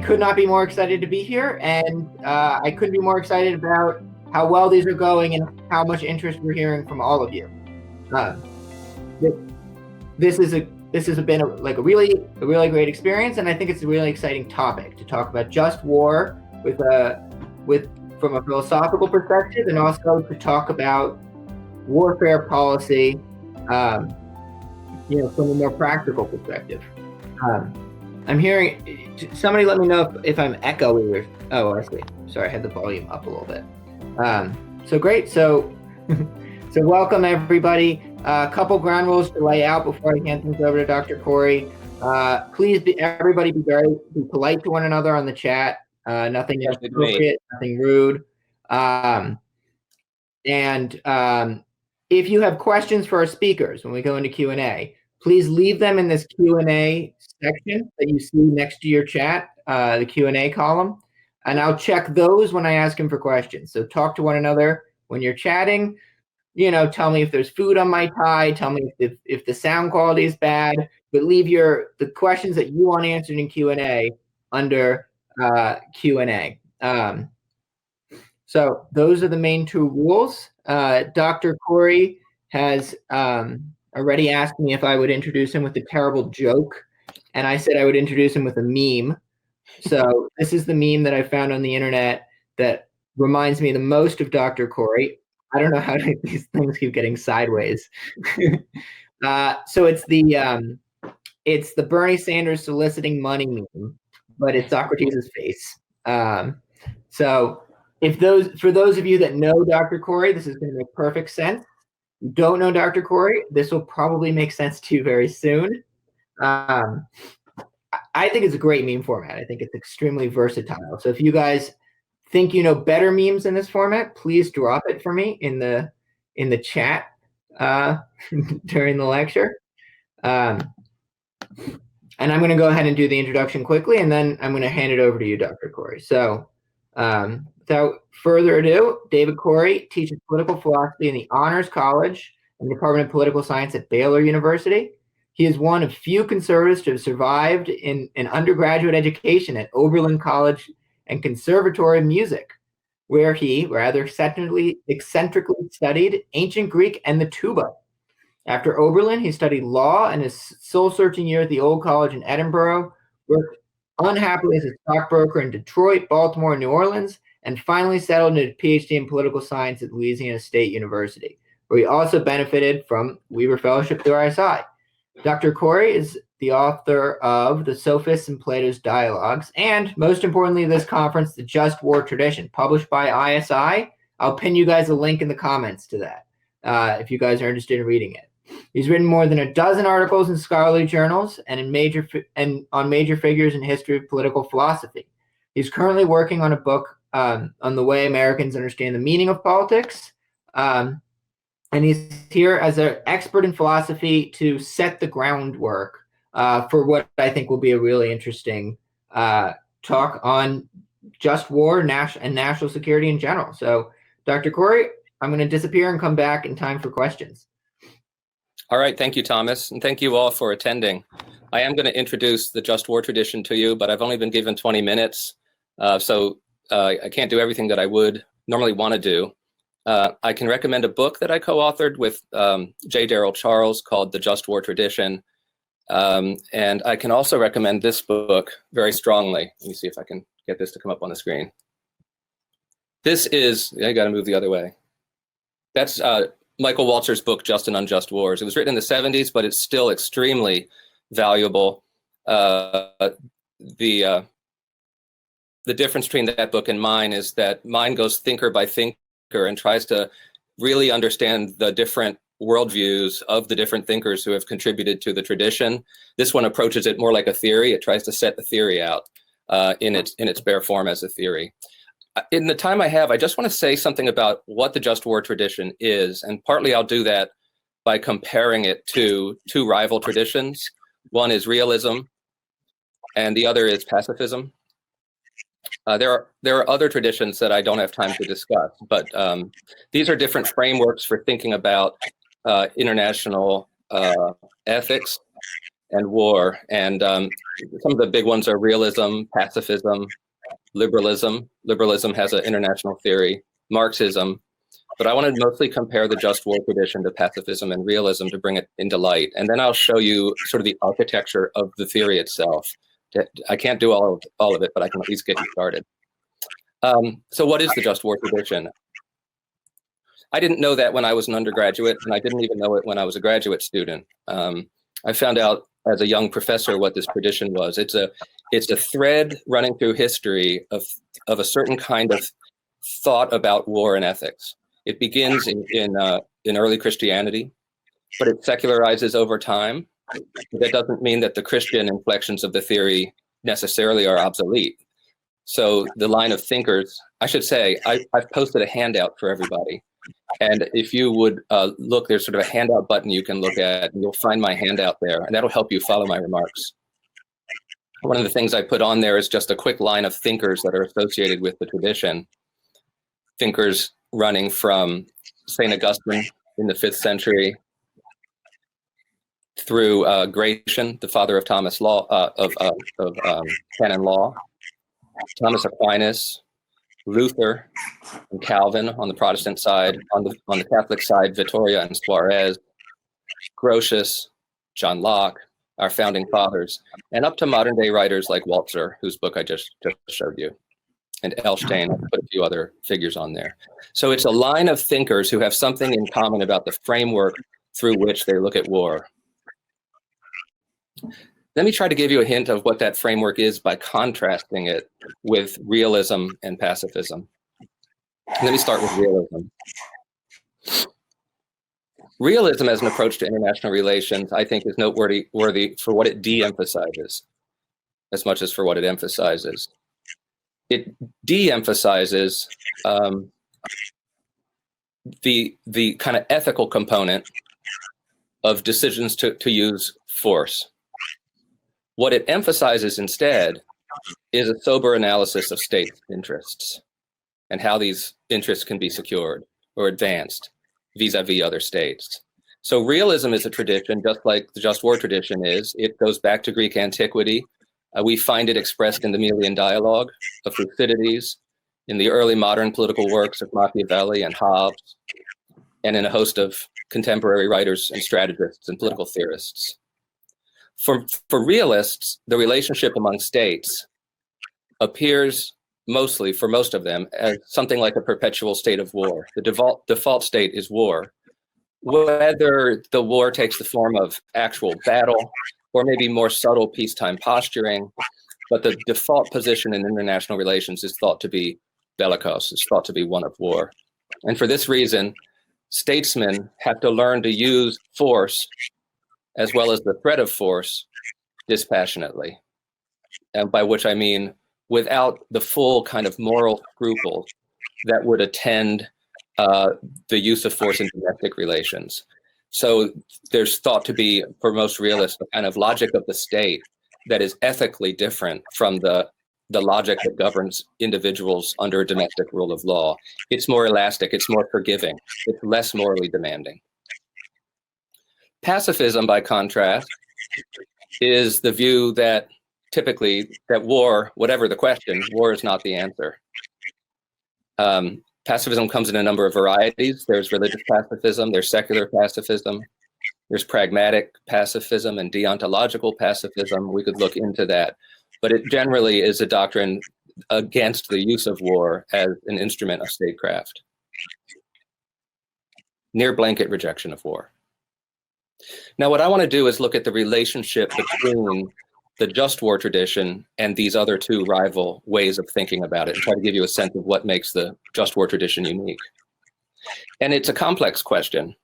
could not be more excited to be here, and I couldn't be more excited about how well these are going and how much interest we're hearing from all of you. This has been a really great experience, and I think it's a really exciting topic to talk about just war from a philosophical perspective, and also to talk about warfare policy, from a more practical perspective. I'm hearing somebody. Let me know if I'm echoing. Oh, I see. Sorry, I had the volume up a little bit. So great. So welcome everybody. A couple ground rules to lay out before I hand things over to Dr. Cory. Please, everybody, be polite to one another on the chat. Nothing inappropriate, nothing rude. If you have questions for our speakers when we go into Q&A, please leave them in this Q&A section that you see next to your chat, the Q&A column, and I'll check those when I ask them for questions. So talk to one another when you're chatting. Tell me if there's food on my tie. Tell me if the sound quality is bad. But leave the questions that you want answered in Q&A under Q&A. So those are the main two rules. Dr. Cory has already asked me if I would introduce him with a terrible joke, and I said I would introduce him with a meme. So this is the meme that I found on the internet that reminds me the most of Dr. Cory. I don't know how these things keep getting sideways. So it's the Bernie Sanders soliciting money meme, but it's Socrates' face. So for those of you that know Dr. Cory, this is going to make perfect sense. If you don't know Dr. Cory, this will probably make sense to you very soon. I think it's a great meme format. I think it's extremely versatile. So if you guys think you know better memes in this format, please drop it for me in the chat during the lecture. And I'm going to go ahead and do the introduction quickly, and then I'm going to hand it over to you, Dr. Cory. So without further ado, David Cory teaches political philosophy in the Honors College and Department of Political Science at Baylor University. He is one of few conservatives to have survived in an undergraduate education at Oberlin College and Conservatory of Music, where he rather eccentrically studied ancient Greek and the tuba. After Oberlin, he studied law and his soul-searching year at the Old College in Edinburgh, worked unhappily as a stockbroker in Detroit, Baltimore, and New Orleans, and finally settled into a PhD in political science at Louisiana State University, where he also benefited from Weaver Fellowship through RSI. Dr. Cory is the author of The Sophists and Plato's Dialogues, and most importantly, this conference, The Just War Tradition, published by ISI. I'll pin you guys a link in the comments to that if you guys are interested in reading it. He's written more than a dozen articles in scholarly journals and on major figures in history of political philosophy. He's currently working on a book on the way Americans understand the meaning of politics. And he's here as an expert in philosophy to set the groundwork for what I think will be a really interesting talk on just war and national security in general. So, Dr. Cory, I'm going to disappear and come back in time for questions. All right. Thank you, Thomas. And thank you all for attending. I am going to introduce the Just War tradition to you, but I've only been given 20 minutes. So I can't do everything that I would normally want to do. I can recommend a book that I co-authored with J. Darrell Charles called The Just War Tradition. And I can also recommend this book very strongly. Let me see if I can get this to come up on the screen. This is, I got to move the other way. That's Michael Walzer's book, Just and Unjust Wars. It was written in the 70s, but it's still extremely valuable. The difference between that book and mine is that mine goes thinker by thinker and tries to really understand the different worldviews of the different thinkers who have contributed to the tradition. This one approaches it more like a theory. It tries to set the theory out in its bare form as a theory. In the time I have, I just want to say something about what the Just War tradition is, and partly I'll do that by comparing it to two rival traditions. One is realism, and the other is pacifism. There are other traditions that I don't have time to discuss, but these are different frameworks for thinking about international ethics and war. And some of the big ones are realism, pacifism, liberalism. Liberalism has an international theory, Marxism. But I want to mostly compare the just war tradition to pacifism and realism to bring it into light. And then I'll show you sort of the architecture of the theory itself. I can't do all of it, but I can at least get you started. So what is the just war tradition? I didn't know that when I was an undergraduate, and I didn't even know it when I was a graduate student. I found out as a young professor what this tradition was. It's a thread running through history of a certain kind of thought about war and ethics. It begins in early Christianity, but it secularizes over time. That doesn't mean that the Christian inflections of the theory necessarily are obsolete. So the line of thinkers, I should say, I've posted a handout for everybody. And if you would look, there's sort of a handout button you can look at, and you'll find my handout there, and that'll help you follow my remarks. One of the things I put on there is just a quick line of thinkers that are associated with the tradition. Thinkers running from St. Augustine in the 5th century through Gratian, the father of Thomas Law, of canon law, Thomas Aquinas, Luther, and Calvin on the Protestant side. On the Catholic side, Vittoria and Suarez, Grotius, John Locke, our founding fathers, and up to modern day writers like Walzer, whose book I just showed you, and Elstein. I'll put a few other figures on there. So it's a line of thinkers who have something in common about the framework through which they look at war. Let me try to give you a hint of what that framework is by contrasting it with realism and pacifism. Let me start with realism. Realism as an approach to international relations, I think, is noteworthy for what it de-emphasizes as much as for what it emphasizes. It de-emphasizes the kind of ethical component of decisions to use force. What it emphasizes instead is a sober analysis of state interests and how these interests can be secured or advanced vis-a-vis other states. So realism is a tradition, just like the just war tradition is. It goes back to Greek antiquity. We find it expressed in the Melian dialogue of Thucydides, in the early modern political works of Machiavelli and Hobbes, and in a host of contemporary writers and strategists and political theorists. For realists, the relationship among states appears mostly, for most of them, as something like a perpetual state of war. The default state is war. Whether the war takes the form of actual battle or maybe more subtle peacetime posturing, but the default position in international relations is thought to be bellicose, is thought to be one of war. And for this reason, statesmen have to learn to use force as well as the threat of force dispassionately. And by which I mean without the full kind of moral scruples that would attend the use of force in domestic relations. So there's thought to be, for most realists, a kind of logic of the state that is ethically different from the logic that governs individuals under a domestic rule of law. It's more elastic, it's more forgiving, it's less morally demanding. Pacifism, by contrast, is the view that typically that war, whatever the question, war is not the answer. Pacifism comes in a number of varieties. There's religious pacifism, there's secular pacifism, there's pragmatic pacifism and deontological pacifism. We could look into that. But it generally is a doctrine against the use of war as an instrument of statecraft. Near blanket rejection of war. Now, what I want to do is look at the relationship between the just war tradition and these other two rival ways of thinking about it and try to give you a sense of what makes the just war tradition unique. And it's a complex question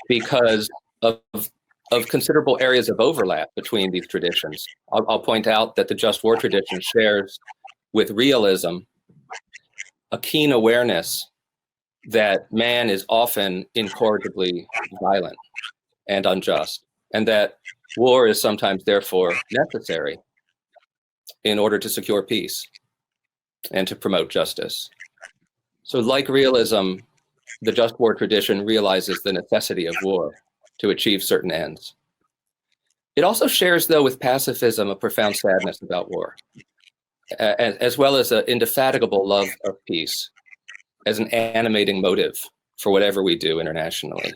because of considerable areas of overlap between these traditions. I'll point out that the just war tradition shares with realism a keen awareness that man is often incorrigibly violent and unjust, and that war is sometimes therefore necessary in order to secure peace and to promote justice. So like realism, the just war tradition realizes the necessity of war to achieve certain ends. It also shares, though, with pacifism a profound sadness about war, as well as an indefatigable love of peace as an animating motive for whatever we do internationally.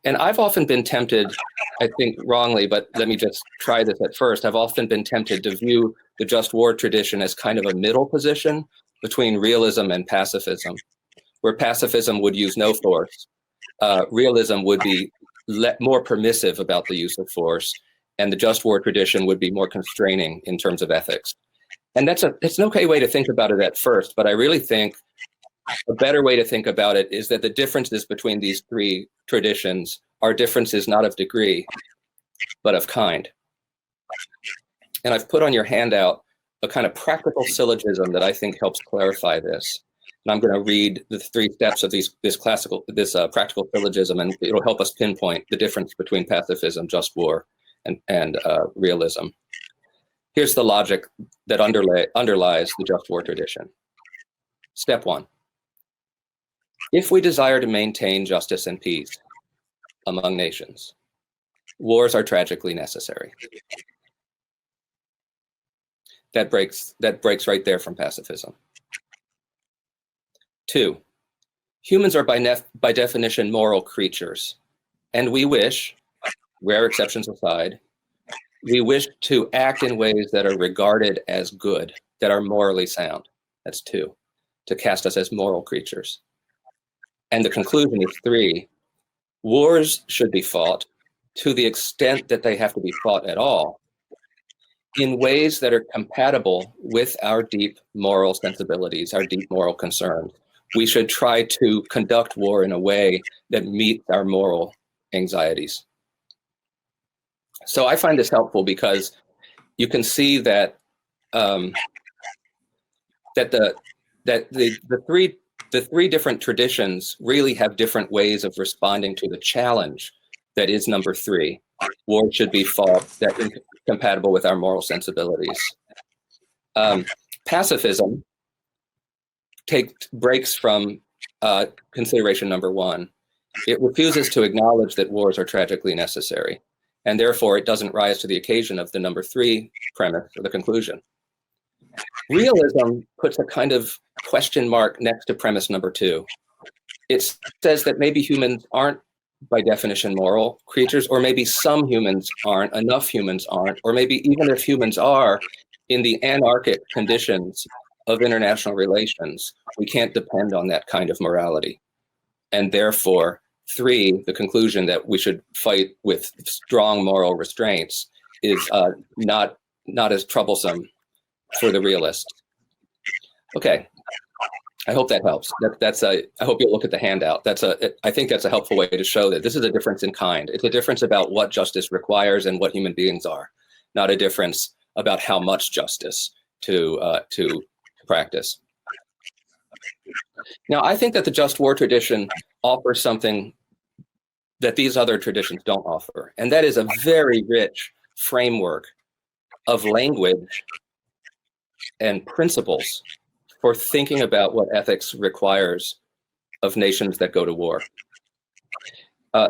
And I've often been tempted, I think wrongly, but let me just try this at first. I've often been tempted to view the just war tradition as kind of a middle position between realism and pacifism, where pacifism would use no force. Realism would be more permissive about the use of force, and the just war tradition would be more constraining in terms of ethics. And it's an okay way to think about it at first, but I really think a better way to think about it is that the differences between these three traditions are differences not of degree, but of kind. And I've put on your handout a kind of practical syllogism that I think helps clarify this. And I'm going to read the 3 steps of this practical syllogism, and it'll help us pinpoint the difference between pacifism, just war, and realism. Here's the logic that underlies the just war tradition. Step 1. If we desire to maintain justice and peace among nations, wars are tragically necessary. That breaks right there from pacifism. 2, humans are by definition moral creatures, and we wish, rare exceptions aside, we wish to act in ways that are regarded as good, that are morally sound. That's 2, to cast us as moral creatures. And the conclusion is 3, wars should be fought to the extent that they have to be fought at all, in ways that are compatible with our deep moral sensibilities, our deep moral concerns. We should try to conduct war in a way that meets our moral anxieties. So I find this helpful because you can see that the three different traditions really have different ways of responding to the challenge that is number 3. War should be fought that is compatible with our moral sensibilities. Pacifism breaks from consideration number 1. It refuses to acknowledge that wars are tragically necessary, and therefore it doesn't rise to the occasion of the number 3 premise or the conclusion. Realism puts a kind of question mark next to premise number 2. It says that maybe humans aren't by definition moral creatures, or maybe some humans aren't, enough humans aren't, or maybe even if humans are, in the anarchic conditions of international relations, we can't depend on that kind of morality. And therefore, 3, the conclusion that we should fight with strong moral restraints is not as troublesome for the realist. Okay, I hope that helps. I hope you'll look at the handout. I think that's a helpful way to show that this is a difference in kind. It's a difference about what justice requires and what human beings are, not a difference about how much justice to practice. Now, I think that the just war tradition offers something that these other traditions don't offer, and that is a very rich framework of language and principles for thinking about what ethics requires of nations that go to war.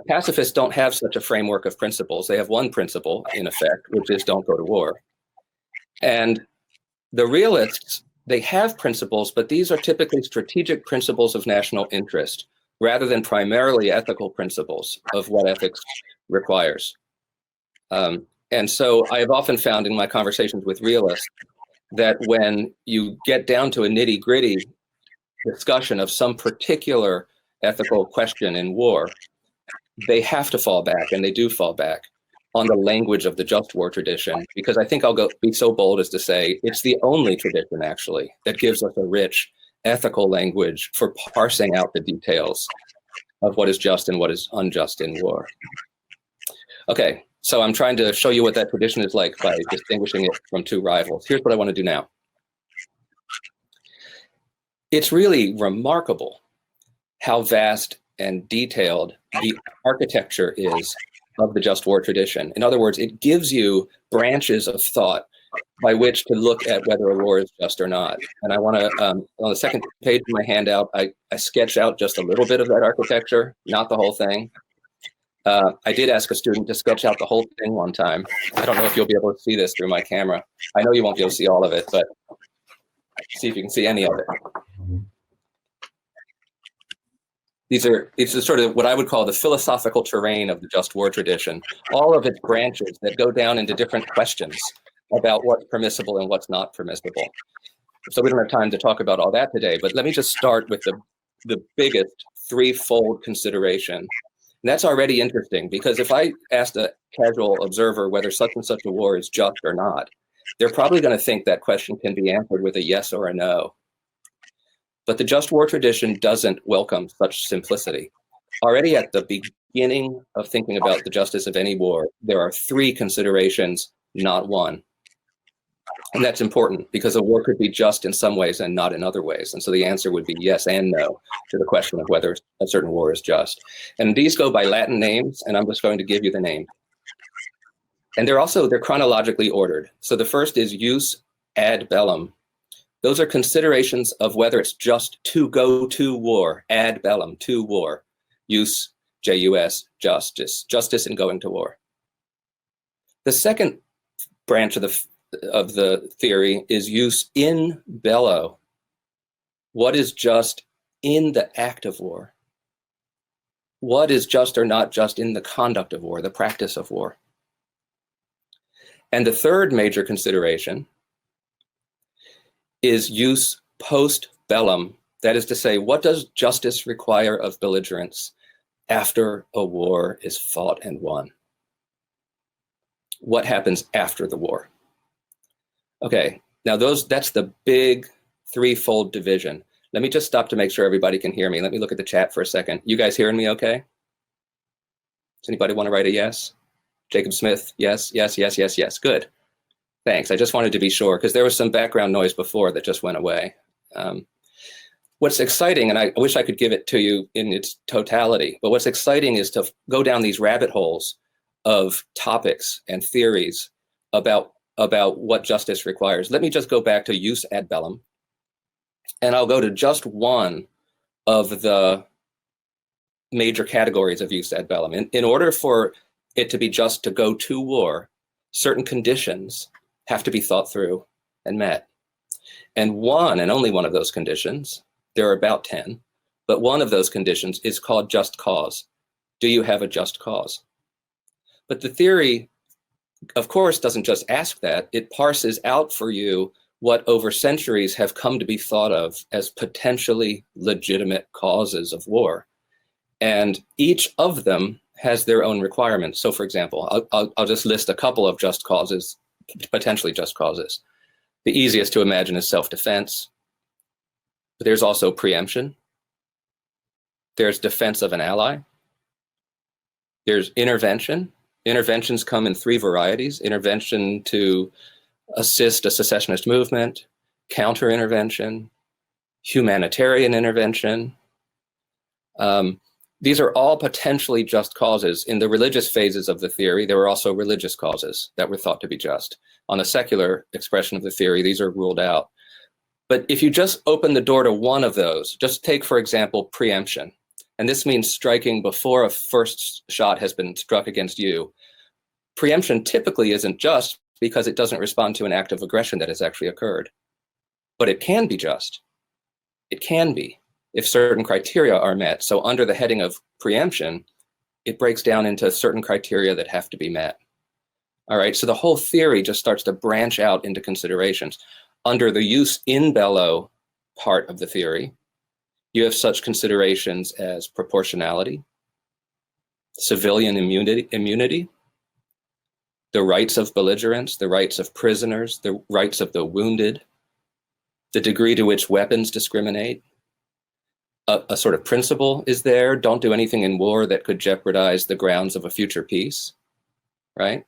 Pacifists don't have such a framework of principles. They have one principle, in effect, which is don't go to war. And the realists, they have principles, but these are typically strategic principles of national interest, rather than primarily ethical principles of what ethics requires. And so I have often found in my conversations with realists that when you get down to a nitty-gritty discussion of some particular ethical question in war, they have to fall back, and they do fall back, on the language of the just war tradition, because I think I'll be so bold as to say it's the only tradition, actually, that gives us a rich ethical language for parsing out the details of what is just and what is unjust in war. Okay. So I'm trying to show you what that tradition is like by distinguishing it from 2 rivals. Here's what I want to do now. It's really remarkable how vast and detailed the architecture is of the just war tradition. In other words, it gives you branches of thought by which to look at whether a war is just or not. And I want to, on the second page of my handout, I sketch out just a little bit of that architecture, not the whole thing. I did ask a student to sketch out the whole thing one time. I don't know if you'll be able to see this through my camera. I know you won't be able to see all of it, but see if you can see any of it. It's sort of what I would call the philosophical terrain of the just war tradition. All of its branches that go down into different questions about what's permissible and what's not permissible. So we don't have time to talk about all that today, but let me just start with the biggest threefold consideration. And that's already interesting, because if I asked a casual observer whether such and such a war is just or not, they're probably going to think that question can be answered with a yes or a no. But the just war tradition doesn't welcome such simplicity. Already at the beginning of thinking about the justice of any war, there are three considerations, not one. And that's important, because a war could be just in some ways and not in other ways. And so the answer would be yes and no to the question of whether a certain war is just. And these go by Latin names, and I'm just going to give you the name. And they're chronologically ordered. So the first is jus ad bellum. Those are considerations of whether it's just to go to war, ad bellum, to war. Jus, J-U-S, justice in going to war. The second branch of the theory is jus in bello. What is just in the act of war? What is just or not just in the conduct of war, the practice of war? And the third major consideration is jus post bellum. That is to say, what does justice require of belligerents after a war is fought and won? What happens after the war? Okay, now that's the big threefold division. Let me just stop to make sure everybody can hear me. Let me look at the chat for a second. You guys hearing me okay? Does anybody want to write a yes? Jacob Smith, yes, yes, yes, yes, yes. Good. Thanks. I just wanted to be sure, because there was some background noise before that just went away. What's exciting, and I wish I could give it to you in its totality, but what's exciting is to go down these rabbit holes of topics and theories about what justice requires. Let me just go back to jus ad bellum, and I'll go to just one of the major categories of jus ad bellum. In order for it to be just to go to war, certain conditions have to be thought through and met. And one, and only one of those conditions, there are about 10, but one of those conditions is called just cause. Do you have a just cause? But the theory, of course, doesn't just ask that. It parses out for you what over centuries have come to be thought of as potentially legitimate causes of war. And each of them has their own requirements. So for example, I'll just list a couple of just causes, potentially just causes. The easiest to imagine is self-defense. But there's also preemption. There's defense of an ally. There's intervention. Interventions come in three varieties: intervention to assist a secessionist movement, counter-intervention, humanitarian intervention. These are all potentially just causes. In the religious phases of the theory, there were also religious causes that were thought to be just. On the secular expression of the theory, these are ruled out. But if you just open the door to one of those, just take, for example, preemption. And this means striking before a first shot has been struck against you. Preemption typically isn't just because it doesn't respond to an act of aggression that has actually occurred. But it can be just. It can be, if certain criteria are met. So under the heading of preemption, it breaks down into certain criteria that have to be met. All right, so the whole theory just starts to branch out into considerations. Under the jus in bello part of the theory, you have such considerations as proportionality, civilian immunity, the rights of belligerents, the rights of prisoners, the rights of the wounded, the degree to which weapons discriminate. A sort of principle is there: don't do anything in war that could jeopardize the grounds of a future peace, right?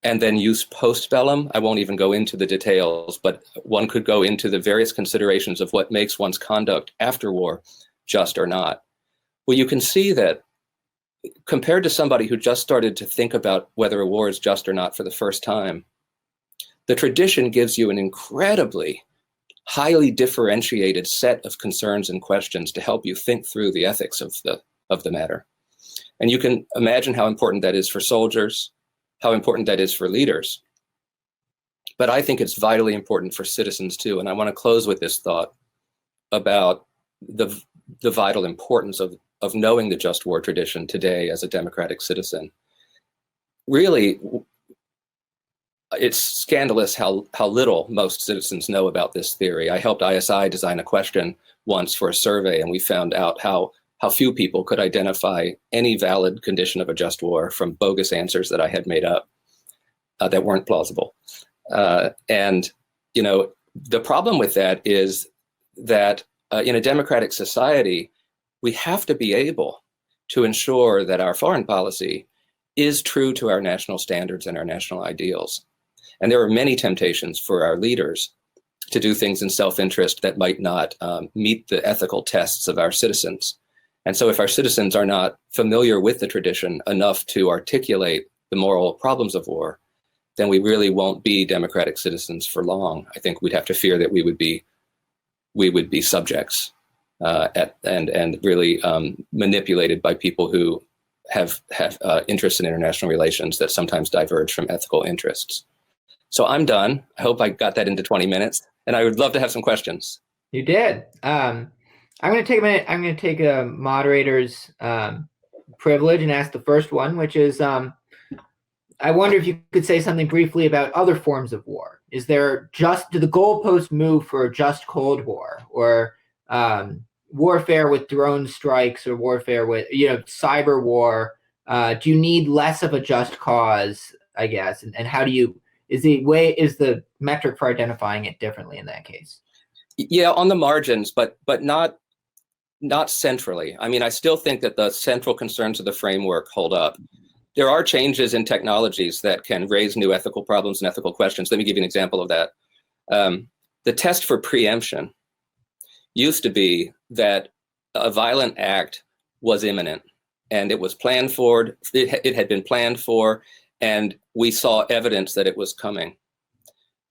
And then jus post bellum, I won't even go into the details, but one could go into the various considerations of what makes one's conduct after war just or not. Well, you can see that compared to somebody who just started to think about whether a war is just or not for the first time, the tradition gives you an incredibly highly differentiated set of concerns and questions to help you think through the ethics of the matter. And you can imagine how important that is for soldiers, how important that is for leaders. But I think it's vitally important for citizens too. And I want to close with this thought about the vital importance of knowing the just war tradition today as a democratic citizen. Really, it's scandalous how little most citizens know about this theory. I helped ISI design a question once for a survey, and we found out how few people could identify any valid condition of a just war from bogus answers that I had made up that weren't plausible. And, you know, the problem with that is that in a democratic society, we have to be able to ensure that our foreign policy is true to our national standards and our national ideals. And there are many temptations for our leaders to do things in self-interest that might not meet the ethical tests of our citizens. And so if our citizens are not familiar with the tradition enough to articulate the moral problems of war, then we really won't be democratic citizens for long. I think we'd have to fear that we would be subjects and really manipulated by people who have interests in international relations that sometimes diverge from ethical interests. So I'm done. I hope I got that into 20 minutes, and I would love to have some questions. You did. I'm going to take a minute. I'm going to take a moderator's privilege and ask the first one, which is, I wonder if you could say something briefly about other forms of war. Is there do the goalposts move for a just Cold War, or warfare with drone strikes, or warfare with, cyber war? Do you need less of a just cause, I guess? And how do you, is the metric for identifying it differently in that case? Yeah, on the margins, but not centrally. I mean, I still think that the central concerns of the framework hold up. There are changes in technologies that can raise new ethical problems and ethical questions. Let me give you an example of that. The test for preemption used to be that a violent act was imminent, and it was planned for, it had been planned for, and we saw evidence that it was coming.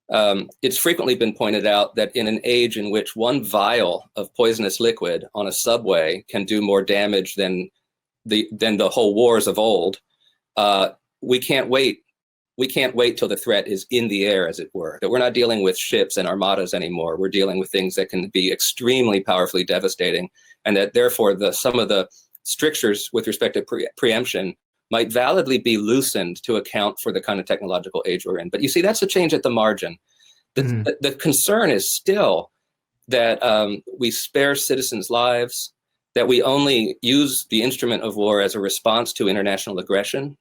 It's frequently been pointed out that in an age in which one vial of poisonous liquid on a subway can do more damage than the whole wars of old, we can't wait. We can't wait till the threat is in the air, as it were. That we're not dealing with ships and armadas anymore. We're dealing with things that can be extremely powerfully devastating, and that therefore some of the strictures with respect to preemption might validly be loosened to account for the kind of technological age we're in. But you see, that's a change at the margin. The concern is still that we spare citizens' lives, that we only use the instrument of war as a response to international aggression.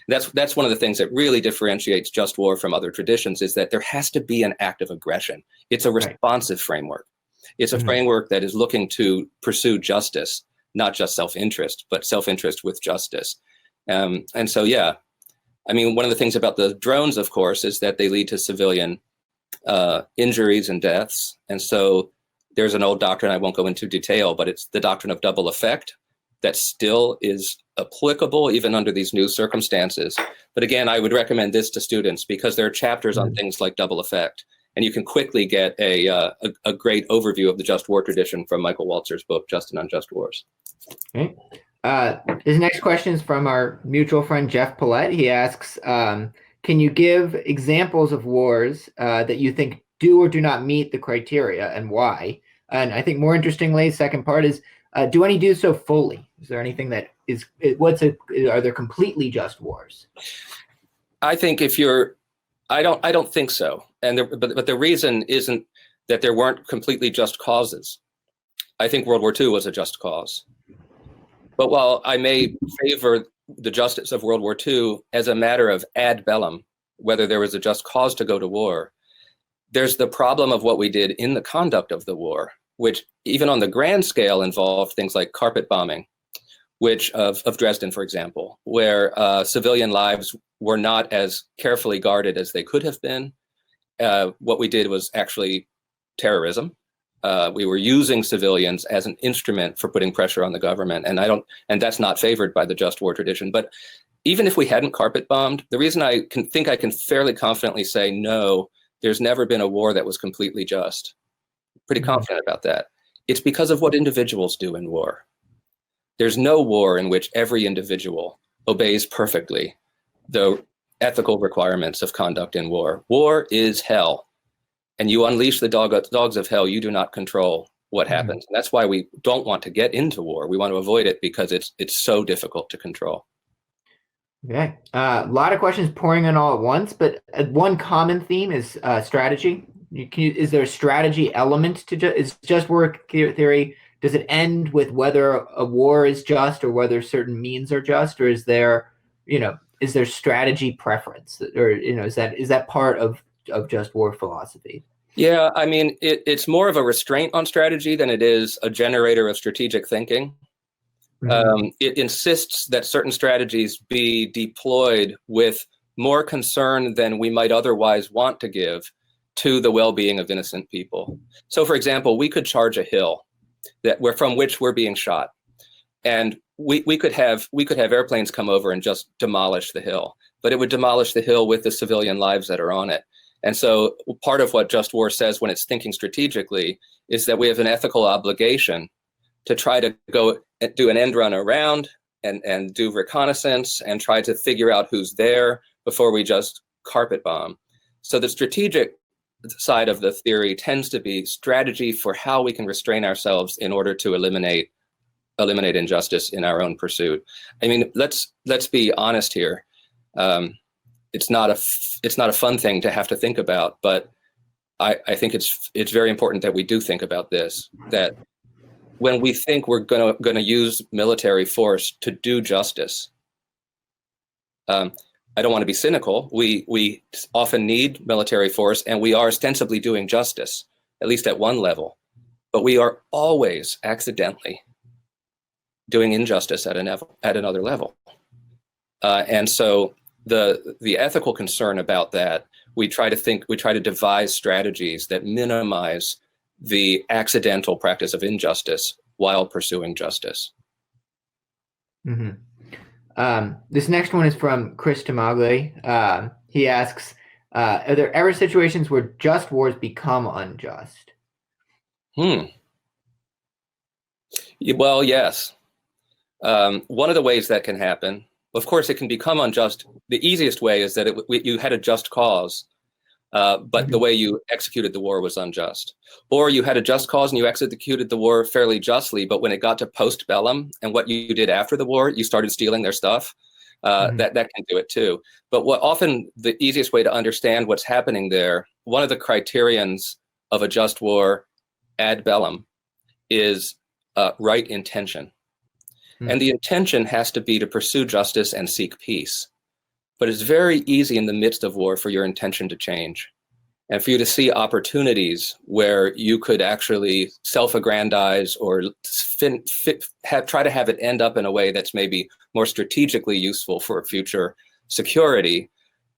That's one of the things that really differentiates just war from other traditions, is that there has to be an act of aggression. It's a responsive framework. It's a framework that is looking to pursue justice, not just self-interest, but self-interest with justice. And so, yeah, I mean, one of the things about the drones, of course, is that they lead to civilian injuries and deaths. And so there's an old doctrine, I won't go into detail, but it's the doctrine of double effect that still is applicable even under these new circumstances. But again, I would recommend this to students because there are chapters on things like double effect, and you can quickly get a great overview of the just war tradition from Michael Walzer's book, Just and Unjust Wars. Okay. This next question is from our mutual friend, Jeff Paulette. He asks, can you give examples of wars that you think do or do not meet the criteria, and why? And I think more interestingly, second part is, do any do so fully? Is there anything that is, are there completely just wars? I think I don't think so. But the reason isn't that there weren't completely just causes. I think World War II was a just cause. But while I may favor the justice of World War II as a matter of ad bellum, whether there was a just cause to go to war, there's the problem of what we did in the conduct of the war, which even on the grand scale involved things like carpet bombing, which of Dresden, for example, where civilian lives were not as carefully guarded as they could have been. What we did was actually terrorism. We were using civilians as an instrument for putting pressure on the government, and that's not favored by the just war tradition. But even if we hadn't carpet bombed, the reason I can fairly confidently say no, there's never been a war that was completely just. Pretty confident about that. It's because of what individuals do in war. There's no war in which every individual obeys perfectly the ethical requirements of conduct in war. War is hell, and you unleash the dogs of hell. You do not control what happens. And that's why we don't want to get into war. We want to avoid it because it's so difficult to control. Okay, a lot of questions pouring in all at once, but one common theme is strategy. Is there a strategy element to is just war theory? Does it end with whether a war is just or whether certain means are just, or is there, is there strategy preference, or is that part of just war philosophy? Yeah, I mean, it's more of a restraint on strategy than it is a generator of strategic thinking. It insists that certain strategies be deployed with more concern than we might otherwise want to give to the well-being of innocent people. So, for example, we could charge a hill from which we're being shot, and we could have airplanes come over and just demolish the hill, but it would demolish the hill with the civilian lives that are on it. And so part of what Just War says when it's thinking strategically is that we have an ethical obligation to try to go and do an end run around and do reconnaissance and try to figure out who's there before we just carpet bomb. So the strategic side of the theory tends to be strategy for how we can restrain ourselves in order to eliminate injustice in our own pursuit. I mean, let's be honest here. It's not a fun thing to have to think about, but I think it's very important that we do think about this, that when we think we're gonna use military force to do justice, I don't want to be cynical. We often need military force, and we are ostensibly doing justice, at least at one level, but we are always accidentally doing injustice at another level. And so the ethical concern about that, we try to devise strategies that minimize the accidental practice of injustice while pursuing justice. This next one is from Chris Tamagli. He asks, are there ever situations where just wars become unjust? Well, yes. One of the ways that can happen, of course, it can become unjust. The easiest way is that you had a just cause, but the way you executed the war was unjust. Or you had a just cause and you executed the war fairly justly, but when it got to post-bellum and what you did after the war, you started stealing their stuff. That can do it too. But what often the easiest way to understand what's happening there, one of the criterions of a just war ad bellum is right intention. And the intention has to be to pursue justice and seek peace. But it's very easy in the midst of war for your intention to change and for you to see opportunities where you could actually self-aggrandize or try to have it end up in a way that's maybe more strategically useful for future security,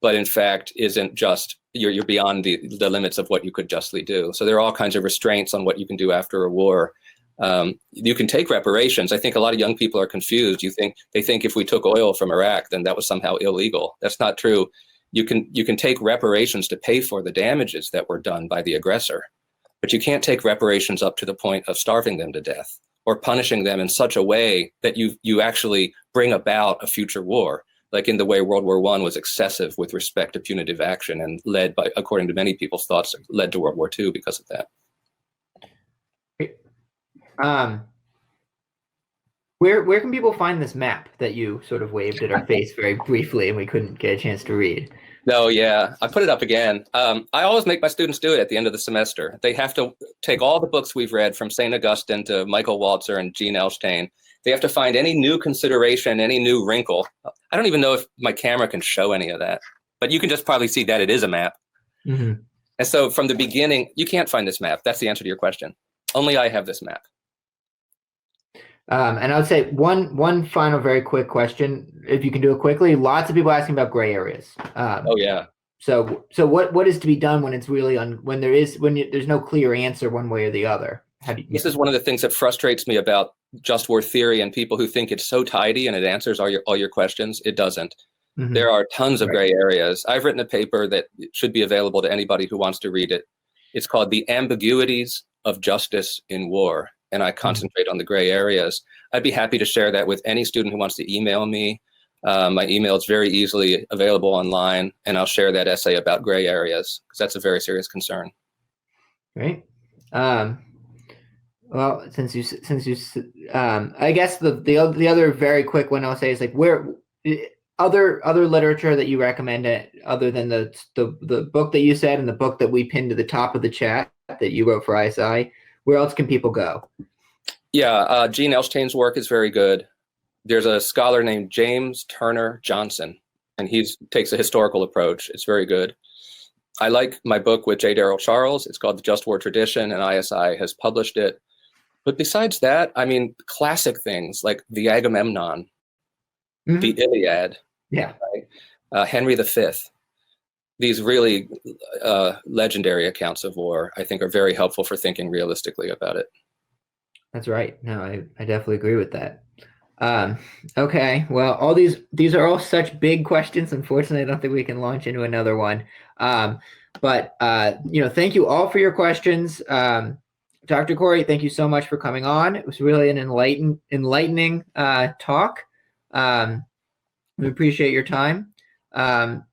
but in fact isn't just, you're beyond the limits of what you could justly do. So there are all kinds of restraints on what you can do after a war. You can take reparations. I think a lot of young people are confused. They think if we took oil from Iraq, then that was somehow illegal. That's not true. You can take reparations to pay for the damages that were done by the aggressor, but you can't take reparations up to the point of starving them to death or punishing them in such a way that you actually bring about a future war, like in the way World War I was excessive with respect to punitive action and led by, according to many people's thoughts, led to World War II because of that. Where can people find this map that you sort of waved at our face very briefly and we couldn't get a chance to read? No, yeah, I put it up again. I always make my students do it at the end of the semester. They have to take all the books we've read from St. Augustine to Michael Walzer and Gene Elshtain. They have to find any new consideration, any new wrinkle. I don't even know if my camera can show any of that, but you can just probably see that it is a map. And so from the beginning, you can't find this map. That's the answer to your question. Only I have this map. And I would say one final very quick question, if you can do it quickly. Lots of people asking about gray areas. Oh yeah. So what is to be done when it's really when there's no clear answer one way or the other? This is one of the things that frustrates me about just war theory and people who think it's so tidy and it answers all your questions. It doesn't. There are tons of gray areas. I've written a paper that should be available to anybody who wants to read it. It's called The Ambiguities of Justice in War. and I concentrate on the gray areas. I'd be happy to share that with any student who wants to email me. My email is very easily available online, and I'll share that essay about gray areas because that's a very serious concern. Great. Well, I guess the other very quick one I'll say is like where other literature that you recommend other than the book that you said and the book that we pinned to the top of the chat that you wrote for ISI. Where else can people go? Yeah, Gene Elshtain's work is very good. There's a scholar named James Turner Johnson, and he takes a historical approach. It's very good. I like my book with J. Darrell Charles. It's called The Just War Tradition, and ISI has published it. But besides that, I mean, classic things like the Agamemnon, the Iliad, right? Henry V. These really legendary accounts of war, I think, are very helpful for thinking realistically about it. That's right. No, I definitely agree with that. Okay, well, all these are all such big questions. Unfortunately, I don't think we can launch into another one. But thank you all for your questions. Dr. Cory, thank you so much for coming on. It was really an enlightening talk. We appreciate your time. I'm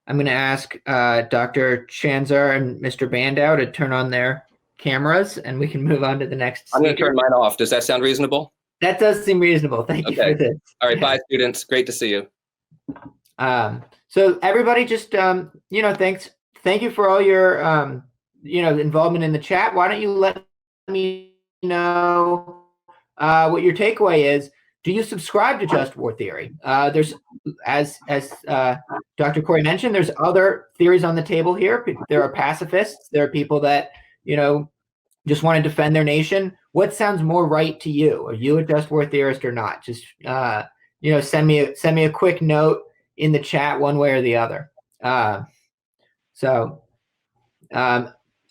going to ask Dr. Schanzer and Mr. Bandow to turn on their cameras, and we can move on to the next speaker. I'm going to turn mine off. Does that sound reasonable? That does seem reasonable. Thank you for this. All right, bye, students. Great to see you. So everybody, just thanks. Thank you for all your involvement in the chat. Why don't you let me know what your takeaway is? Do you subscribe to Just War Theory? There's, as Dr. Cory mentioned, there's other theories on the table here. There are pacifists. There are people that just want to defend their nation. What sounds more right to you? Are you a Just War theorist or not? Just send me a quick note in the chat, one way or the other. I'll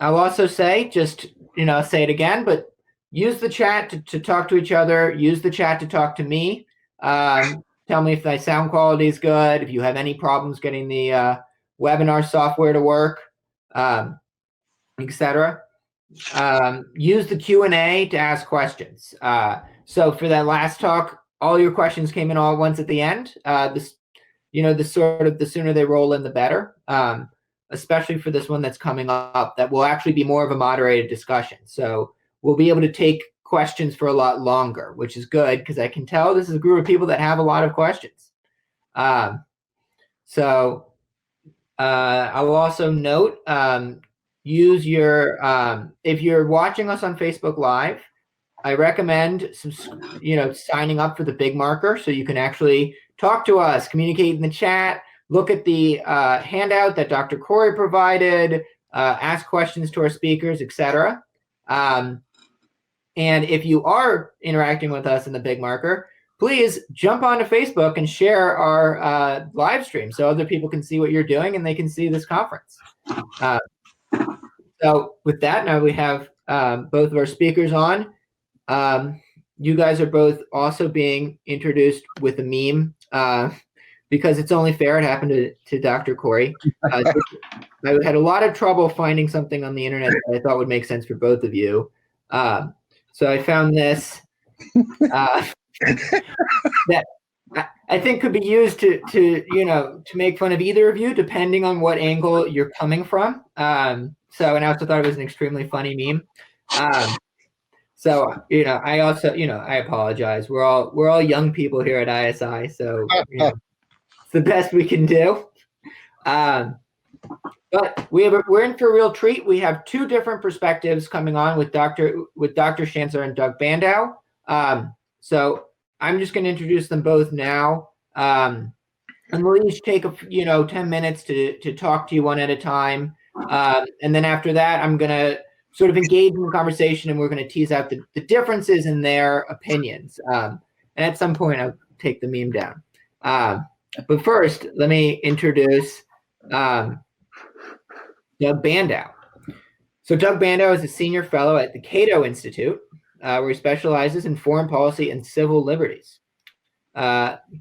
also say, just say it again, but use the chat to talk to each other. Use the chat to talk to me. Tell me if my sound quality is good. If you have any problems getting the webinar software to work, etc. Use the Q&A to ask questions. So for that last talk, all your questions came in all at once at the end. The sooner they roll in, the better. Especially for this one that's coming up, that will actually be more of a moderated discussion. So we'll be able to take questions for a lot longer, which is good because I can tell this is a group of people that have a lot of questions. I'll also note, use your, if you're watching us on Facebook Live, I recommend signing up for the big marker so you can actually talk to us, communicate in the chat, look at the handout that Dr. Cory provided, ask questions to our speakers, etc. And if you are interacting with us in the big marker, please jump onto Facebook and share our live stream so other people can see what you're doing and they can see this conference. So with that, now we have both of our speakers on. You guys are both also being introduced with a meme because it's only fair. It happened to Dr. Cory. I had a lot of trouble finding something on the internet that I thought would make sense for both of you. So I found this that I think could be used to make fun of either of you, depending on what angle you're coming from. And I also thought it was an extremely funny meme. I also, I apologize. We're all young people here at ISI, so it's the best we can do. But we're in for a real treat. We have two different perspectives coming on with Dr. Schanzer and Doug Bandow. So I'm just going to introduce them both now. And we'll each take 10 minutes to talk to you one at a time. And then after that, I'm going to sort of engage in the conversation, and we're going to tease out the differences in their opinions. And at some point, I'll take the meme down. But first, let me introduce Doug Bandow. So Doug Bandow is a senior fellow at the Cato Institute, where he specializes in foreign policy and civil liberties.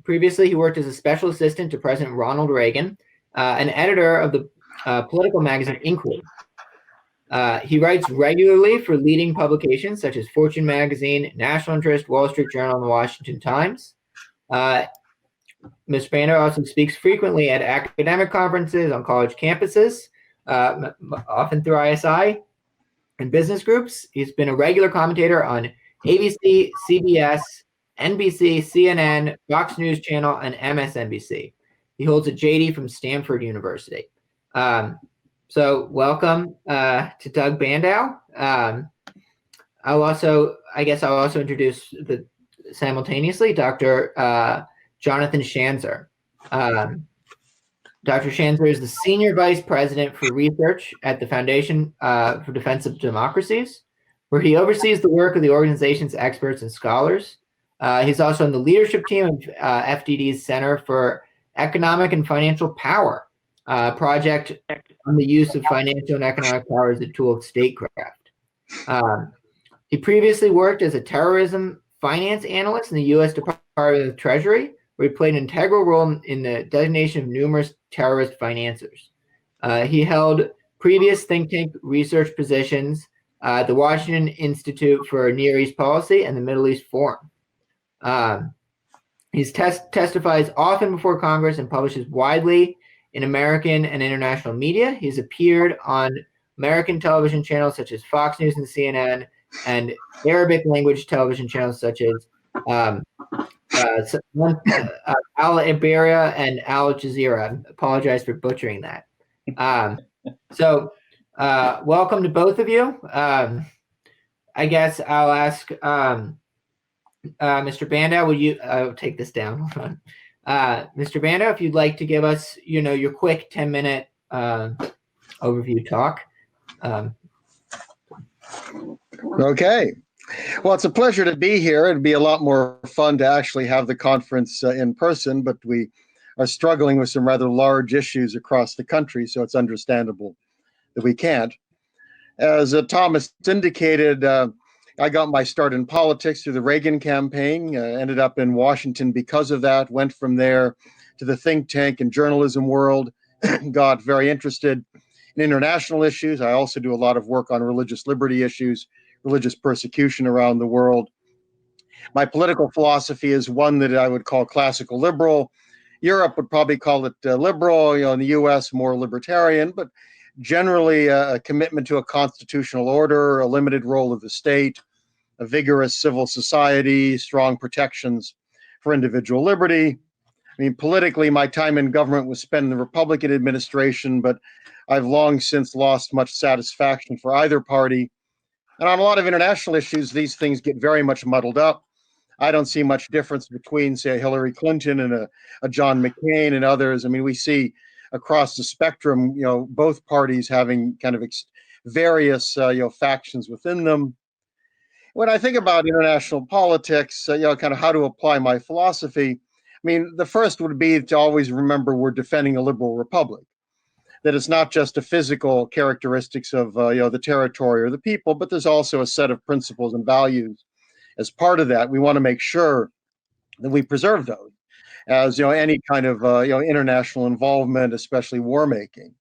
Previously, he worked as a special assistant to President Ronald Reagan, an editor of the political magazine Inquiry. He writes regularly for leading publications such as Fortune Magazine, National Interest, Wall Street Journal, and the Washington Times. Mr. Bandow also speaks frequently at academic conferences on college campuses, often through ISI, and business groups. He's been a regular commentator on ABC, CBS, NBC, CNN, Fox News Channel, and MSNBC. He holds a JD from Stanford University. So welcome to Doug Bandow. I'll also introduce simultaneously Dr. Jonathan Schanzer. Dr. Schanzer is the Senior Vice President for Research at the Foundation for Defense of Democracies, where he oversees the work of the organization's experts and scholars. He's also in the leadership team of FDD's Center for Economic and Financial Power project on the use of financial and economic power as a tool of statecraft. He previously worked as a terrorism finance analyst in the U.S. Department of the Treasury, where he played an integral role in the designation of numerous terrorist financiers. He held previous think tank research positions at the Washington Institute for Near East Policy and the Middle East Forum. He testifies often before Congress and publishes widely in American and international media. He's appeared on American television channels such as Fox News and CNN, and Arabic language television channels such as Al Iberia and Al Jazeera. I apologize for butchering that. Welcome to both of you. I guess I'll ask Mr. Bandow, I'll take this down. Mr. Bandow, if you'd like to give us, your quick 10-minute overview talk. Okay. Well, it's a pleasure to be here. It'd be a lot more fun to actually have the conference in person, but we are struggling with some rather large issues across the country, so it's understandable that we can't. As Thomas indicated, I got my start in politics through the Reagan campaign, ended up in Washington because of that, went from there to the think tank and journalism world, got very interested in international issues. I also do a lot of work on religious liberty issues, religious persecution around the world. My political philosophy is one that I would call classical liberal. Europe would probably call it liberal, in the US more libertarian, but generally a commitment to a constitutional order, a limited role of the state, a vigorous civil society, strong protections for individual liberty. I mean, politically, my time in government was spent in the Republican administration, but I've long since lost much satisfaction for either party. And on a lot of international issues, these things get very much muddled up. I don't see much difference between, say, a Hillary Clinton and a John McCain and others. I mean, we see across the spectrum, both parties having kind of various, factions within them. When I think about international politics, kind of how to apply my philosophy, I mean, the first would be to always remember we're defending a liberal republic, that it's not just a physical characteristics of, the territory or the people, but there's also a set of principles and values. As part of that, we want to make sure that we preserve those as, any kind of, international involvement, especially war making.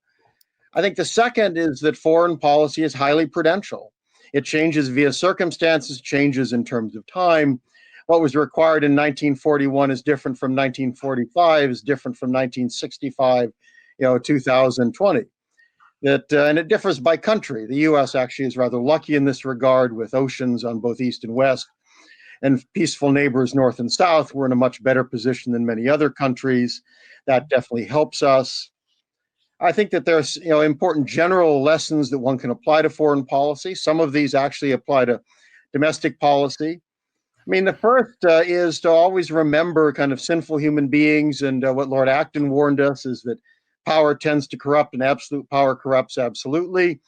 I think the second is that foreign policy is highly prudential. It changes via circumstances, changes in terms of time. What was required in 1941 is different from 1945, is different from 1965, 2020. And it differs by country. The U.S. actually is rather lucky in this regard, with oceans on both east and west, and peaceful neighbors north and south. We're in a much better position than many other countries. That definitely helps us. I think that there's important general lessons that one can apply to foreign policy. Some of these actually apply to domestic policy. I mean, the first is to always remember kind of sinful human beings, and what Lord Acton warned us is that power tends to corrupt, and absolute power corrupts absolutely.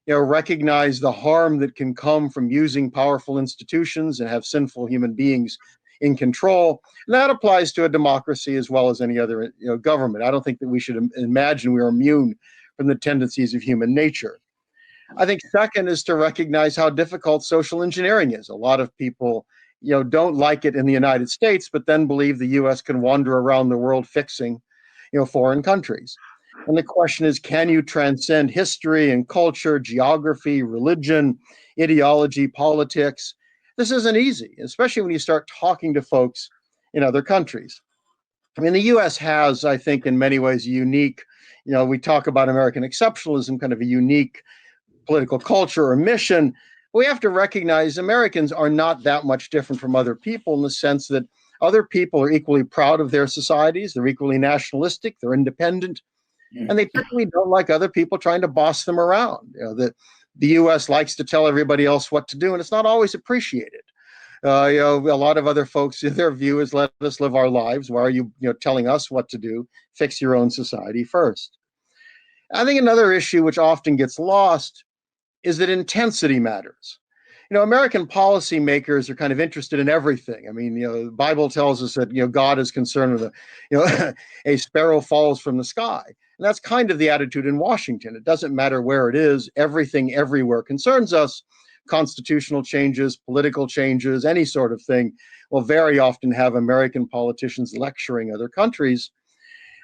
Recognize the harm that can come from using powerful institutions and have sinful human beings in control. And that applies to a democracy as well as any other government. I don't think that we should imagine we are immune from the tendencies of human nature. I think second is to recognize how difficult social engineering is. A lot of people don't like it in the United States, but then believe the U.S. can wander around the world fixing foreign countries. And the question is, can you transcend history and culture, geography, religion, ideology, politics? This isn't easy, especially when you start talking to folks in other countries. I mean, the US has, I think, in many ways, a unique, we talk about American exceptionalism, kind of a unique political culture or mission. We have to recognize Americans are not that much different from other people in the sense that other people are equally proud of their societies, they're equally nationalistic, they're independent, and they typically don't like other people trying to boss them around. The US likes to tell everybody else what to do, and it's not always appreciated. A lot of other folks, their view is let us live our lives. Why are you, telling us what to do? Fix your own society first. I think another issue which often gets lost is that intensity matters. American policymakers are kind of interested in everything. I mean, the Bible tells us that, God is concerned with a sparrow falls from the sky. And that's kind of the attitude in Washington. It doesn't matter where it is. Everything everywhere concerns us. Constitutional changes, political changes, any sort of thing will very often have American politicians lecturing other countries.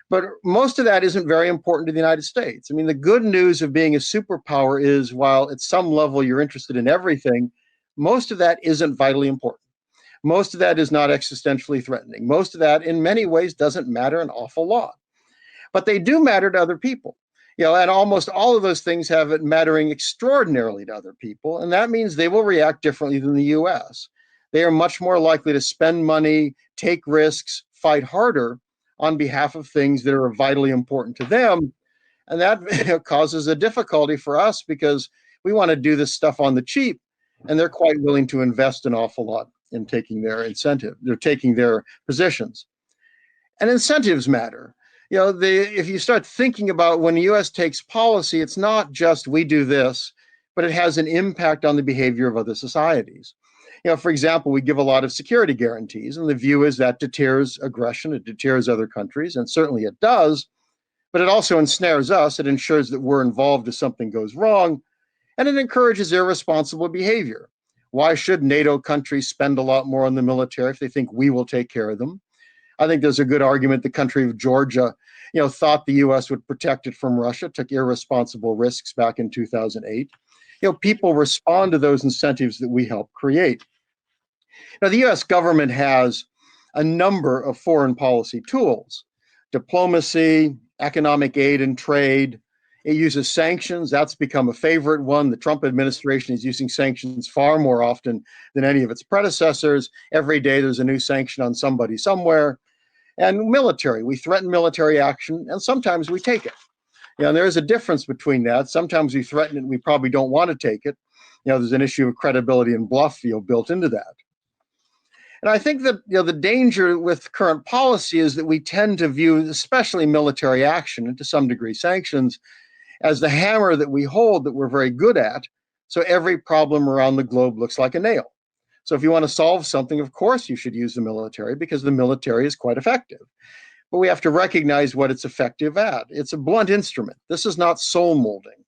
But most of that isn't very important to the United States. I mean, the good news of being a superpower is while at some level you're interested in everything, most of that isn't vitally important. Most of that is not existentially threatening. Most of that, in many ways, doesn't matter an awful lot. But they do matter to other people. And almost all of those things have it mattering extraordinarily to other people. And that means they will react differently than the US. They are much more likely to spend money, take risks, fight harder on behalf of things that are vitally important to them. And that causes a difficulty for us because we want to do this stuff on the cheap, and they're quite willing to invest an awful lot in taking their incentive. They're taking their positions. And incentives matter. If you start thinking about when the US takes policy, it's not just we do this, but it has an impact on the behavior of other societies. For example, we give a lot of security guarantees, and the view is that deters aggression, it deters other countries, and certainly it does, but it also ensnares us. It ensures that we're involved if something goes wrong, and it encourages irresponsible behavior. Why should NATO countries spend a lot more on the military if they think we will take care of them? I think there's a good argument the country of Georgia, thought the US would protect it from Russia, took irresponsible risks back in 2008. People respond to those incentives that we help create. Now, the US government has a number of foreign policy tools: diplomacy, economic aid and trade. It uses sanctions. That's become a favorite one. The Trump administration is using sanctions far more often than any of its predecessors. Every day there's a new sanction on somebody somewhere. And military, we threaten military action, and sometimes we take it. And there is a difference between that. Sometimes we threaten it, and we probably don't want to take it. There's an issue of credibility and bluff built into that. And I think that the danger with current policy is that we tend to view especially military action and to some degree sanctions as the hammer that we hold that we're very good at. So every problem around the globe looks like a nail. So if you want to solve something, of course you should use the military because the military is quite effective. But we have to recognize what it's effective at. It's a blunt instrument. This is not soul molding.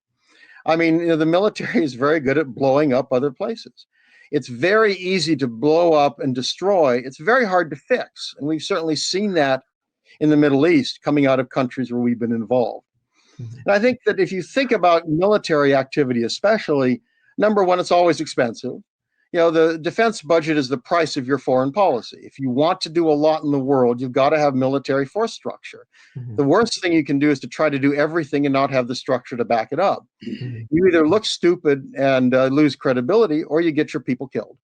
I mean, the military is very good at blowing up other places. It's very easy to blow up and destroy. It's very hard to fix. And we've certainly seen that in the Middle East coming out of countries where we've been involved. And I think that if you think about military activity especially, number one, it's always expensive. The defense budget is the price of your foreign policy. If you want to do a lot in the world, you've got to have military force structure. The worst thing you can do is to try to do everything and not have the structure to back it up. You either look stupid and lose credibility, or you get your people killed.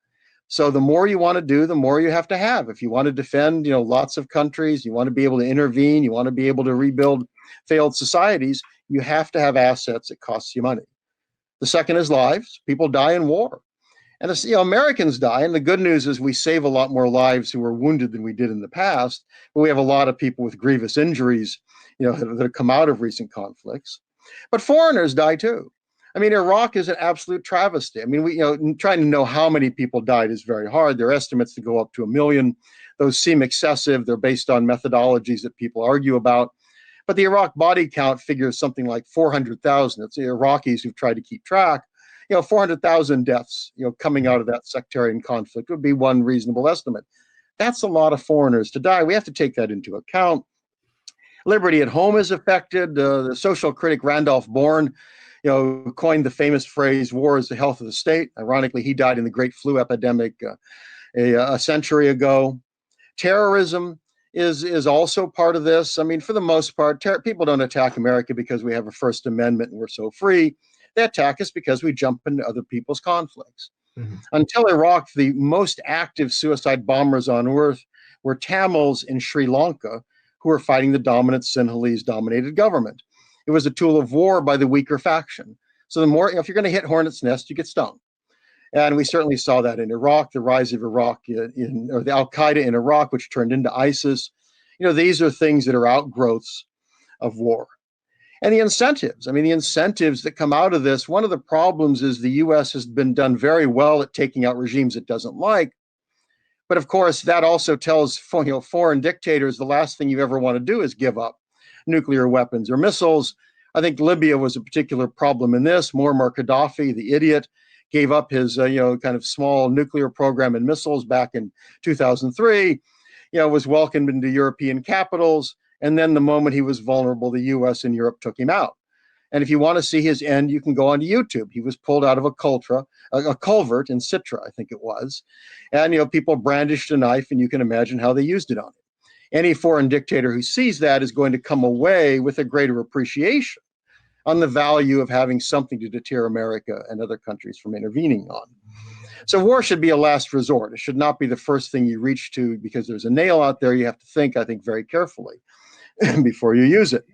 So the more you want to do, the more you have to have. If you want to defend, lots of countries, you want to be able to intervene, you want to be able to rebuild failed societies, you have to have assets. It costs you money. The second is lives. People die in war. And Americans die, and the good news is we save a lot more lives who are wounded than we did in the past, but we have a lot of people with grievous injuries, that have come out of recent conflicts. But foreigners die too. I mean, Iraq is an absolute travesty. I mean, trying to know how many people died is very hard. There are estimates that go up to 1 million. Those seem excessive. They're based on methodologies that people argue about. But the Iraq body count figures something like 400,000. It's the Iraqis who've tried to keep track. 400,000 deaths, coming out of that sectarian conflict would be one reasonable estimate. That's a lot of foreigners to die. We have to take that into account. Liberty at home is affected. The social critic Randolph Bourne, coined the famous phrase, "War is the health of the state." Ironically, he died in the Great Flu epidemic a century ago. Terrorism is also part of this. I mean, for the most part, people don't attack America because we have a First Amendment and we're so free. They attack us because we jump into other people's conflicts. Mm-hmm. Until Iraq, the most active suicide bombers on earth were Tamils in Sri Lanka, who were fighting the dominant Sinhalese-dominated government. It was a tool of war by the weaker faction. So the more, if you're going to hit hornet's nest, you get stung. And we certainly saw that in Iraq, the rise of Iraq or the Al-Qaeda in Iraq, which turned into ISIS. These are things that are outgrowths of war. And the incentives that come out of this, one of the problems is the U.S. has been done very well at taking out regimes it doesn't like. But of course, that also tells foreign dictators the last thing you ever want to do is give up nuclear weapons or missiles. I think Libya was a particular problem in this. Muammar Gaddafi, the idiot, gave up his kind of small nuclear program and missiles back in 2003, was welcomed into European capitals. And then the moment he was vulnerable, the US and Europe took him out. And if you want to see his end, you can go onto YouTube. He was pulled out of a culvert in Citra, I think it was. And, people brandished a knife, and you can imagine how they used it on him. Any foreign dictator who sees that is going to come away with a greater appreciation on the value of having something to deter America and other countries from intervening on. So war should be a last resort. It should not be the first thing you reach to because there's a nail out there. You have to think, I think, very carefully before you use it.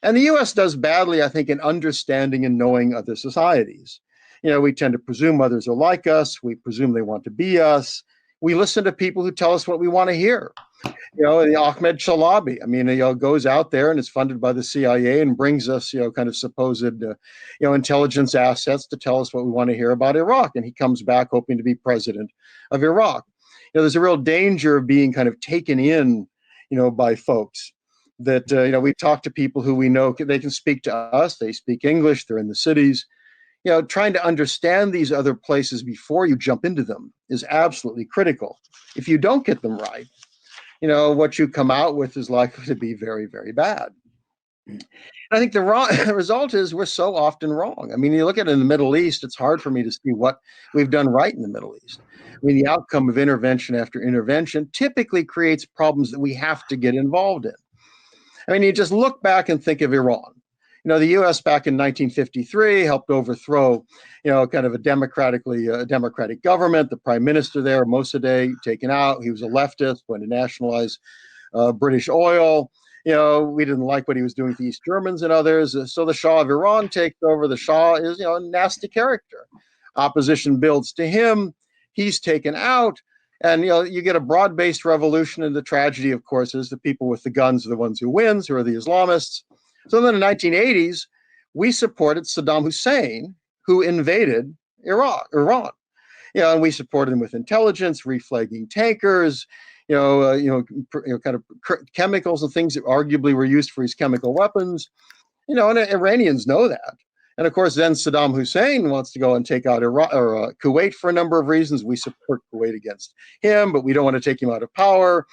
And the U.S. does badly, I think, in understanding and knowing other societies. We tend to presume others are like us. We presume they want to be us. We listen to people who tell us what we want to hear. The Ahmed Chalabi, goes out there and is funded by the CIA and brings us, kind of supposed, intelligence assets to tell us what we want to hear about Iraq. And he comes back hoping to be president of Iraq. There's a real danger of being kind of taken in, by folks that, we talk to people who we know they can speak to us. They speak English. They're in the cities. Trying to understand these other places before you jump into them is absolutely critical. If you don't get them right, what you come out with is likely to be very, very bad. And I think the result is we're so often wrong. You look at it in the Middle East, it's hard for me to see what we've done right in the Middle East. The outcome of intervention after intervention typically creates problems that we have to get involved in. You just look back and think of Iran. The U.S. back in 1953 helped overthrow, kind of a democratic government. The prime minister there, Mossadegh, taken out. He was a leftist, going to nationalize British oil. We didn't like what he was doing to East Germans and others. So the Shah of Iran takes over. The Shah is, a nasty character. Opposition builds to him. He's taken out. And, you get a broad-based revolution. And the tragedy, of course, is the people with the guns are the ones who wins, who are the Islamists. So then in the 1980s, we supported Saddam Hussein, who invaded Iran. And we supported him with intelligence, reflagging tankers, kind of chemicals and things that arguably were used for his chemical weapons. And Iranians know that. And of course, then Saddam Hussein wants to go and take out Kuwait for a number of reasons. We support Kuwait against him, but we don't want to take him out of power.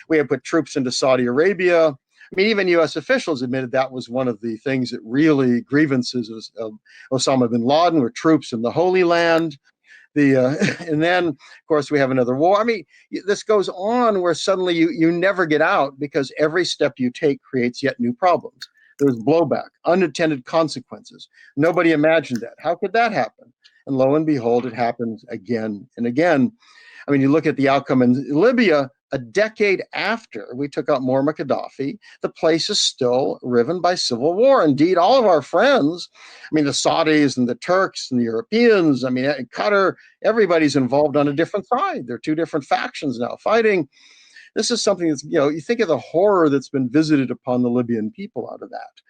We have put troops into Saudi Arabia. Even U.S. officials admitted that was one of the things that really grievances of Osama bin Laden were troops in the Holy Land. And then, of course, we have another war. This goes on where suddenly you never get out because every step you take creates yet new problems. There's blowback, unintended consequences. Nobody imagined that. How could that happen? And lo and behold, it happens again and again. You look at the outcome in Libya. A decade after we took out Muammar Gaddafi, the place is still riven by civil war. Indeed, all of our friends, the Saudis and the Turks and the Europeans, Qatar, everybody's involved on a different side. There are two different factions now fighting. This is something that's, you think of the horror that's been visited upon the Libyan people out of that.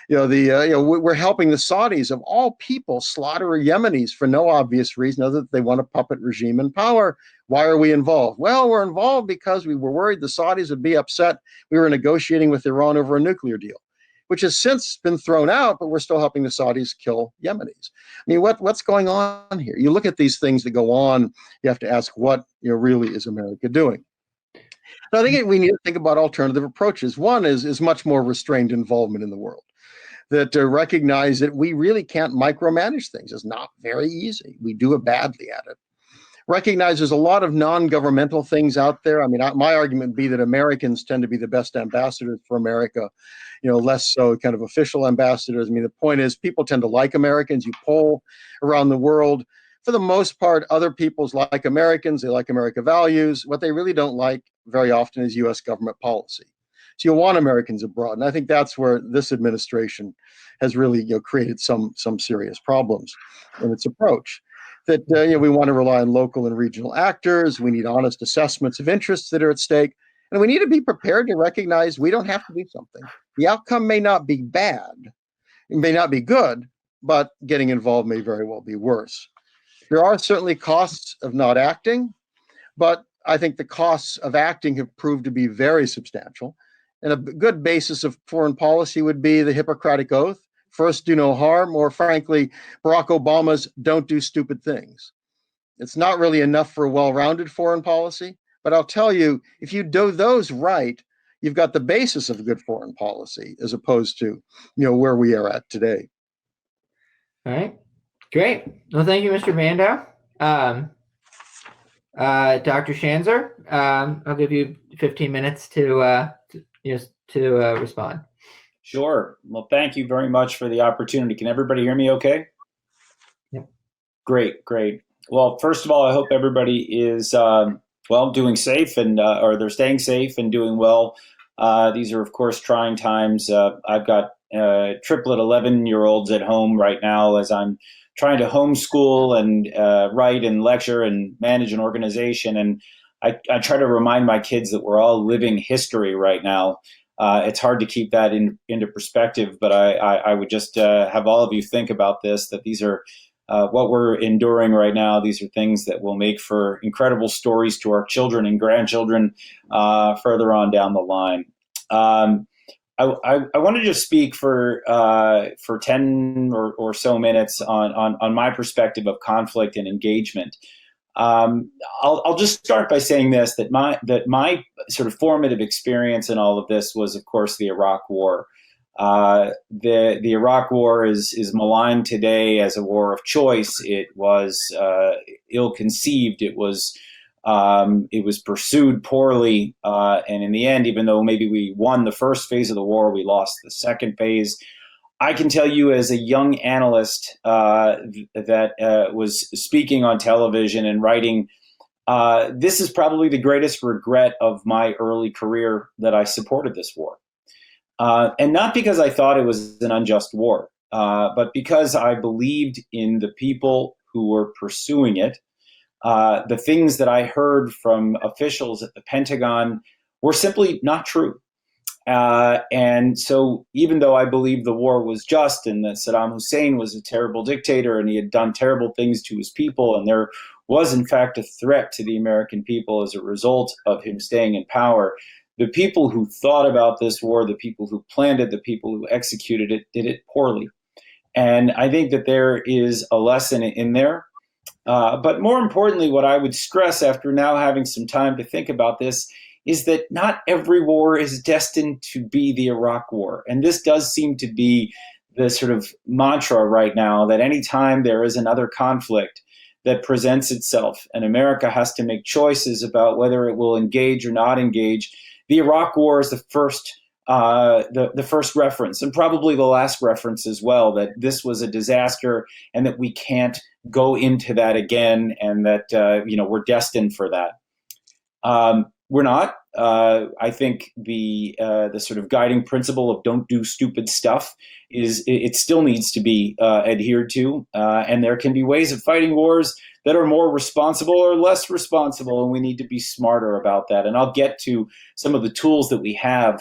We're helping the Saudis, of all people, slaughter Yemenis for no obvious reason other than they want a puppet regime in power. Why are we involved? Well, we're involved because we were worried the Saudis would be upset. We were negotiating with Iran over a nuclear deal, which has since been thrown out, but we're still helping the Saudis kill Yemenis. What's going on here? You look at these things that go on, you have to ask what really is America doing? So I think we need to think about alternative approaches. One is much more restrained involvement in the world, that recognize that we really can't micromanage things. It's not very easy. We do it badly at it. Recognize there's a lot of non-governmental things out there. I mean, my argument would be that Americans tend to be the best ambassadors for America, less so kind of official ambassadors. I mean, the point is people tend to like Americans. You poll around the world. For the most part, other peoples like Americans. They like American values. What they really don't like very often is U.S. government policy. So you want Americans abroad. And I think that's where this administration has really created some serious problems in its approach. That we want to rely on local and regional actors. We need honest assessments of interests that are at stake. And we need to be prepared to recognize we don't have to do something. The outcome may not be bad. It may not be good, but getting involved may very well be worse. There are certainly costs of not acting, but I think the costs of acting have proved to be very substantial. And a good basis of foreign policy would be the Hippocratic Oath. First, do no harm, or frankly, Barack Obama's don't do stupid things. It's not really enough for a well-rounded foreign policy, but I'll tell you, if you do those right, you've got the basis of good foreign policy as opposed to, where we are at today. All right, great. Well, thank you, Mr. Bandow. Dr. Schanzer, I'll give you 15 minutes to respond. Sure. Well, thank you very much for the opportunity. Can everybody hear me okay? Yep. Great. Well, first of all, I hope everybody is, doing safe and or they're staying safe and doing well. These are, of course, trying times. I've got triplet 11-year-olds at home right now as I'm trying to homeschool and write and lecture and manage an organization. And I try to remind my kids that we're all living history right now. It's hard to keep that into perspective, but I would just have all of you think about this, that these are what we're enduring right now. These are things that will make for incredible stories to our children and grandchildren further on down the line. I want to just speak for 10 or so minutes on my perspective of conflict and engagement. I'll just start by saying this, that my sort of formative experience in all of this was, of course, the Iraq War. The Iraq War is maligned today as a war of choice. It was ill-conceived. It was pursued poorly, and in the end, even though maybe we won the first phase of the war, we lost the second phase. I can tell you as a young analyst that was speaking on television and writing, this is probably the greatest regret of my early career that I supported this war. And not because I thought it was an unjust war, but because I believed in the people who were pursuing it. The things that I heard from officials at the Pentagon were simply not true. And so even though I believe the war was just and that Saddam Hussein was a terrible dictator and he had done terrible things to his people, and there was in fact a threat to the American people as a result of him staying in power, the people who thought about this war, the people who planned it, the people who executed it, did it poorly. And I think that there is a lesson in there. But more importantly, what I would stress after now having some time to think about this is that not every war is destined to be the Iraq War. And this does seem to be the sort of mantra right now, that anytime there is another conflict that presents itself and America has to make choices about whether it will engage or not engage, the Iraq War is the first reference, and probably the last reference as well, that this was a disaster and that we can't go into that again, and that we're destined for that. We're not. I think the sort of guiding principle of don't do stupid stuff it still needs to be adhered to, and there can be ways of fighting wars that are more responsible or less responsible, and we need to be smarter about that. And I'll get to some of the tools that we have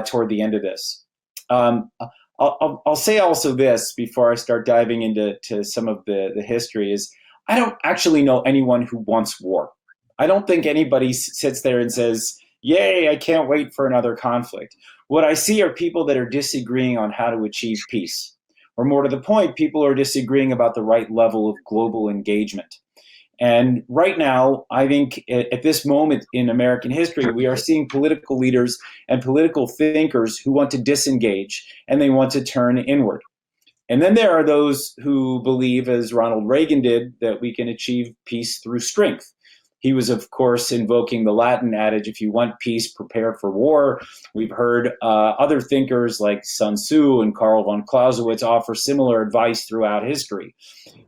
toward the end of this. I'll say also this before I start diving into some of the history is I don't actually know anyone who wants war. I don't think anybody sits there and says, yay, I can't wait for another conflict. What I see are people that are disagreeing on how to achieve peace. Or more to the point, people are disagreeing about the right level of global engagement. And right now, I think at this moment in American history, we are seeing political leaders and political thinkers who want to disengage and they want to turn inward. And then there are those who believe, as Ronald Reagan did, that we can achieve peace through strength. He was, of course, invoking the Latin adage, if you want peace, prepare for war. We've heard other thinkers like Sun Tzu and Karl von Clausewitz offer similar advice throughout history.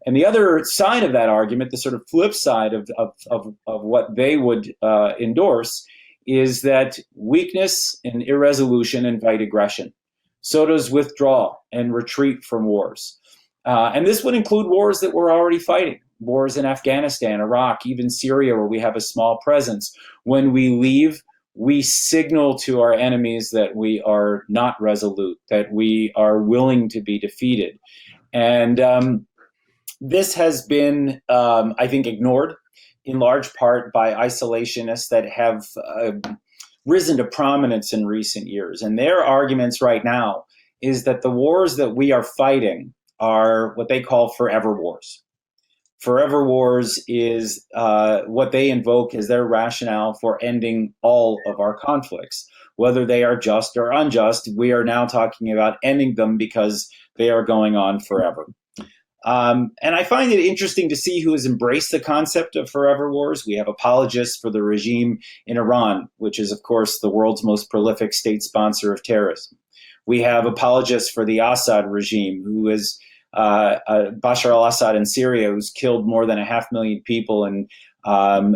And the other side of that argument, the sort of flip side of what they would endorse, is that weakness and irresolution invite aggression. So does withdrawal and retreat from wars. And this would include wars that we're already fighting, wars in Afghanistan, Iraq, even Syria, where we have a small presence. When we leave, we signal to our enemies that we are not resolute, that we are willing to be defeated. And this has been, I think, ignored in large part by isolationists that have risen to prominence in recent years. And their arguments right now is that the wars that we are fighting are what they call forever wars. Forever wars is what they invoke as their rationale for ending all of our conflicts. Whether they are just or unjust, we are now talking about ending them because they are going on forever. And I find it interesting to see who has embraced the concept of forever wars. We have apologists for the regime in Iran, which is, of course, the world's most prolific state sponsor of terrorism. We have apologists for the Assad regime, who is Bashar al-Assad in Syria, who's killed more than 500,000 people and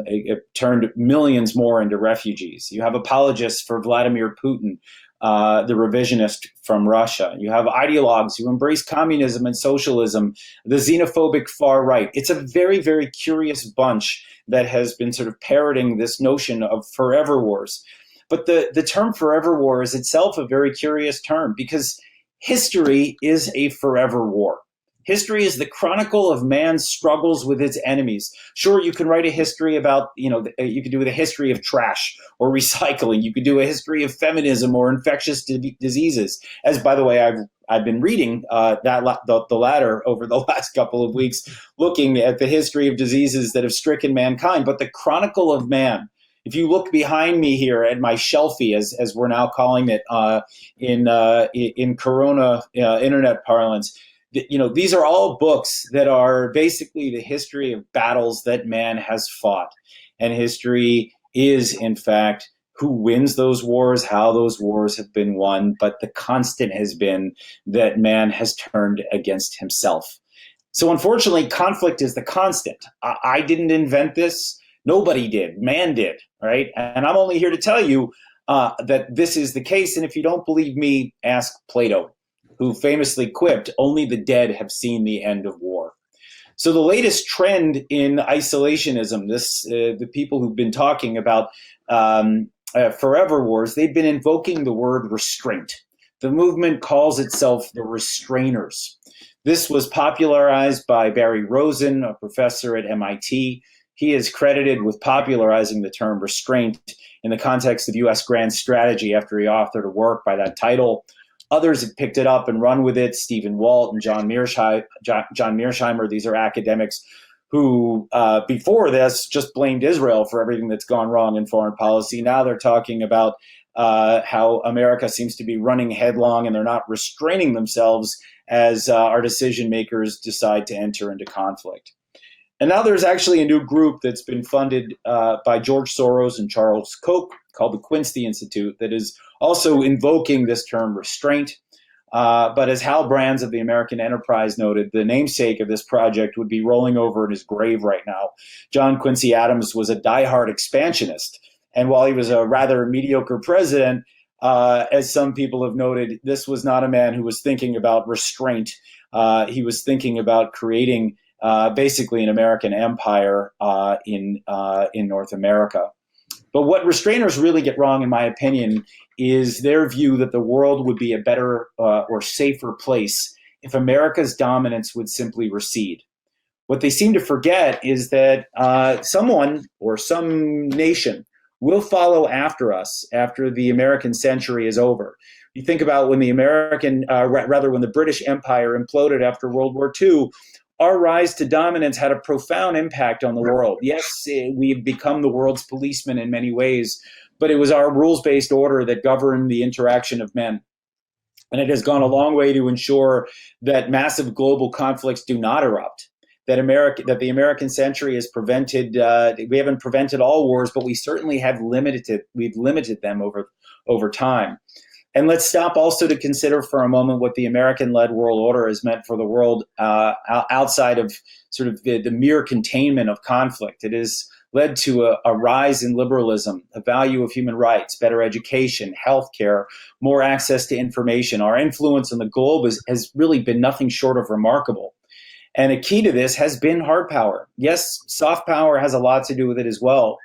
it turned millions more into refugees. You have apologists for Vladimir Putin, the revisionist from Russia. You have ideologues who embrace communism and socialism, the xenophobic far right. It's a very, very curious bunch that has been sort of parroting this notion of forever wars. But the term forever war is itself a very curious term because history is a forever war. History is the chronicle of man's struggles with its enemies. Sure, you can write a history about, you could do the history of trash or recycling. You could do a history of feminism or infectious diseases. As, by the way, I've been reading the latter over the last couple of weeks, looking at the history of diseases that have stricken mankind. But the chronicle of man, if you look behind me here at my shelfie, as we're now calling it in Corona internet parlance, these are all books that are basically the history of battles that man has fought. And history is, in fact, who wins those wars, how those wars have been won. But the constant has been that man has turned against himself. So unfortunately, conflict is the constant. I didn't invent this. Nobody did. Man did, right? And I'm only here to tell you that this is the case. And if you don't believe me, ask Plato, who famously quipped, "Only the dead have seen the end of war." So the latest trend in isolationism, the people who've been talking about forever wars, they've been invoking the word restraint. The movement calls itself the Restrainers. This was popularized by Barry Rosen, a professor at MIT. He is credited with popularizing the term restraint in the context of U.S. grand strategy after he authored a work by that title. Others have picked it up and run with it. Stephen Walt and John Mearsheimer. These are academics who, before this, just blamed Israel for everything that's gone wrong in foreign policy. Now they're talking about how America seems to be running headlong and they're not restraining themselves as our decision makers decide to enter into conflict. And now there's actually a new group that's been funded by George Soros and Charles Koch called the Quincy Institute that is also invoking this term restraint. But as Hal Brands of the American Enterprise noted, the namesake of this project would be rolling over in his grave right now. John Quincy Adams was a diehard expansionist. And while he was a rather mediocre president, as some people have noted, this was not a man who was thinking about restraint. He was thinking about creating basically an American empire in North America. But what restrainers really get wrong, in my opinion, is their view that the world would be a better or safer place if America's dominance would simply recede. What they seem to forget is that someone or some nation will follow after us after the American century is over. You think about when the when the British Empire imploded after World War II, our rise to dominance had a profound impact on the world. Yes, we've become the world's policemen in many ways, but it was our rules-based order that governed the interaction of men. And it has gone a long way to ensure that massive global conflicts do not erupt. That the American century has prevented. We haven't prevented all wars, but we certainly have we've limited them over time. And let's stop also to consider for a moment what the American-led world order has meant for the world outside of sort of the mere containment of conflict. It has led to a rise in liberalism, a value of human rights, better education, healthcare, more access to information. Our influence on the globe has really been nothing short of remarkable. And a key to this has been hard power. Yes, soft power has a lot to do with it as well,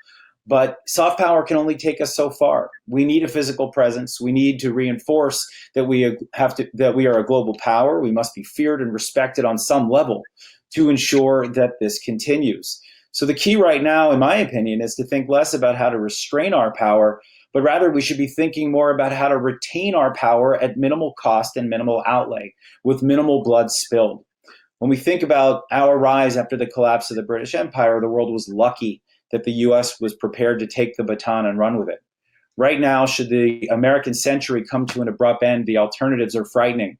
but soft power can only take us so far. We need a physical presence. We need to reinforce that we are a global power. We must be feared and respected on some level to ensure that this continues. So the key right now, in my opinion, is to think less about how to restrain our power, but rather we should be thinking more about how to retain our power at minimal cost and minimal outlay, with minimal blood spilled. When we think about our rise after the collapse of the British Empire, the world was lucky that the US was prepared to take the baton and run with it. Right now, should the American century come to an abrupt end, the alternatives are frightening.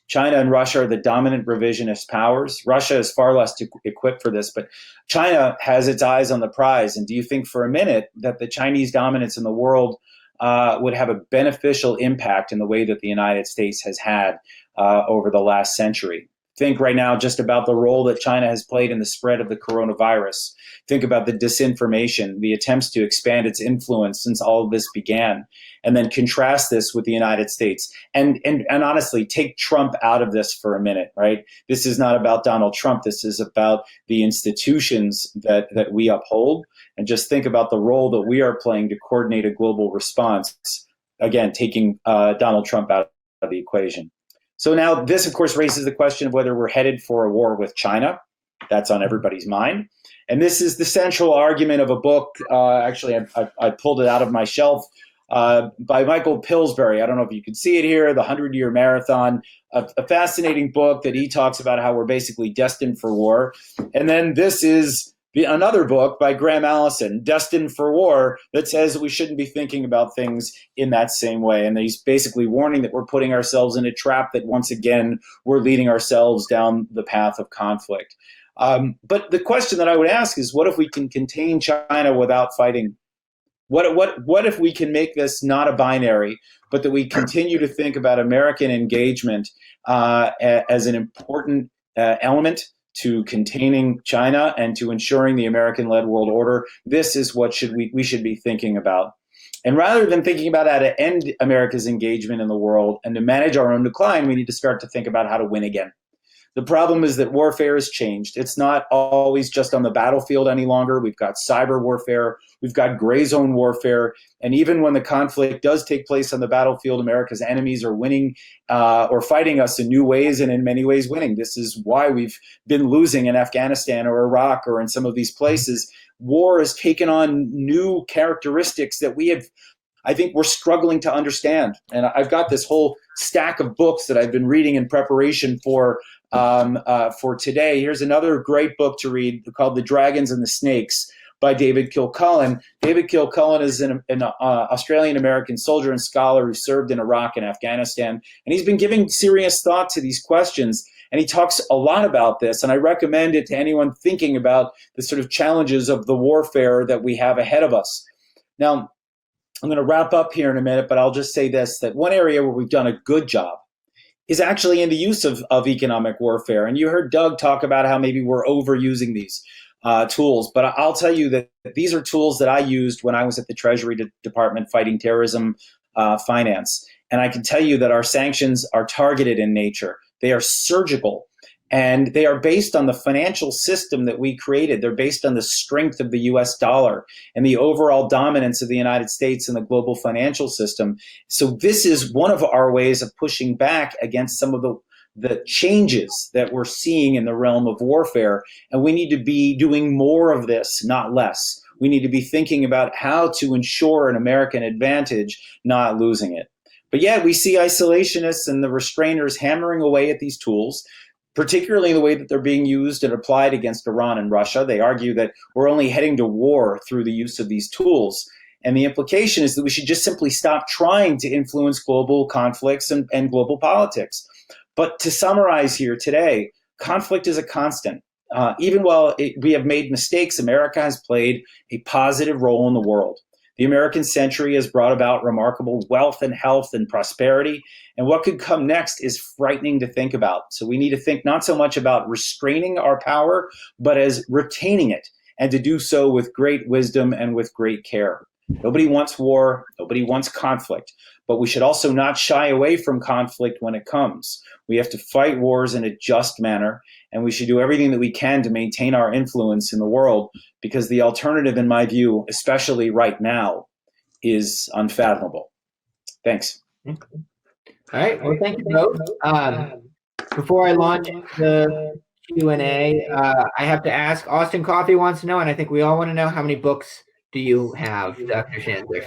China and Russia are the dominant revisionist powers. Russia is far less equipped for this, but China has its eyes on the prize. And do you think for a minute that the Chinese dominance in the world would have a beneficial impact in the way that the United States has had over the last century? Think right now just about the role that China has played in the spread of the coronavirus. Think about the disinformation, the attempts to expand its influence since all of this began, and then contrast this with the United States. And honestly, take Trump out of this for a minute, right? This is not about Donald Trump. This is about the institutions that we uphold. And just think about the role that we are playing to coordinate a global response. Again, taking Donald Trump out of the equation. So now this, of course, raises the question of whether we're headed for a war with China. That's on everybody's mind. And this is the central argument of a book. Actually, I pulled it out of my shelf by Michael Pillsbury. I don't know if you can see it here, The 100-Year Marathon, a fascinating book that he talks about how we're basically destined for war. And then this is another book by Graham Allison, Destined for War, that says we shouldn't be thinking about things in that same way. And he's basically warning that we're putting ourselves in a trap, that once again, we're leading ourselves down the path of conflict. But the question that I would ask is, what if we can contain China without fighting? What if we can make this not a binary, but that we continue to think about American engagement as an important element to containing China and to ensuring the American-led world order? This is what we should be thinking about. And rather than thinking about how to end America's engagement in the world and to manage our own decline, we need to start to think about how to win again. The problem is that warfare has changed. It's not always just on the battlefield any longer. We've got cyber warfare. We've got gray zone warfare. And even when the conflict does take place on the battlefield, America's enemies are winning or fighting us in new ways, and in many ways winning. This is why we've been losing in Afghanistan or Iraq or in some of these places. War has taken on new characteristics that I think we're struggling to understand. And I've got this whole stack of books that I've been reading in preparation for today. Here's another great book to read called The Dragons and the Snakes by David Kilcullen. David Kilcullen is an Australian-American soldier and scholar who served in Iraq and Afghanistan. And he's been giving serious thought to these questions. And he talks a lot about this. And I recommend it to anyone thinking about the sort of challenges of the warfare that we have ahead of us. Now, I'm going to wrap up here in a minute, but I'll just say this, that one area where we've done a good job is actually in the use of economic warfare. And you heard Doug talk about how maybe we're overusing these tools. But I'll tell you that these are tools that I used when I was at the Treasury Department fighting terrorism finance. And I can tell you that our sanctions are targeted in nature. They are surgical. And they are based on the financial system that we created. They're based on the strength of the US dollar and the overall dominance of the United States in the global financial system. So this is one of our ways of pushing back against some of the changes that we're seeing in the realm of warfare. And we need to be doing more of this, not less. We need to be thinking about how to ensure an American advantage, not losing it. But yet we see isolationists and the restrainers hammering away at these tools. particularly the way that they're being used and applied against Iran and Russia. They argue that we're only heading to war through the use of these tools. And the implication is that we should just simply stop trying to influence global conflicts and global politics. But to summarize here today, conflict is a constant. Even while we have made mistakes, America has played a positive role in the world. The American century has brought about remarkable wealth and health and prosperity. And what could come next is frightening to think about. So we need to think not so much about restraining our power, but as retaining it, and to do so with great wisdom and with great care. Nobody wants war. Nobody wants conflict. But we should also not shy away from conflict when it comes. We have to fight wars in a just manner, and we should do everything that we can to maintain our influence in the world, because the alternative, in my view, especially right now, is unfathomable. Thanks. All right. Well, thank you both. Before I launch the Q&A, I have to ask, Austin Coffey wants to know, and I think we all want to know, how many books do you have, Dr. Schanzer?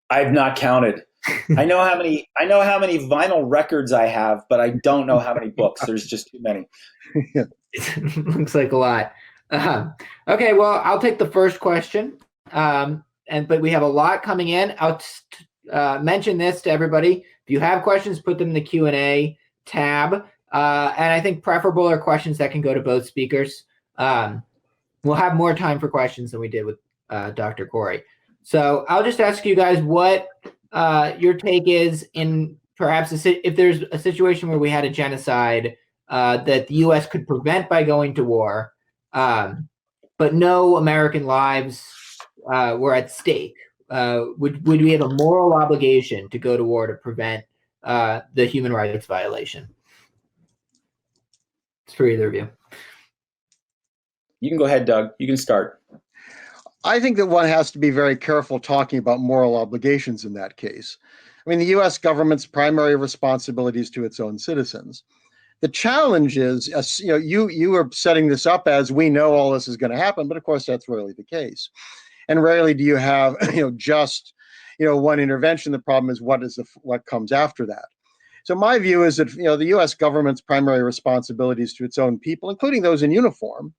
I've not counted. I know how many vinyl records I have, but I don't know how many books. There's just too many. Looks like a lot. Okay, well, I'll take the first question. But we have a lot coming in. I'll mention this to everybody. If you have questions, put them in the Q&A tab. And I think preferable are questions that can go to both speakers. We'll have more time for questions than we did with Dr. Cory. So I'll just ask you guys what your take is in perhaps if there's a situation where we had a genocide that the U.S. could prevent by going to war, but no American lives were at stake. Would we have a moral obligation to go to war to prevent the human rights violation? It's for either of you. You can go ahead, Doug. You can start. I think that one has to be very careful talking about moral obligations in that case. I mean, the U.S. government's primary responsibility is to its own citizens. The challenge is, you are setting this up as we know all this is going to happen, but of course that's rarely the case. And rarely do you have, just, one intervention. The problem is what comes after that. So my view is that, the U.S. government's primary responsibility is to its own people, including those in uniform.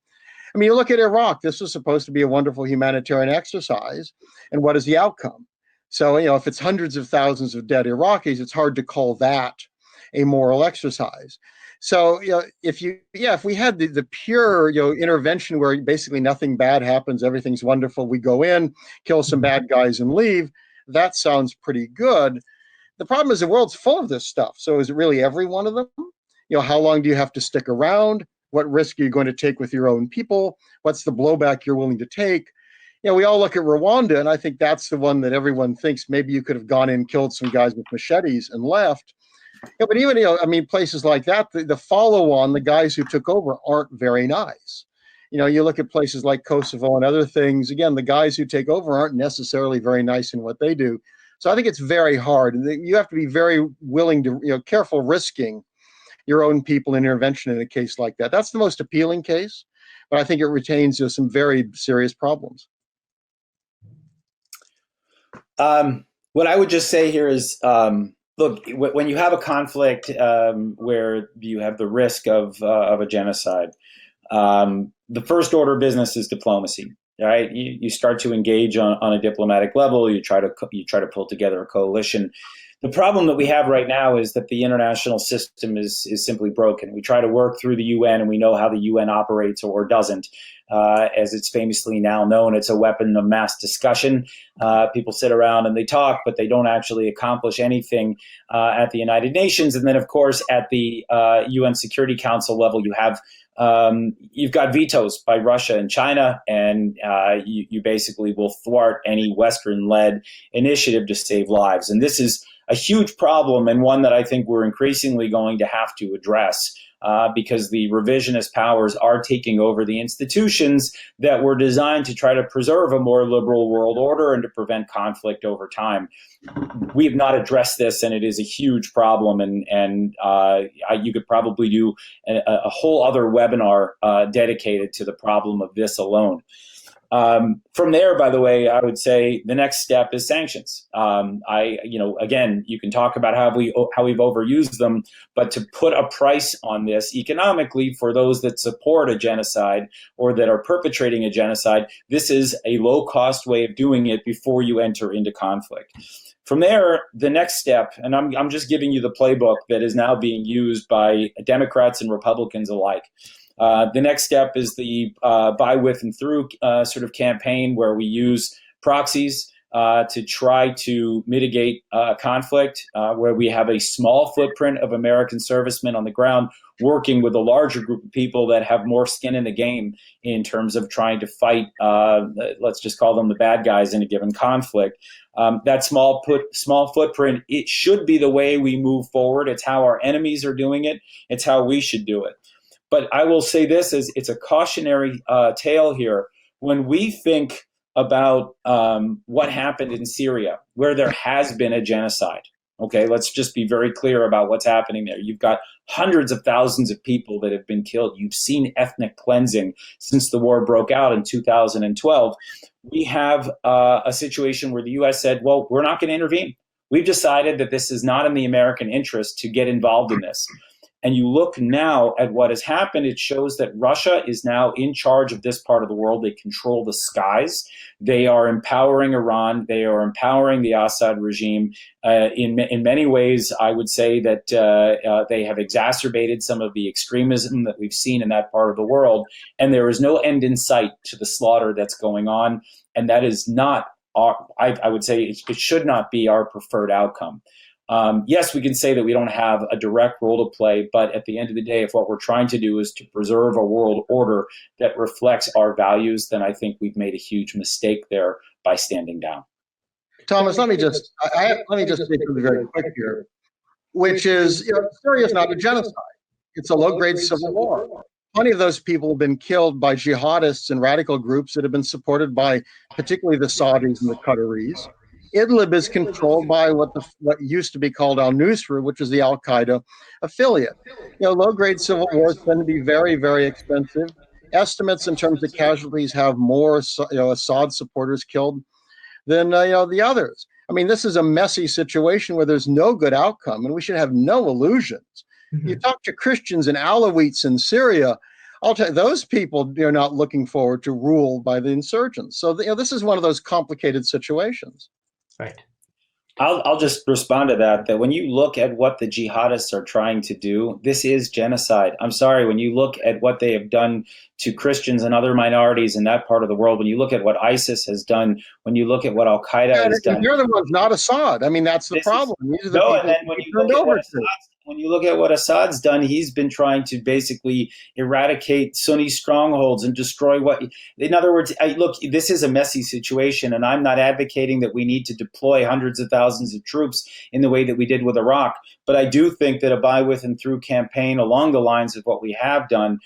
I mean, you look at Iraq. This was supposed to be a wonderful humanitarian exercise, and what is the outcome? So, if it's hundreds of thousands of dead Iraqis, it's hard to call that a moral exercise. So, if we had the pure, intervention where basically nothing bad happens, everything's wonderful, we go in, kill some bad guys and leave, that sounds pretty good. The problem is the world's full of this stuff. So is it really every one of them? How long do you have to stick around? What risk are you going to take with your own people? What's the blowback you're willing to take? We all look at Rwanda, and I think that's the one that everyone thinks maybe you could have gone in, killed some guys with machetes and left. But even, places like that, the follow-on, the guys who took over aren't very nice. You look at places like Kosovo and other things, again, the guys who take over aren't necessarily very nice in what they do. So I think it's very hard. You have to be very willing to, careful risking your own people intervention in a case like that. That's the most appealing case, but I think it retains some very serious problems. What I would just say here is, look, when you have a conflict where you have the risk of a genocide, the first order of business is diplomacy. Right? You start to engage on a diplomatic level. You try to pull together a coalition. The problem that we have right now is that the international system is simply broken. We try to work through the UN, and we know how the UN operates or doesn't. As it's famously now known, it's a weapon of mass discussion. People sit around and they talk, but they don't actually accomplish anything at the United Nations. And then, of course, at the UN Security Council level, you've got vetoes by Russia and China, and you basically will thwart any Western-led initiative to save lives. And this is a huge problem, and one that I think we're increasingly going to have to address because the revisionist powers are taking over the institutions that were designed to try to preserve a more liberal world order and to prevent conflict over time. We have not addressed this, and it is a huge problem, and you could probably do a whole other webinar dedicated to the problem of this alone. From there, by the way, I would say the next step is sanctions. Again, you can talk about how we've overused them, but to put a price on this economically for those that support a genocide or that are perpetrating a genocide, this is a low-cost way of doing it before you enter into conflict. From there, the next step, and I'm just giving you the playbook that is now being used by Democrats and Republicans alike. The next step is the by, with, and through sort of campaign where we use proxies to try to mitigate conflict, where we have a small footprint of American servicemen on the ground working with a larger group of people that have more skin in the game in terms of trying to fight, let's just call them the bad guys in a given conflict. That small footprint, it should be the way we move forward. It's how our enemies are doing it. It's how we should do it. But I will say this, as it's a cautionary tale here. When we think about what happened in Syria, where there has been a genocide, okay, let's just be very clear about what's happening there. You've got hundreds of thousands of people that have been killed. You've seen ethnic cleansing since the war broke out in 2012. We have a situation where the U.S. said, well, we're not going to intervene. We've decided that this is not in the American interest to get involved in this. And you look now at what has happened, it shows that Russia is now in charge of this part of the world. They control the skies. They are empowering Iran. They are empowering the Assad regime. In many ways, I would say that they have exacerbated some of the extremism that we've seen in that part of the world. And there is no end in sight to the slaughter that's going on. And that is not, I would say, it should not be our preferred outcome. Yes, we can say that we don't have a direct role to play, but at the end of the day, if what we're trying to do is to preserve a world order that reflects our values, then I think we've made a huge mistake there by standing down. Thomas, let me just say something very quick here, which is, Syria is not a genocide. It's a low-grade civil war. Plenty of those people have been killed by jihadists and radical groups that have been supported by particularly the Saudis and the Qataris. Idlib is controlled by what used to be called al-Nusra, which is the al-Qaeda affiliate. Low-grade civil wars tend to be very, very expensive. Estimates in terms of casualties have more, Assad supporters killed than the others. I mean, this is a messy situation where there's no good outcome, and we should have no illusions. Mm-hmm. You talk to Christians and Alawites in Syria, I'll tell you, those people are not looking forward to rule by the insurgents. So this is one of those complicated situations. Right. I'll just respond to that when you look at what the jihadists are trying to do, this is genocide. I'm sorry, when you look at what they have done to Christians and other minorities in that part of the world, when you look at what ISIS has done, when you look at what Al-Qaeda has done. You're the ones, not Assad. I mean, that's the problem. These are the people and then when you look at what Assad's done, he's been trying to basically eradicate Sunni strongholds and destroy in other words, look, this is a messy situation, and I'm not advocating that we need to deploy hundreds of thousands of troops in the way that we did with Iraq. But I do think that a by, with, and through campaign along the lines of what we have done,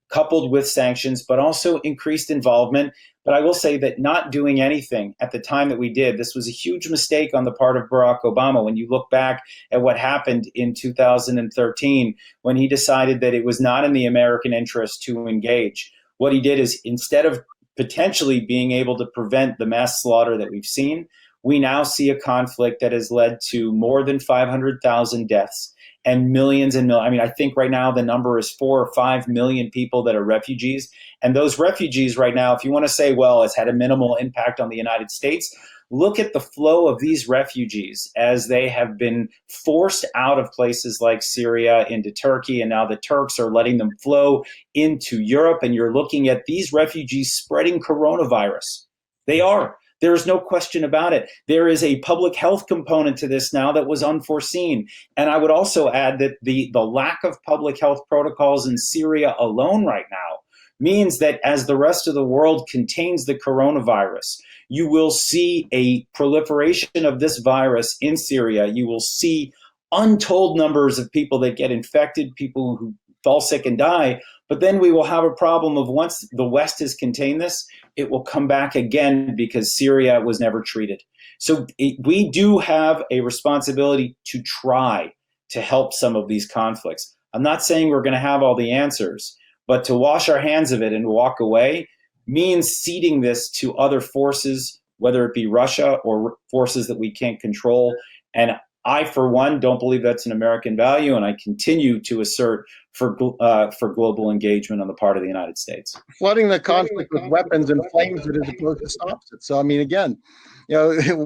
coupled with sanctions, but also increased involvement. But I will say that not doing anything at the time that we did, this was a huge mistake on the part of Barack Obama. When you look back at what happened in 2013, when he decided that it was not in the American interest to engage, what he did is, instead of potentially being able to prevent the mass slaughter that we've seen, we now see a conflict that has led to more than 500,000 deaths. And millions and millions. I mean, I think right now the number is 4 or 5 million people that are refugees. And those refugees right now, if you want to say, well, it's had a minimal impact on the United States, look at the flow of these refugees as they have been forced out of places like Syria into Turkey. And now the Turks are letting them flow into Europe. And you're looking at these refugees spreading coronavirus. They are. There is no question about it. There is a public health component to this now that was unforeseen. And I would also add that the lack of public health protocols in Syria alone right now means that as the rest of the world contains the coronavirus, you will see a proliferation of this virus in Syria. You will see untold numbers of people that get infected, people who fall sick and die. But then we will have a problem of, once the West has contained this, it will come back again because Syria was never treated. So we do have a responsibility to try to help some of these conflicts. I'm not saying we're going to have all the answers, but to wash our hands of it and walk away, means ceding this to other forces, whether it be Russia or forces that we can't control. And I, for one, don't believe that's an American value, and I continue to assert for global engagement on the part of the United States. Flooding the conflict with weapons inflames it as opposed to stops it. So, I mean, again,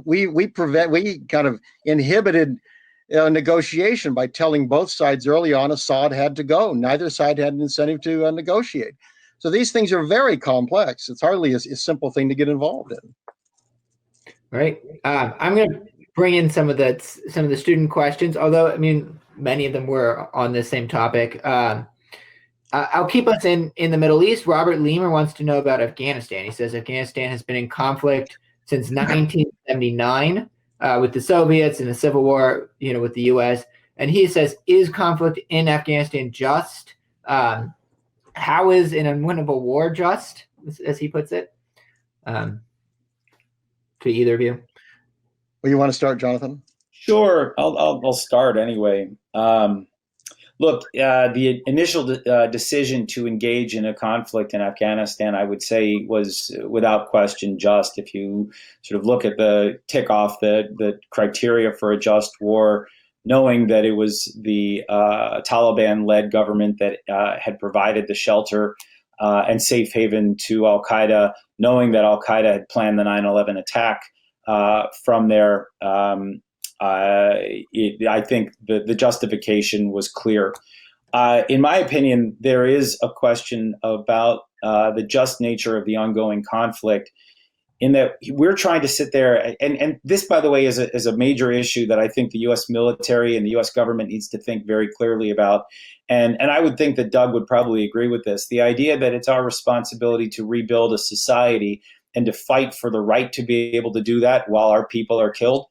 we kind of inhibited negotiation by telling both sides early on Assad had to go. Neither side had an incentive to negotiate. So these things are very complex. It's hardly a simple thing to get involved in. Right. I'm going to bring in some of the student questions, although, I mean, many of them were on this same topic. I'll keep us in the Middle East. Robert Leamer wants to know about Afghanistan. He says Afghanistan has been in conflict since 1979 with the Soviets and the Civil War, with the U.S. And he says, is conflict in Afghanistan just? How is an unwinnable war just, as he puts it? To either of you? Well, you want to start, Jonathan? Sure, I'll start anyway. Look, the initial decision to engage in a conflict in Afghanistan, I would say, was without question just. If you sort of look at tick off the criteria for a just war, knowing that it was the Taliban-led government that had provided the shelter and safe haven to al-Qaeda, knowing that al-Qaeda had planned the 9/11 attack from there, I think the justification was clear. In my opinion, there is a question about the just nature of the ongoing conflict, in that we're trying to sit there, and this, by the way, is a major issue that I think the U.S. military and the U.S. government needs to think very clearly about. And I would think that Doug would probably agree with this. The idea that it's our responsibility to rebuild a society and to fight for the right to be able to do that while our people are killed.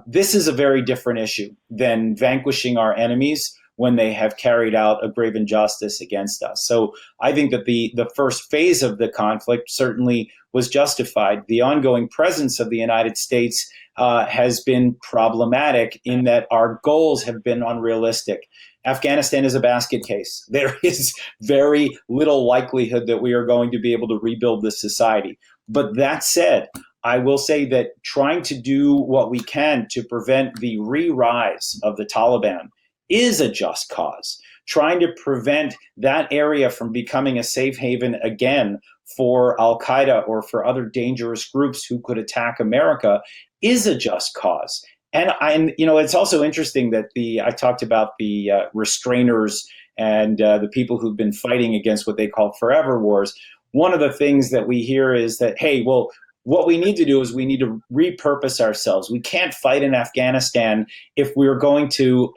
This is a very different issue than vanquishing our enemies when they have carried out a grave injustice against us. So I think that the first phase of the conflict certainly was justified. The ongoing presence of the United States has been problematic in that our goals have been unrealistic. Afghanistan is a basket case. There is very little likelihood that we are going to be able to rebuild this society. But that said, I will say that trying to do what we can to prevent the re-rise of the Taliban is a just cause. Trying to prevent that area from becoming a safe haven again for al-Qaeda or for other dangerous groups who could attack America is a just cause. And it's also interesting that I talked about the restrainers and the people who've been fighting against what they call forever wars. One of the things that we hear is that, hey, well, what we need to do is we need to repurpose ourselves. We can't fight in Afghanistan if we're going to,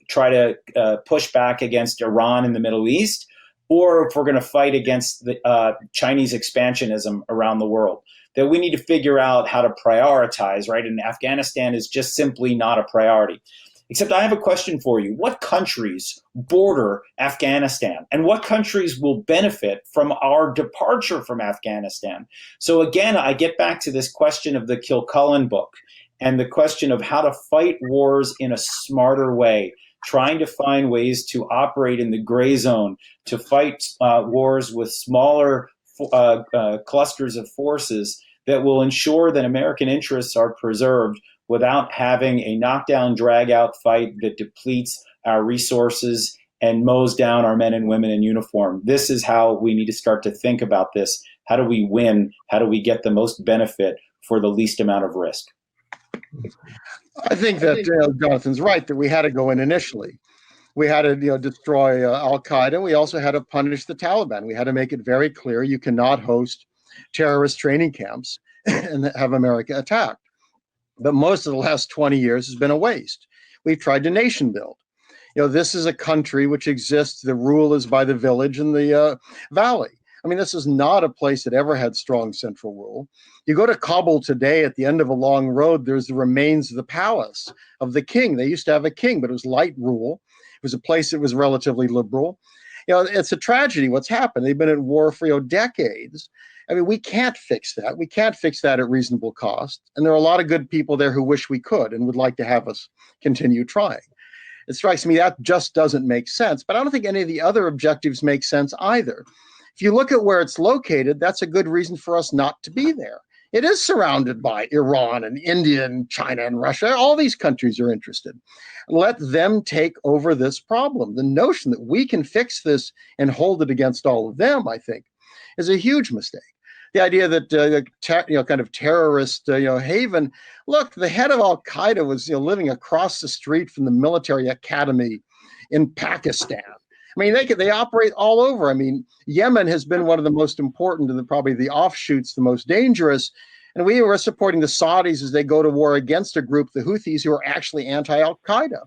try to push back against Iran in the Middle East, or if we're going to fight against the Chinese expansionism around the world. That we need to figure out how to prioritize, right? And Afghanistan is just simply not a priority. Except I have a question for you. What countries border Afghanistan, and what countries will benefit from our departure from Afghanistan? So again, I get back to this question of the Kilcullen book and the question of how to fight wars in a smarter way, trying to find ways to operate in the gray zone, to fight wars with smaller clusters of forces that will ensure that American interests are preserved without having a knockdown, drag-out fight that depletes our resources and mows down our men and women in uniform. This is how we need to start to think about this. How do we win? How do we get the most benefit for the least amount of risk? I think that Jonathan's right, that we had to go in initially. We had to destroy al-Qaeda. We also had to punish the Taliban. We had to make it very clear you cannot host terrorist training camps and have America attacked. But most of the last 20 years has been a waste. We've tried to nation build. This is a country which exists. The rule is by the village and the valley. I mean, this is not a place that ever had strong central rule. You go to Kabul today, at the end of a long road, there's the remains of the palace of the king. They used to have a king, but it was light rule. It was a place that was relatively liberal. It's a tragedy what's happened. They've been at war for decades. I mean, we can't fix that. We can't fix that at reasonable cost. And there are a lot of good people there who wish we could and would like to have us continue trying. It strikes me that just doesn't make sense. But I don't think any of the other objectives make sense either. If you look at where it's located, that's a good reason for us not to be there. It is surrounded by Iran and India and China and Russia. All these countries are interested. Let them take over this problem. The notion that we can fix this and hold it against all of them, I think, is a huge mistake. The idea that kind of terrorist haven. Look, the head of Al Qaeda was living across the street from the military academy in Pakistan. I mean, they operate all over. I mean, Yemen has been one of the most important and probably the offshoots, the most dangerous. And we were supporting the Saudis as they go to war against a group, the Houthis, who are actually anti-Al Qaeda,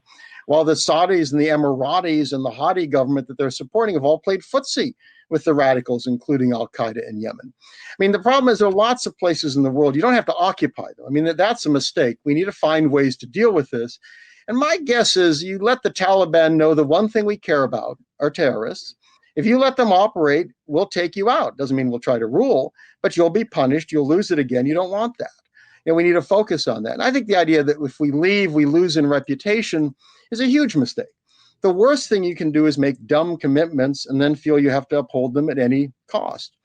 while the Saudis and the Emiratis and the Hadi government that they're supporting have all played footsie with the radicals, including Al Qaeda in Yemen. I mean, the problem is there are lots of places in the world you don't have to occupy them. I mean, that's a mistake. We need to find ways to deal with this. And my guess is you let the Taliban know the one thing we care about are terrorists. If you let them operate, we'll take you out. Doesn't mean we'll try to rule, but you'll be punished. You'll lose it again. You don't want that. And we need to focus on that. And I think the idea that if we leave, we lose in reputation is a huge mistake. The worst thing you can do is make dumb commitments and then feel you have to uphold them at any cost.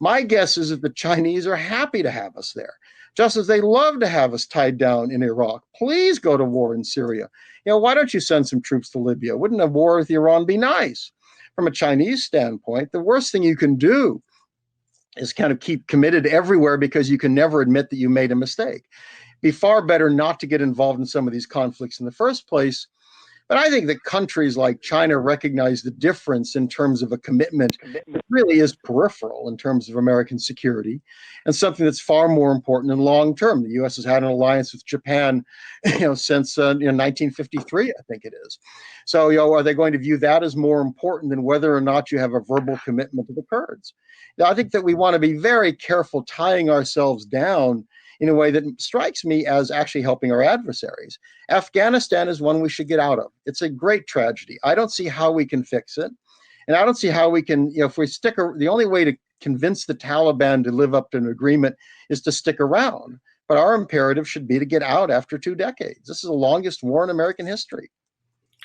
My guess is that the Chinese are happy to have us there, just as they love to have us tied down in Iraq. Please go to war in Syria. Why don't you send some troops to Libya? Wouldn't a war with Iran be nice? From a Chinese standpoint, the worst thing you can do is kind of keep committed everywhere because you can never admit that you made a mistake. Be far better not to get involved in some of these conflicts in the first place. But I think that countries like China recognize the difference in terms of a commitment that really is peripheral in terms of American security and something that's far more important in long term. The U.S. has had an alliance with Japan, since 1953, I think it is. So, are they going to view that as more important than whether or not you have a verbal commitment to the Kurds? Now, I think that we want to be very careful tying ourselves down in a way that strikes me as actually helping our adversaries. Afghanistan is one we should get out of. It's a great tragedy. I don't see how we can fix it. And I don't see how we can, if we the only way to convince the Taliban to live up to an agreement is to stick around. But our imperative should be to get out after 2 decades. This is the longest war in American history.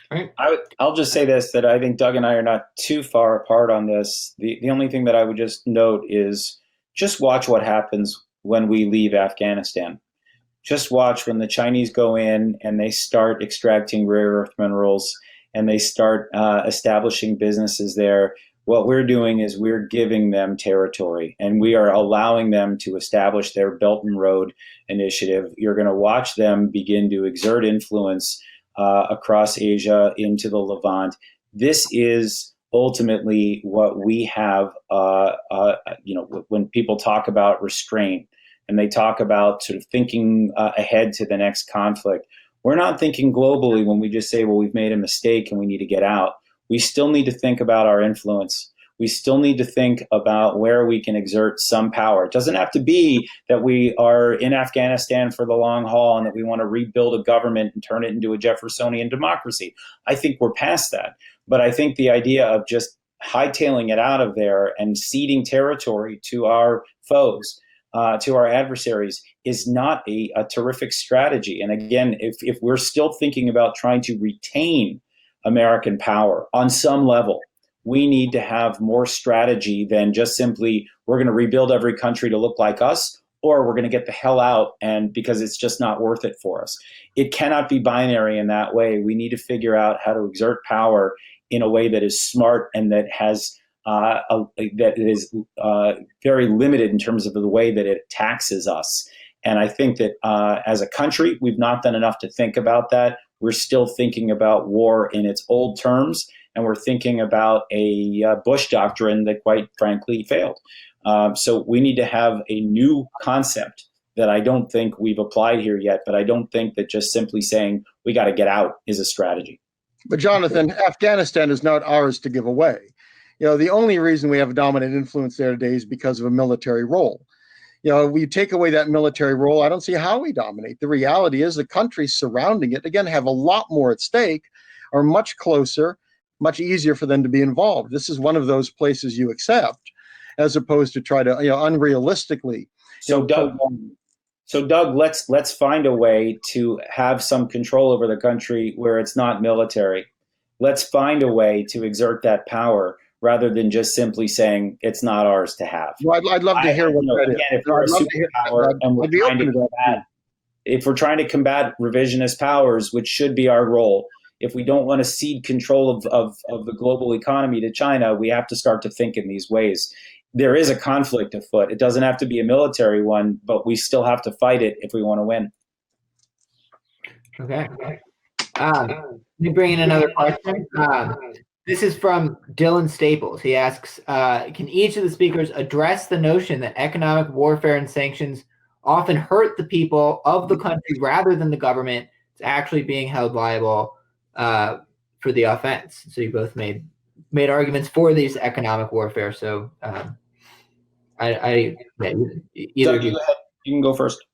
Right. I'll just say this, that I think Doug and I are not too far apart on this. The only thing that I would just note is just watch what happens when we leave Afghanistan. Just watch when the Chinese go in and they start extracting rare earth minerals and they start establishing businesses there. What we're doing is we're giving them territory and we are allowing them to establish their Belt and Road initiative. You're going to watch them begin to exert influence across Asia into the Levant. This is ultimately what we have, when people talk about restraint and they talk about sort of thinking ahead to the next conflict, we're not thinking globally when we just say, well, we've made a mistake and we need to get out. We still need to think about our influence. We still need to think about where we can exert some power. It doesn't have to be that we are in Afghanistan for the long haul and that we want to rebuild a government and turn it into a Jeffersonian democracy. I think we're past that. But I think the idea of just hightailing it out of there and ceding territory to our foes, to our adversaries, is not a terrific strategy. And again, if we're still thinking about trying to retain American power on some level, we need to have more strategy than just simply we're going to rebuild every country to look like us, or we're going to get the hell out and because it's just not worth it for us. It cannot be binary in that way. We need to figure out how to exert power in a way that is smart and that has that is very limited in terms of the way that it taxes us. And I think that as a country, we've not done enough to think about that. We're still thinking about war in its old terms, and we're thinking about a Bush doctrine that quite frankly failed. So we need to have a new concept that I don't think we've applied here yet, but I don't think that just simply saying we got to get out is a strategy. But Jonathan, Afghanistan is not ours to give away. The only reason we have a dominant influence there today is because of a military role. We take away that military role, I don't see how we dominate. The reality is the countries surrounding it, again, have a lot more at stake, are much closer, much easier for them to be involved. This is one of those places you accept, as opposed to try to, unrealistically. So Doug, let's find a way to have some control over the country where it's not military. Let's find a way to exert that power rather than just simply saying it's not ours to have. Well, I'd love to hear what that again, is. if we're a I'd love to hear superpower that. and we're I'd be trying open to to that. combat, if we're trying to combat revisionist powers, which should be our role, if we don't want to cede control of the global economy to China, we have to start to think in these ways. There is a conflict afoot. It doesn't have to be a military one, but we still have to fight it if we want to win. Okay. Let me bring in another question. This is from Dylan Staples. He asks, can each of the speakers address the notion that economic warfare and sanctions often hurt the people of the country rather than the government is actually being held liable for the offense? So you both made arguments for these economic warfare. So either Doug, you can go first.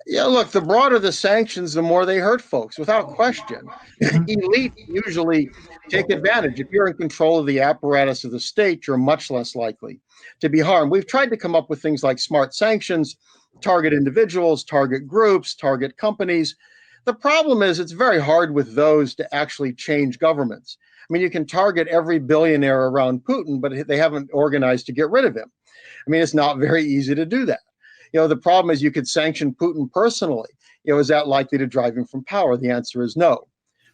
Yeah, look, the broader the sanctions, the more they hurt folks, without question. Elite usually take advantage. If you're in control of the apparatus of the state, you're much less likely to be harmed. We've tried to come up with things like smart sanctions, target individuals, target groups, target companies. The problem is it's very hard with those to actually change governments. I mean, you can target every billionaire around Putin, but they haven't organized to get rid of him. I mean, it's not very easy to do that. The problem is you could sanction Putin personally. Is that likely to drive him from power? The answer is no.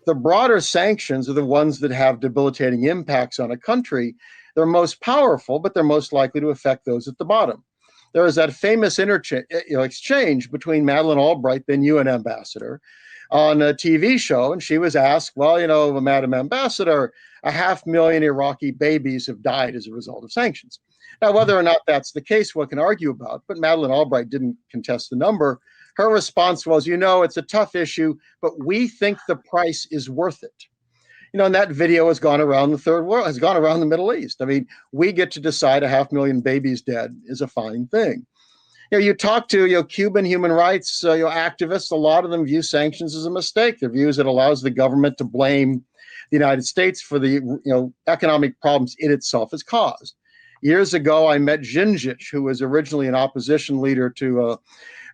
The broader sanctions are the ones that have debilitating impacts on a country. They're most powerful, but they're most likely to affect those at the bottom. There was that famous exchange between Madeleine Albright, then UN ambassador, on a TV show, and she was asked, well, Madam Ambassador, 500,000 Iraqi babies have died as a result of sanctions. Now, whether or not that's the case, one can argue about, but Madeleine Albright didn't contest the number. Her response was, it's a tough issue, but we think the price is worth it. And that video has gone around the third world, has gone around the Middle East. I mean, we get to decide 500,000 babies dead is a fine thing. You talk to Cuban human rights activists, a lot of them view sanctions as a mistake. Their view is it allows the government to blame the United States for the economic problems it itself has caused. Years ago, I met Schanzer, who was originally an opposition leader to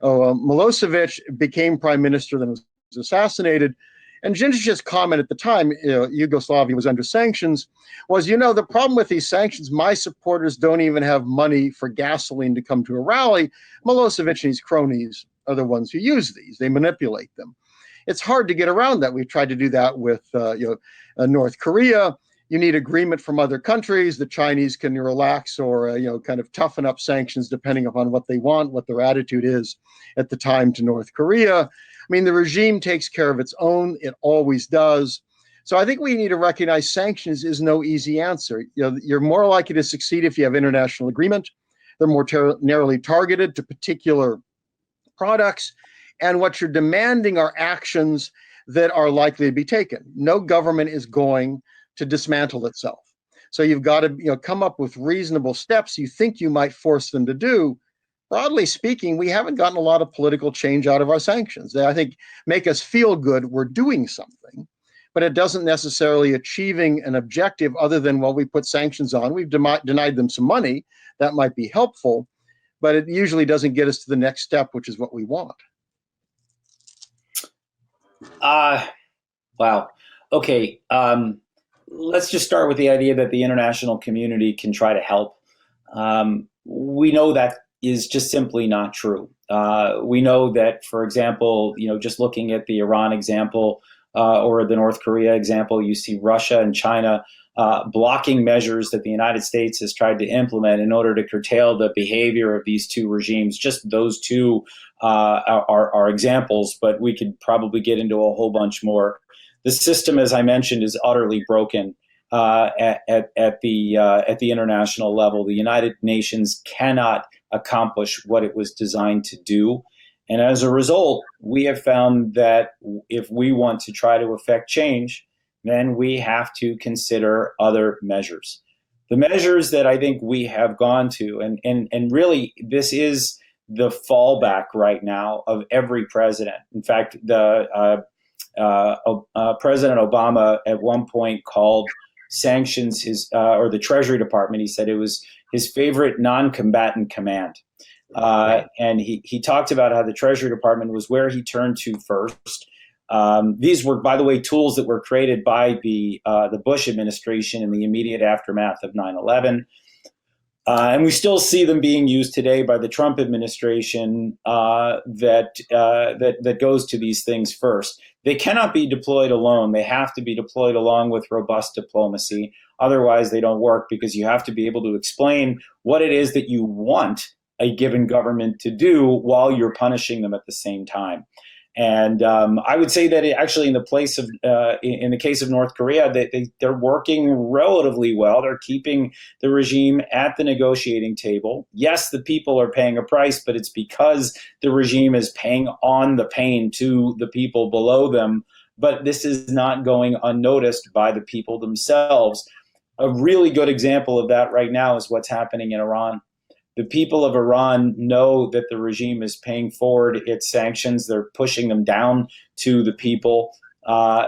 Milosevic, became prime minister, then was assassinated. And Schanzer's comment at the time, Yugoslavia was under sanctions, was, the problem with these sanctions, my supporters don't even have money for gasoline to come to a rally. Milosevic and his cronies are the ones who use these. They manipulate them. It's hard to get around that. We've tried to do that with North Korea. You need agreement from other countries. The Chinese can relax or kind of toughen up sanctions depending upon what they want, what their attitude is at the time to North Korea. I mean, the regime takes care of its own. It always does. So I think we need to recognize sanctions is no easy answer. You're more likely to succeed if you have international agreement. They're more narrowly targeted to particular products. And what you're demanding are actions that are likely to be taken. No government is going to dismantle itself. So you've got to come up with reasonable steps you think you might force them to do. Broadly speaking, we haven't gotten a lot of political change out of our sanctions. They, I think, make us feel good we're doing something, but it doesn't necessarily achieving an objective other than, we put sanctions on. We've denied them some money. That might be helpful, but it usually doesn't get us to the next step, which is what we want. Wow. Okay. Let's just start with the idea that the international community can try to help. We know that is just simply not true. We know that, for example, just looking at the Iran example or the North Korea example, you see Russia and China blocking measures that the United States has tried to implement in order to curtail the behavior of these two regimes. Just those two are examples, but we could probably get into a whole bunch more. The system, as I mentioned, is utterly broken at the international level. The United Nations cannot accomplish what it was designed to do. And as a result, we have found that if we want to try to affect change, then we have to consider other measures. The measures that I think we have gone to, and really this is the fallback right now of every president. In fact, President Obama at one point called sanctions or the Treasury Department, he said it was his favorite non-combatant command. And he talked about how the Treasury Department was where he turned to first These were, by the way, tools that were created by the Bush administration in the immediate aftermath of 9/11. And we still see them being used today by the Trump administration that goes to these things first. They cannot be deployed alone. They have to be deployed along with robust diplomacy. Otherwise, they don't work, because you have to be able to explain what it is that you want a given government to do while you're punishing them at the same time. And I would say that actually, in the case of North Korea, they're working relatively well. They're keeping the regime at the negotiating table. Yes, the people are paying a price, but it's because the regime is paying on the pain to the people below them. But this is not going unnoticed by the people themselves. A really good example of that right now is what's happening in Iran. The people of Iran know that the regime is paying forward its sanctions. They're pushing them down to the people.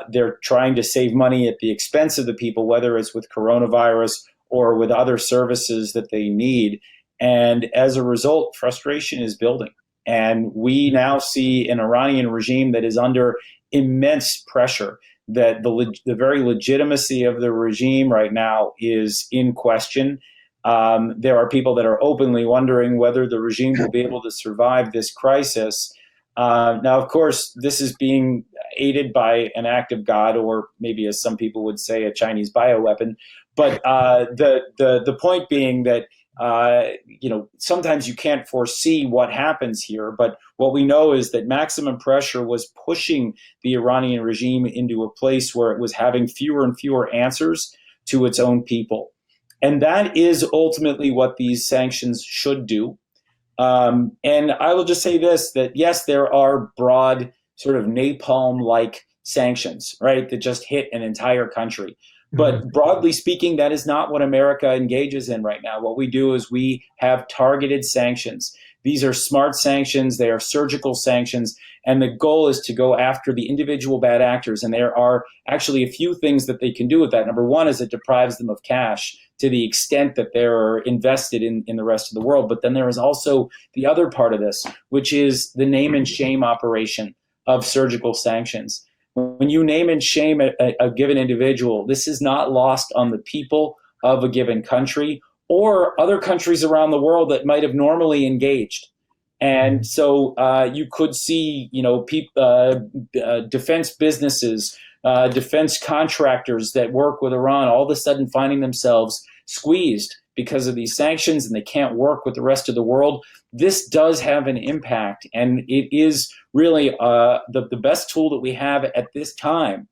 They're trying to save money at the expense of the people, whether it's with coronavirus or with other services that they need. And as a result, frustration is building. And we now see an Iranian regime that is under immense pressure, that the very legitimacy of the regime right now is in question. There are people that are openly wondering whether the regime will be able to survive this crisis. Now, of course, this is being aided by an act of God, or maybe, as some people would say, a Chinese bioweapon. But the point being that sometimes you can't foresee what happens here. But what we know is that maximum pressure was pushing the Iranian regime into a place where it was having fewer and fewer answers to its own people. And that is ultimately what these sanctions should do. And I will just say this, that yes, there are broad sort of napalm-like sanctions, right, that just hit an entire country. But broadly speaking, that is not what America engages in right now. What we do is we have targeted sanctions. These are smart sanctions. They are surgical sanctions. And the goal is to go after the individual bad actors. And there are actually a few things that they can do with that. Number one is it deprives them of cash to the extent that they're invested in the rest of the world. But then there is also the other part of this, which is the name and shame operation of surgical sanctions. When you name and shame a given individual, this is not lost on the people of a given country or other countries around the world that might have normally engaged. And so you could see, defense businesses, defense contractors that work with Iran all of a sudden finding themselves squeezed because of these sanctions, and they can't work with the rest of the world. This does have an impact, and it is really the best tool that we have at this time,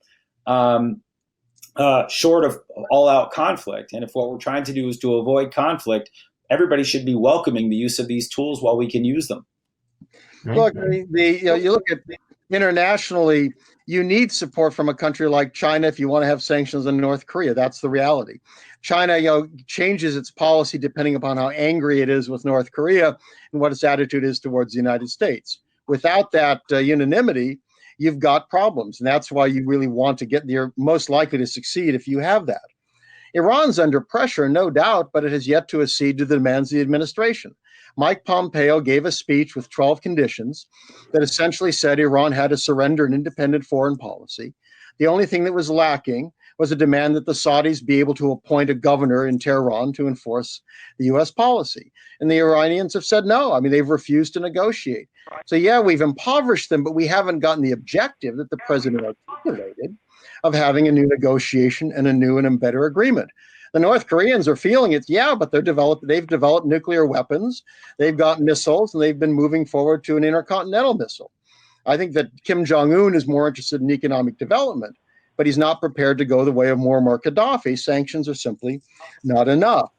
short of all-out conflict. And if what we're trying to do is to avoid conflict, everybody should be welcoming the use of these tools while we can use them. Look, you look at internationally, you need support from a country like China if you want to have sanctions on North Korea. That's the reality. China, changes its policy depending upon how angry it is with North Korea and what its attitude is towards the United States. Without that unanimity, you've got problems. And that's why you really want to you're most likely to succeed if you have that. Iran's under pressure, no doubt, but it has yet to accede to the demands of the administration. Mike Pompeo gave a speech with 12 conditions that essentially said Iran had to surrender an independent foreign policy. The only thing that was lacking was a demand that the Saudis be able to appoint a governor in Tehran to enforce the U.S. policy. And the Iranians have said no. I mean, they've refused to negotiate. So, yeah, we've impoverished them, but we haven't gotten the objective that the president articulated of having a new negotiation and a new and better agreement. The North Koreans are feeling it, yeah, but they've developed nuclear weapons, they've got missiles, and they've been moving forward to an intercontinental missile. I think that Kim Jong-un is more interested in economic development, but he's not prepared to go the way of Muammar Gaddafi. Sanctions are simply not enough.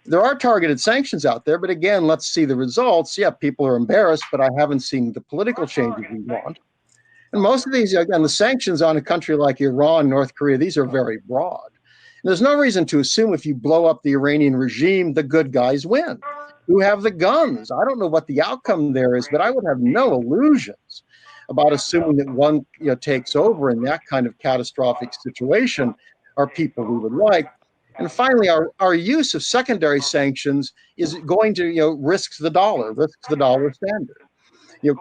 There are targeted sanctions out there, but again, let's see the results. Yeah, people are embarrassed, but I haven't seen the political changes we want. And most of these, again, the sanctions on a country like Iran, North Korea, these are very broad. And there's no reason to assume if you blow up the Iranian regime, the good guys win. Who have the guns? I don't know what the outcome there is, but I would have no illusions about assuming that one takes over in that kind of catastrophic situation are people we would like. And finally, our use of secondary sanctions is going to risk the dollar standard.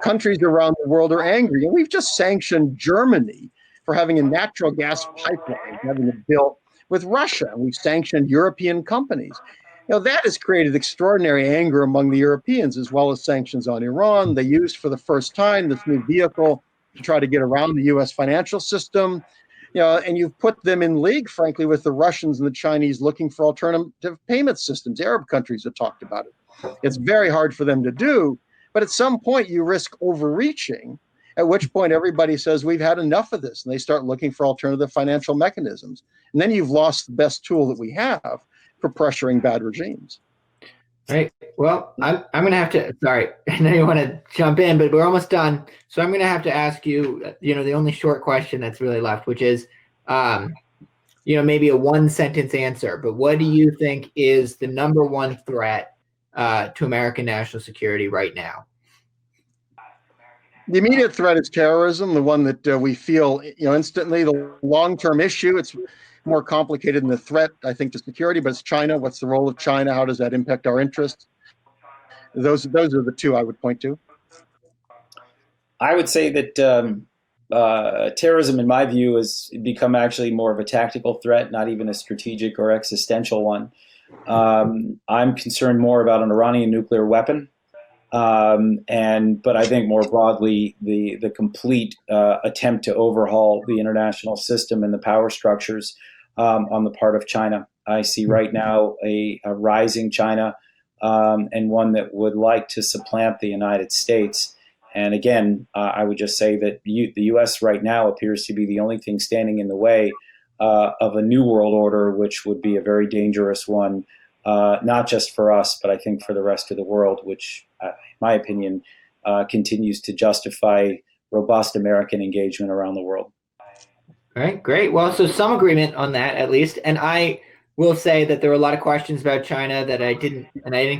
Countries around the world are angry. And we've just sanctioned Germany for having a natural gas pipeline, having it built with Russia. We've sanctioned European companies. That has created extraordinary anger among the Europeans, as well as sanctions on Iran. They used for the first time this new vehicle to try to get around the U.S. financial system. And you've put them in league, frankly, with the Russians and the Chinese looking for alternative payment systems. Arab countries have talked about it. It's very hard for them to do, but at some point you risk overreaching, at which point everybody says, we've had enough of this, and they start looking for alternative financial mechanisms. And then you've lost the best tool that we have for pressuring bad regimes. Right. Well, I'm going to have to, sorry, I know you want to jump in, but we're almost done. So I'm going to have to ask you, the only short question that's really left, which is, maybe a one-sentence answer, but what do you think is the number one threat to American national security right now? The immediate threat is terrorism, the one that we feel, instantly. The long-term issue, it's more complicated than the threat, I think, to security, but it's China. What's the role of China? How does that impact our interests? Those are the two I would point to. I would say that terrorism, in my view, has become actually more of a tactical threat, not even a strategic or existential one. I'm concerned more about an Iranian nuclear weapon. But I think more broadly, the complete attempt to overhaul the international system and the power structures on the part of China. I see right now a rising China and one that would like to supplant the United States. And again, I would just say that the U.S. right now appears to be the only thing standing in the way of a new world order, which would be a very dangerous one, not just for us, but I think for the rest of the world, which, in my opinion, continues to justify robust American engagement around the world. All right, great. Well, so some agreement on that at least. And I will say that there were a lot of questions about China that I didn't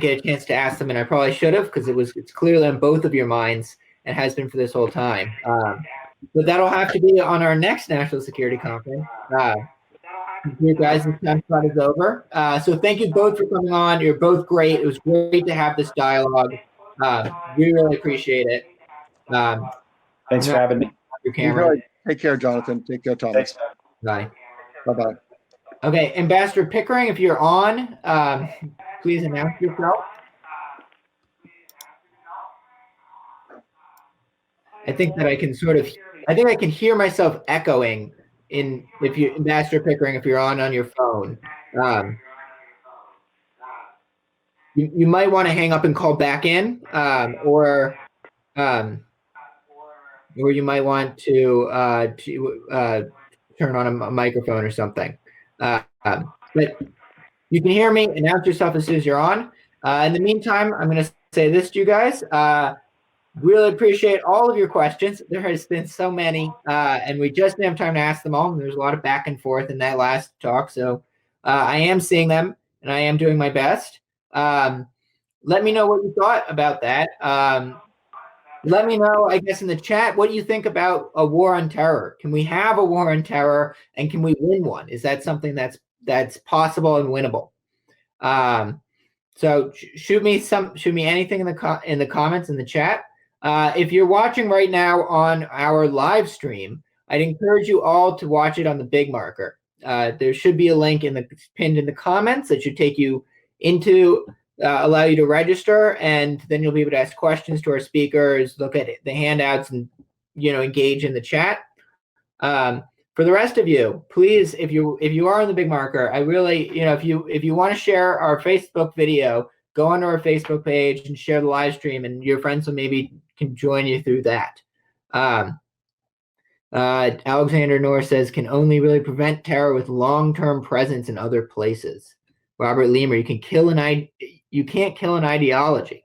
get a chance to ask them, and I probably should have, because it's clearly on both of your minds and has been for this whole time. But that'll have to be on our next national security conference. You guys, this time slot is over. So thank you both for coming on. You're both great. It was great to have this dialogue. We really appreciate it. Thanks for having me. Your camera. Take care, Jonathan. Take care, Thomas. Bye. Bye-bye. Okay, Ambassador Pickering, if you're on, please announce yourself. I think that I can hear myself echoing Ambassador Pickering, if you're on your phone. You might want to hang up and call back in, or you might want to turn on a microphone or something. But you can hear me. Announce yourself as soon as you're on. In the meantime, I'm going to say this to you guys. Really appreciate all of your questions. There has been so many, and we just didn't have time to ask them all. There's a lot of back and forth in that last talk. So I am seeing them, and I am doing my best. Let me know what you thought about that. Let me know, I guess, in the chat, what do you think about a war on terror? Can we have a war on terror, and can we win one? Is that something that's possible and winnable? So shoot me anything in the comments in the chat. If you're watching right now on our live stream, I'd encourage you all to watch it on the big marker. There should be a link pinned in the comments that should take you into allow you to register, and then you'll be able to ask questions to our speakers, look at the handouts, and engage in the chat. For the rest of you, please, if you are on the big marker, I really, if you want to share our Facebook video, go onto our Facebook page and share the live stream, and your friends will maybe can join you through that. Alexander Noor says, can only really prevent terror with long-term presence in other places. Robert Leamer, you can't kill an ideology.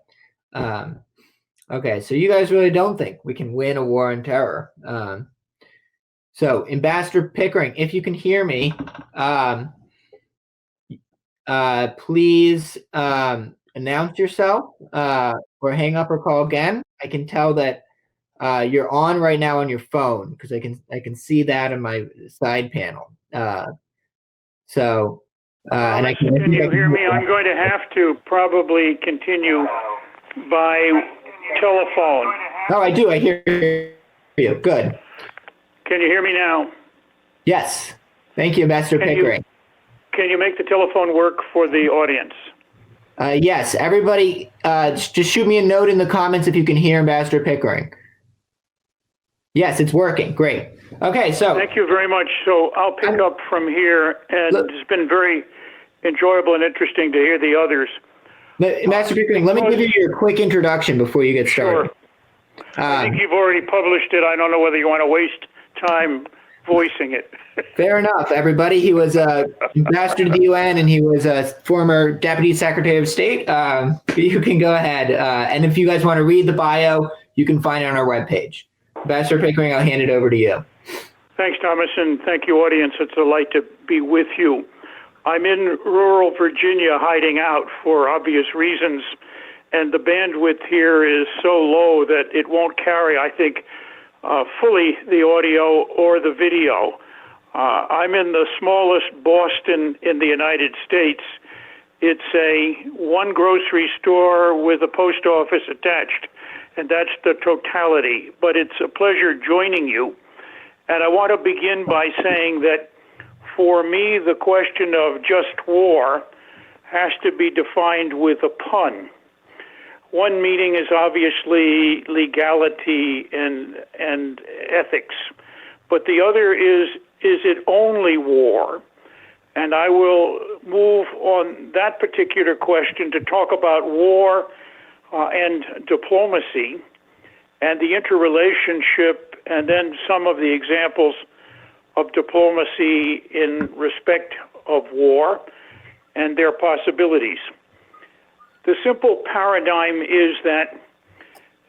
Okay, so you guys really don't think we can win a war on terror. So, Ambassador Pickering, if you can hear me, please announce yourself or hang up or call again. I can tell that you're on right now on your phone because I can see that on my side panel. And I can. Can you hear me? I'm going to have to probably continue by telephone. Oh, I do. I hear you. Good. Can you hear me now? Yes. Thank you, Ambassador Pickering. Can you make the telephone work for the audience? Yes. Everybody, just shoot me a note in the comments if you can hear Ambassador Pickering. Yes, it's working. Great. Okay, so. Thank you very much. So I'll pick up from here, and it's been very enjoyable and interesting to hear the others. Ambassador Pickering, let me give you your quick introduction before you get started. Sure. I think you've already published it. I don't know whether you want to waste time voicing it. Fair enough, everybody. He was ambassador to the UN, and he was a former Deputy Secretary of State. You can go ahead. And if you guys want to read the bio, you can find it on our webpage. Ambassador Pickering, I'll hand it over to you. Thanks, Thomas, and thank you, audience. It's a delight to be with you. I'm in rural Virginia hiding out for obvious reasons, and the bandwidth here is so low that it won't carry, I think, fully the audio or the video. I'm in the smallest Boston in the United States. It's a one grocery store with a post office attached, and that's the totality. But it's a pleasure joining you. And I want to begin by saying that for me, the question of just war has to be defined with a pun. One meaning is obviously legality and ethics, but the other is it only war? And I will move on that particular question to talk about war and diplomacy and the interrelationship, and then some of the examples of diplomacy in respect of war and their possibilities. The simple paradigm is that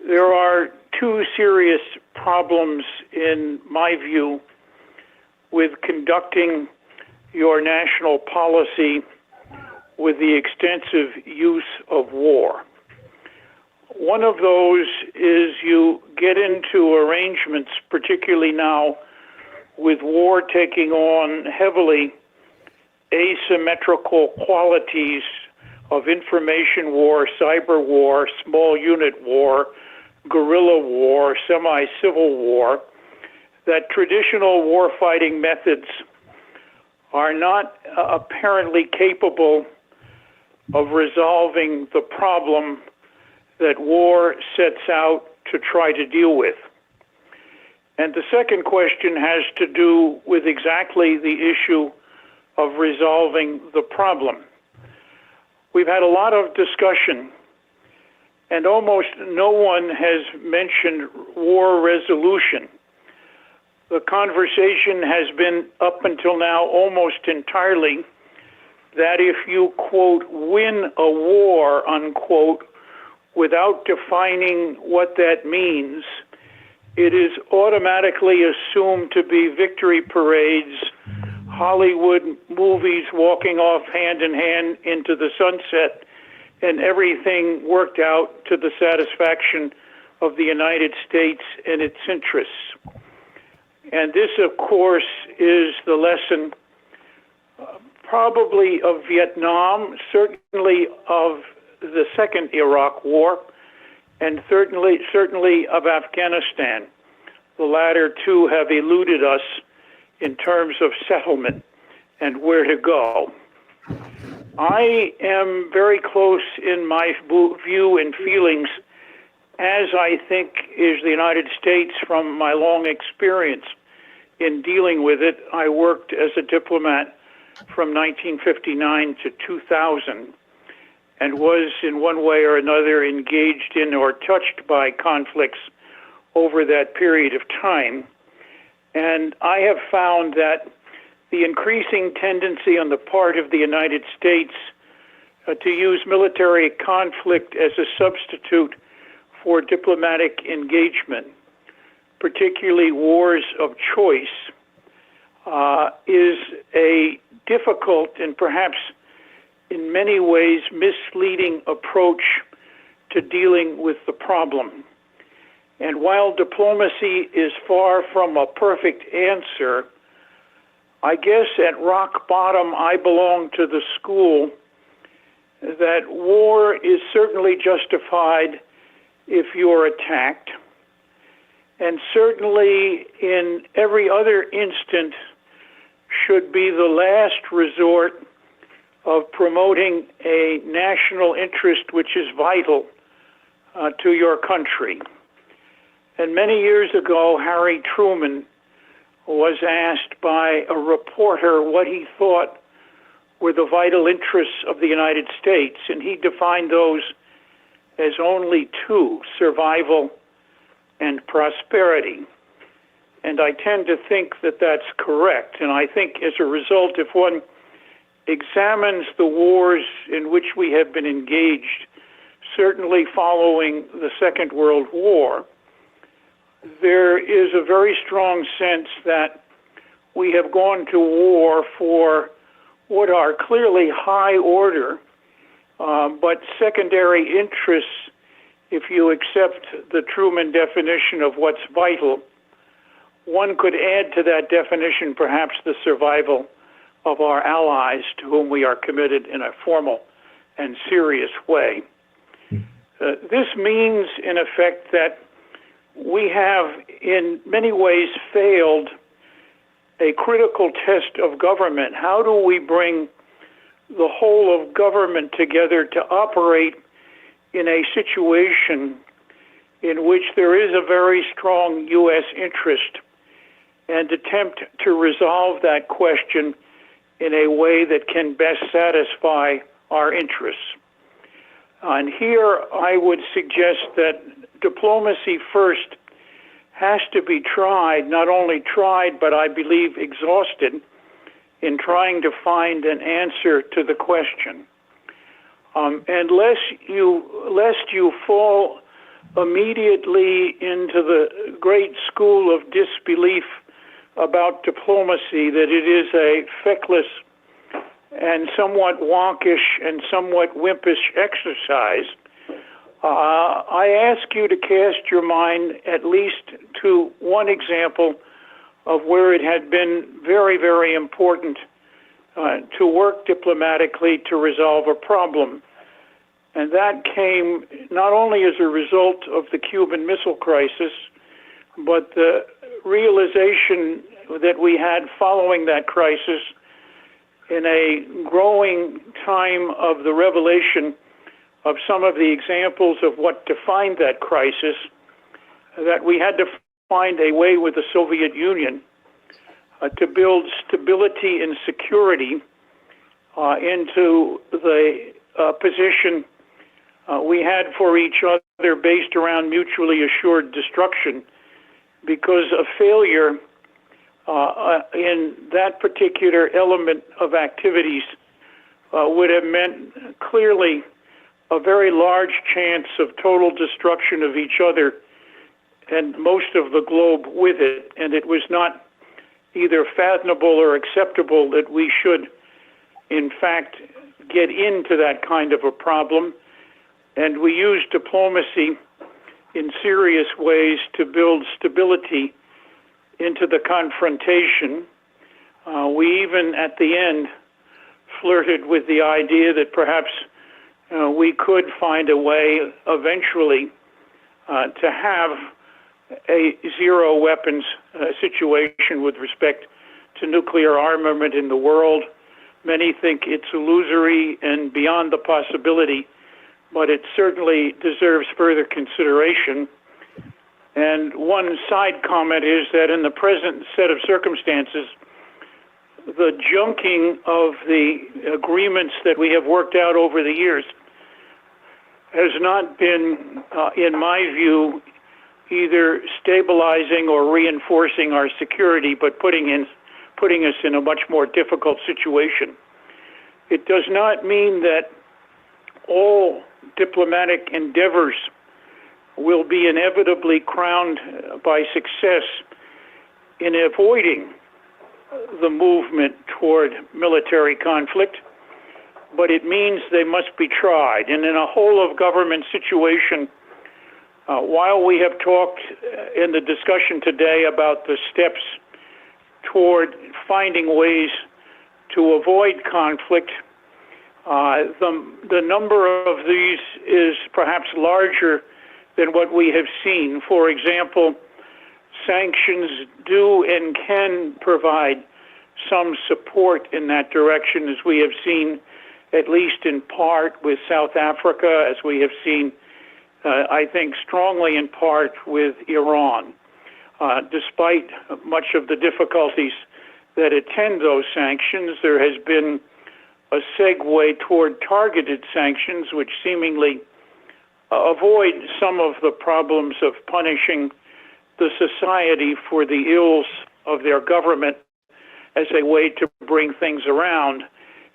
there are two serious problems, in my view, with conducting your national policy with the extensive use of war. One of those is you get into arrangements, particularly now with war taking on heavily asymmetrical qualities of information war, cyber war, small unit war, guerrilla war, semi-civil war, that traditional warfighting methods are not apparently capable of resolving the problem that war sets out to try to deal with. And the second question has to do with exactly the issue of resolving the problem. We've had a lot of discussion, and almost no one has mentioned war resolution. The conversation has been, up until now, almost entirely that if you, quote, win a war, unquote, without defining what that means, it is automatically assumed to be victory parades, Hollywood movies walking off hand in hand into the sunset, and everything worked out to the satisfaction of the United States and its interests. And this, of course, is the lesson probably of Vietnam, certainly of the second Iraq War, and certainly of Afghanistan. The latter two have eluded us in terms of settlement and where to go. I am very close in my view and feelings, as I think is the United States from my long experience in dealing with it. I worked as a diplomat from 1959 to 2000 and was in one way or another engaged in or touched by conflicts over that period of time. And I have found that the increasing tendency on the part of the United States to use military conflict as a substitute for diplomatic engagement, particularly wars of choice, is a difficult and perhaps in many ways misleading approach to dealing with the problem. And while diplomacy is far from a perfect answer, I guess at rock bottom I belong to the school that war is certainly justified if you're attacked, and certainly in every other instant should be the last resort of promoting a national interest which is vital to your country. And many years ago, Harry Truman was asked by a reporter what he thought were the vital interests of the United States, and he defined those as only two: survival and prosperity. And I tend to think that that's correct. And I think as a result, if one examines the wars in which we have been engaged, certainly following the Second World War, there is a very strong sense that we have gone to war for what are clearly high order, but secondary interests, if you accept the Truman definition of what's vital. One could add to that definition perhaps the survival of our allies, to whom we are committed in a formal and serious way. This means, in effect, that we have in many ways failed a critical test of government. How do we bring the whole of government together to operate in a situation in which there is a very strong U.S. interest, and attempt to resolve that question in a way that can best satisfy our interests? And here I would suggest that diplomacy first has to be tried, not only tried, but I believe exhausted in trying to find an answer to the question. And lest you fall immediately into the great school of disbelief about diplomacy, that it is a feckless and somewhat wonkish and somewhat wimpish exercise, I ask you to cast your mind at least to one example of where it had been very, very important to work diplomatically to resolve a problem. And that came not only as a result of the Cuban Missile Crisis, but the realization that we had following that crisis, in a growing time of the revelation of some of the examples of what defined that crisis, that we had to find a way with the Soviet Union to build stability and security into the position we had for each other, based around mutually assured destruction, because a failure in that particular element of activities would have meant clearly a very large chance of total destruction of each other and most of the globe with it. And it was not either fathomable or acceptable that we should, in fact, get into that kind of a problem. And we used diplomacy in serious ways to build stability into the confrontation. We even, at the end, flirted with the idea that perhaps we could find a way eventually to have a zero weapons situation with respect to nuclear armament in the world. Many think it's illusory and beyond the possibility, but it certainly deserves further consideration. And one side comment is that in the present set of circumstances, the junking of the agreements that we have worked out over the years has not been, in my view, either stabilizing or reinforcing our security, but putting us in a much more difficult situation. It does not mean that all diplomatic endeavors will be inevitably crowned by success in avoiding the movement toward military conflict, but it means they must be tried. And in a whole of government situation, while we have talked in the discussion today about the steps toward finding ways to avoid conflict, the number of these is perhaps larger than what we have seen. For example, sanctions do and can provide some support in that direction, as we have seen, at least in part, with South Africa, as we have seen, I think, strongly in part with Iran. Despite much of the difficulties that attend those sanctions, there has been a segue toward targeted sanctions, which seemingly avoid some of the problems of punishing the society for the ills of their government as a way to bring things around.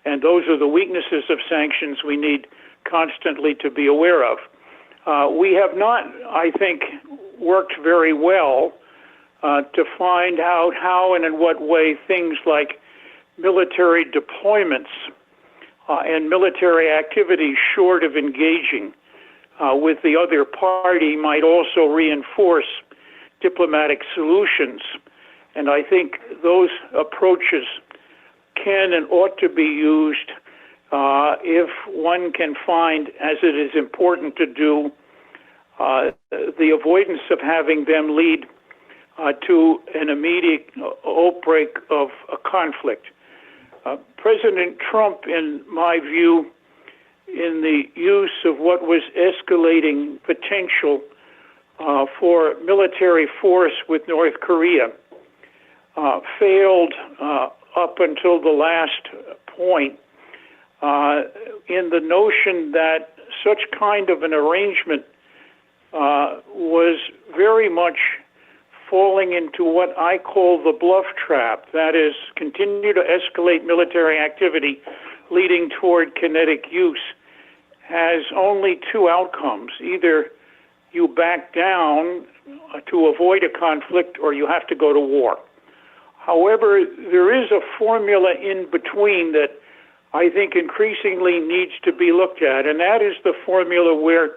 And those are the weaknesses of sanctions we need constantly to be aware of. We have not, I think, worked very well to find out how and in what way things like military deployments and military activities short of engaging with the other party might also reinforce diplomatic solutions. And I think those approaches can and ought to be used if one can find, as it is important to do, the avoidance of having them lead to an immediate outbreak of a conflict. President Trump, in my view, in the use of what was escalating potential for military force with North Korea, failed up until the last point in the notion that such kind of an arrangement was very much falling into what I call the bluff trap. That is, continue to escalate military activity leading toward kinetic use has only two outcomes. Either you back down to avoid a conflict or you have to go to war. However, there is a formula in between that I think increasingly needs to be looked at, and that is the formula where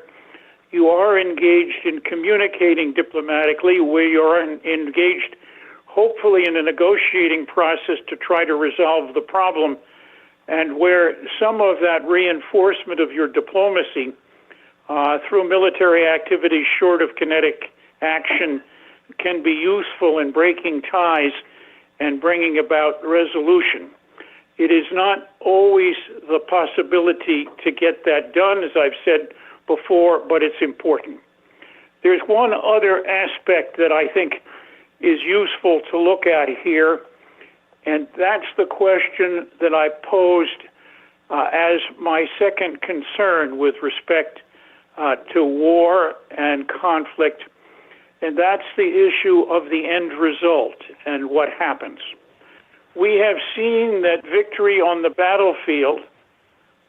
you are engaged in communicating diplomatically, where you are engaged hopefully in a negotiating process to try to resolve the problem, and where some of that reinforcement of your diplomacy through military activities short of kinetic action can be useful in breaking ties and bringing about resolution. It is not always the possibility to get that done, as I've said before, but it's important. There's one other aspect that I think is useful to look at here, and that's the question that I posed as my second concern with respect to war and conflict, and that's the issue of the end result and what happens. We have seen that victory on the battlefield,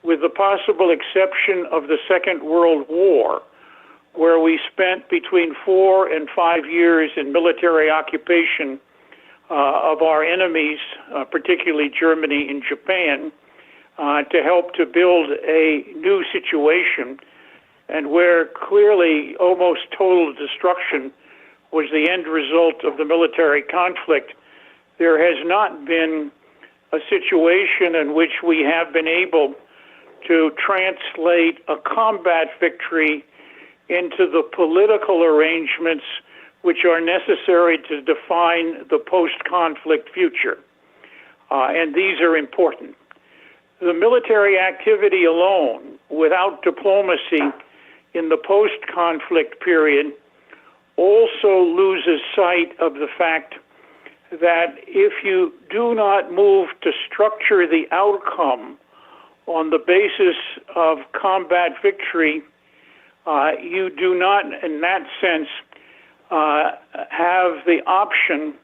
with the possible exception of the Second World War, where we spent between 4 and 5 years in military occupation of our enemies, particularly Germany and Japan, to help to build a new situation, and where clearly almost total destruction was the end result of the military conflict. There has not been a situation in which we have been able to translate a combat victory into the political arrangements which are necessary to define the post-conflict future. And these are important. The military activity alone, without diplomacy in the post-conflict period, also loses sight of the fact that if you do not move to structure the outcome on the basis of combat victory, you do not, in that sense, have the option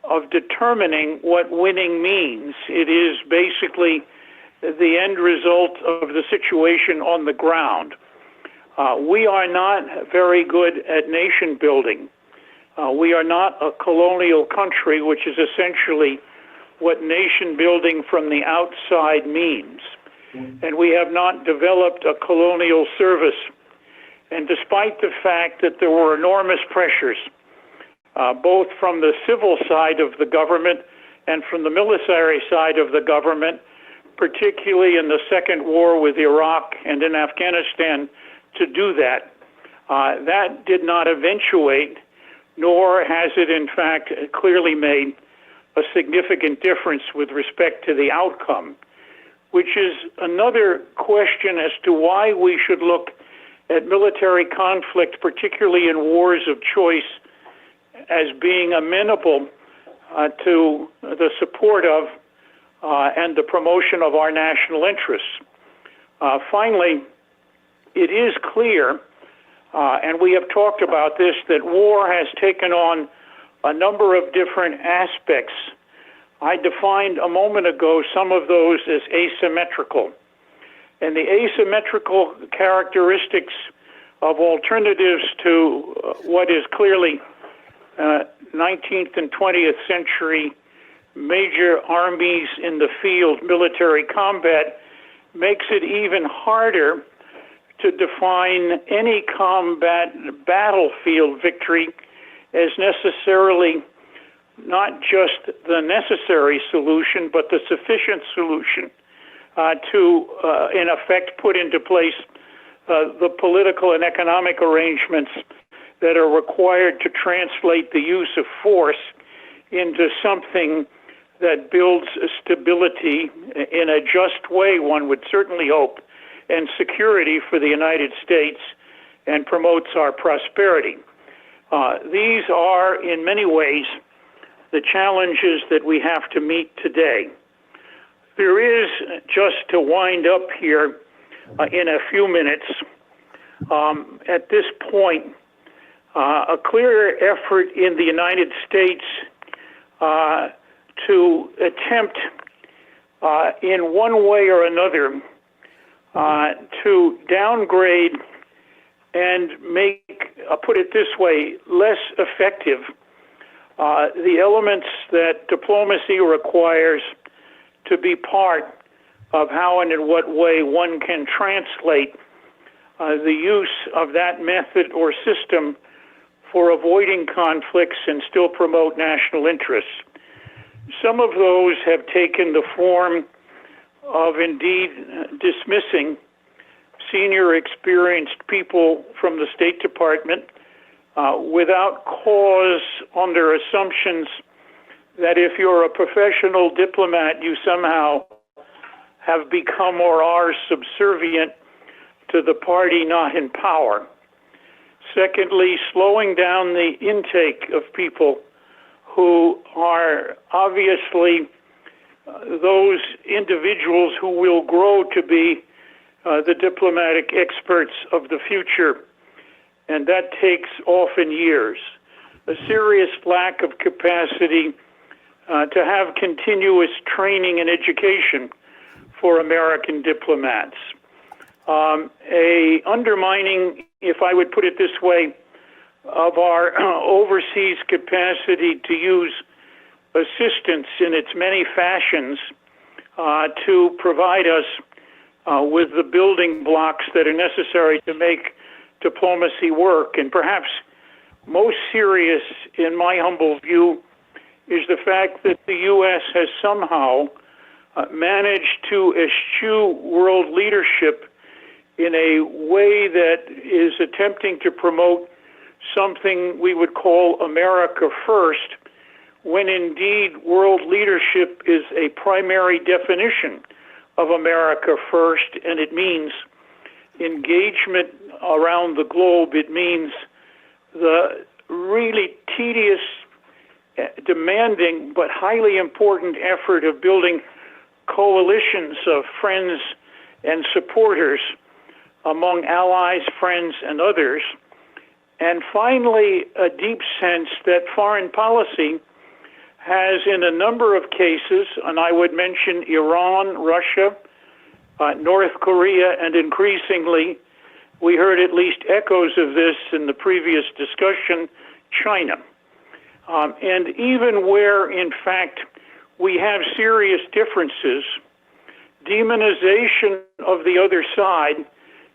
of determining what winning means. It is basically the end result of the situation on the ground. We are not very good at nation building. We are not a colonial country, which is essentially what nation building from the outside means. And we have not developed a colonial service. And despite the fact that there were enormous pressures, both from the civil side of the government and from the military side of the government, particularly in the second war with Iraq and in Afghanistan, to do that, that did not eventuate nor has it, in fact, clearly made a significant difference with respect to the outcome, which is another question as to why we should look at military conflict, particularly in wars of choice, as being amenable to the support of and the promotion of our national interests. Finally, it is clear, and we have talked about this, that war has taken on a number of different aspects. I defined a moment ago some of those as asymmetrical. And the asymmetrical characteristics of alternatives to what is clearly 19th and 20th century major armies in the field military combat makes it even harder to define any combat battlefield victory as necessarily not just the necessary solution, but the sufficient solution to, in effect, put into place the political and economic arrangements that are required to translate the use of force into something that builds stability in a just way, one would certainly hope, and security for the United States, and promotes our prosperity. These are, in many ways, the challenges that we have to meet today. There is, just to wind up here in a few minutes, at this point, a clear effort in the United States to attempt in one way or another to downgrade and make, put it this way, less effective the elements that diplomacy requires to be part of how and in what way one can translate the use of that method or system for avoiding conflicts and still promote national interests. Some of those have taken the form of indeed dismissing senior experienced people from the State Department without cause, under assumptions that if you're a professional diplomat, you somehow have become or are subservient to the party not in power. Secondly, slowing down the intake of people who are obviously those individuals who will grow to be the diplomatic experts of the future, and that takes often years. A serious lack of capacity to have continuous training and education for American diplomats. A undermining, if I would put it this way, of our overseas capacity to use assistance in its many fashions to provide us with the building blocks that are necessary to make diplomacy work. And perhaps most serious, in my humble view, is the fact that the U.S. has somehow managed to eschew world leadership in a way that is attempting to promote something we would call America First, when indeed world leadership is a primary definition of America First, and it means engagement around the globe. It means the really tedious, demanding, but highly important effort of building coalitions of friends and supporters among allies, friends, and others. And finally, a deep sense that foreign policy has, in a number of cases, and I would mention Iran, Russia, North Korea, and increasingly, we heard at least echoes of this in the previous discussion, China. And even where, in fact, we have serious differences, demonization of the other side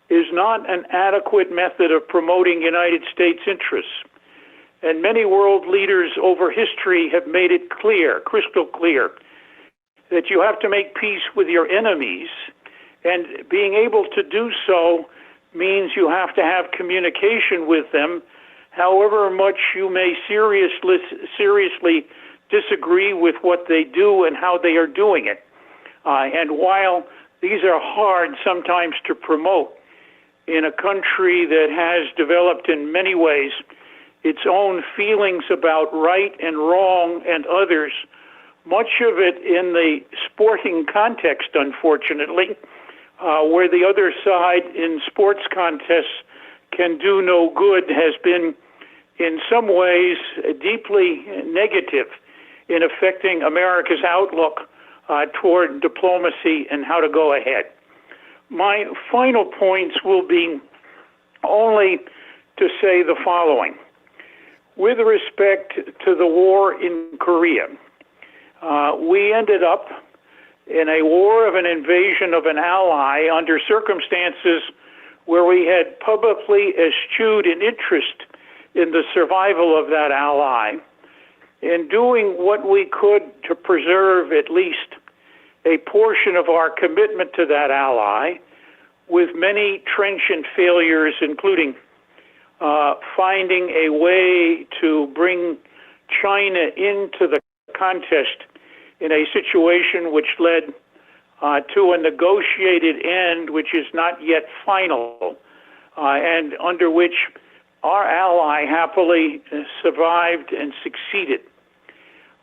is not an adequate method of promoting United States interests. And many world leaders over history have made it clear, crystal clear, that you have to make peace with your enemies. And being able to do so means you have to have communication with them, however much you may seriously disagree with what they do and how they are doing it. And while these are hard sometimes to promote in a country that has developed in many ways its own feelings about right and wrong and others, much of it in the sporting context, unfortunately, where the other side in sports contests can do no good, has been in some ways deeply negative in affecting America's outlook toward diplomacy and how to go ahead. My final points will be only to say the following. With respect to the war in Korea, we ended up in a war of an invasion of an ally under circumstances where we had publicly eschewed an interest in the survival of that ally, in doing what we could to preserve at least a portion of our commitment to that ally, with many trenchant failures, including finding a way to bring China into the contest in a situation which led to a negotiated end, which is not yet final, and under which our ally happily survived and succeeded.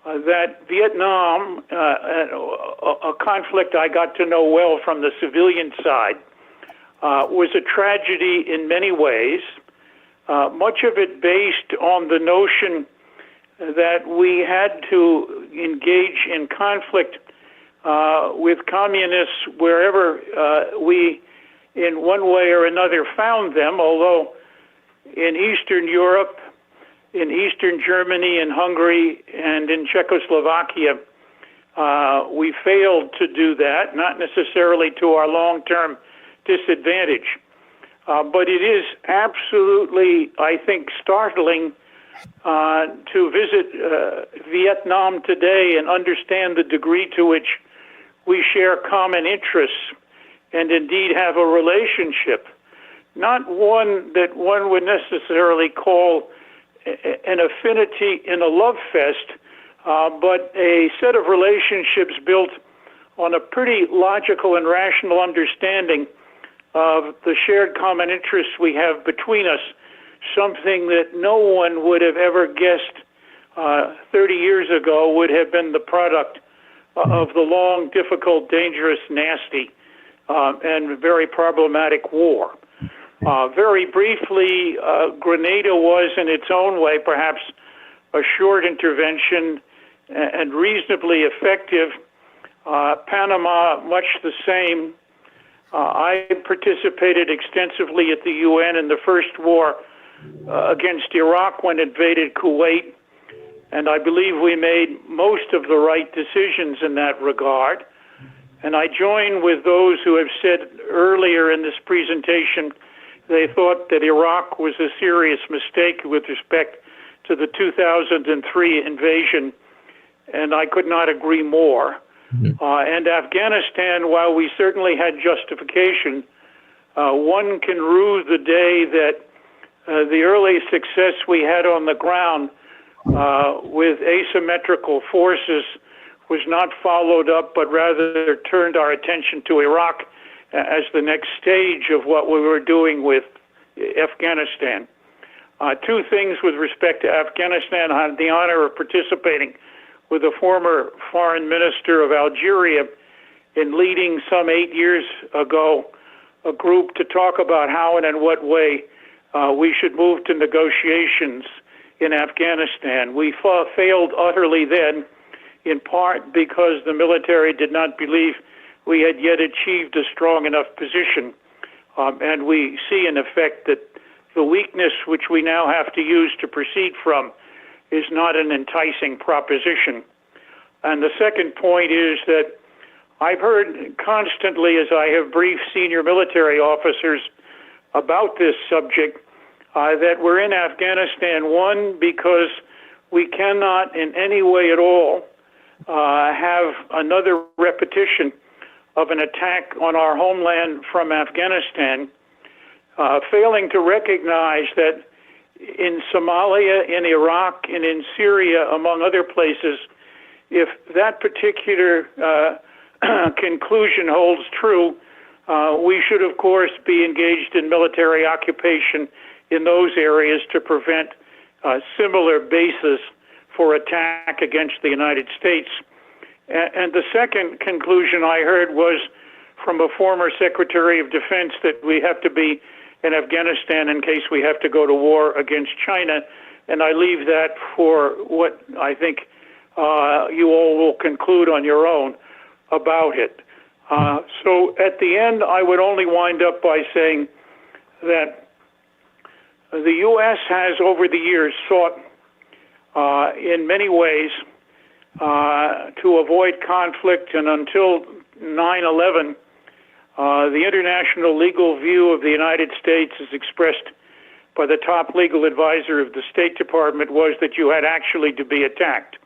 That Vietnam, a conflict I got to know well from the civilian side, was a tragedy in many ways, much of it based on the notion that we had to engage in conflict with communists wherever we, in one way or another, found them, although in Eastern Europe, in Eastern Germany, in Hungary, and in Czechoslovakia, we failed to do that, not necessarily to our long-term disadvantage. But it is absolutely, I think, startling to visit Vietnam today and understand the degree to which we share common interests and indeed have a relationship, not one that one would necessarily call an affinity in a love fest, but a set of relationships built on a pretty logical and rational understanding of the shared common interests we have between us, something that no one would have ever guessed 30 years ago would have been the product of the long, difficult, dangerous, nasty, and very problematic war. Very briefly, Grenada was in its own way perhaps a short intervention and reasonably effective. Panama, much the same. I participated extensively at the UN in the first war against Iraq when it invaded Kuwait, and I believe we made most of the right decisions in that regard. And I join with those who have said earlier in this presentation they thought that Iraq was a serious mistake with respect to the 2003 invasion, and I could not agree more. And Afghanistan, while we certainly had justification, one can rue the day that the early success we had on the ground with asymmetrical forces was not followed up, but rather turned our attention to Iraq as the next stage of what we were doing with Afghanistan. Two things with respect to Afghanistan. I had the honor of participating with the former foreign minister of Algeria in leading some 8 years ago a group to talk about how and in what way we should move to negotiations in Afghanistan. We failed utterly then, in part because the military did not believe we had yet achieved a strong enough position. And we see, in effect, that the weakness which we now have to use to proceed from is not an enticing proposition. And the second point is that I've heard constantly, as I have briefed senior military officers about this subject, that we're in Afghanistan, one, because we cannot in any way at all have another repetition of an attack on our homeland from Afghanistan, failing to recognize that in Somalia, in Iraq, and in Syria, among other places, if that particular conclusion holds true, we should, of course, be engaged in military occupation in those areas to prevent similar bases for attack against the United States. And the second conclusion I heard was from a former Secretary of Defense that we have to be in Afghanistan in case we have to go to war against China. And I leave that for what I think you all will conclude on your own about it. So at the end, I would only wind up by saying that the U.S. has over the years sought in many ways to avoid conflict, and until 9/11, the international legal view of the United States, as expressed by the top legal advisor of the State Department, was that you had actually to be attacked.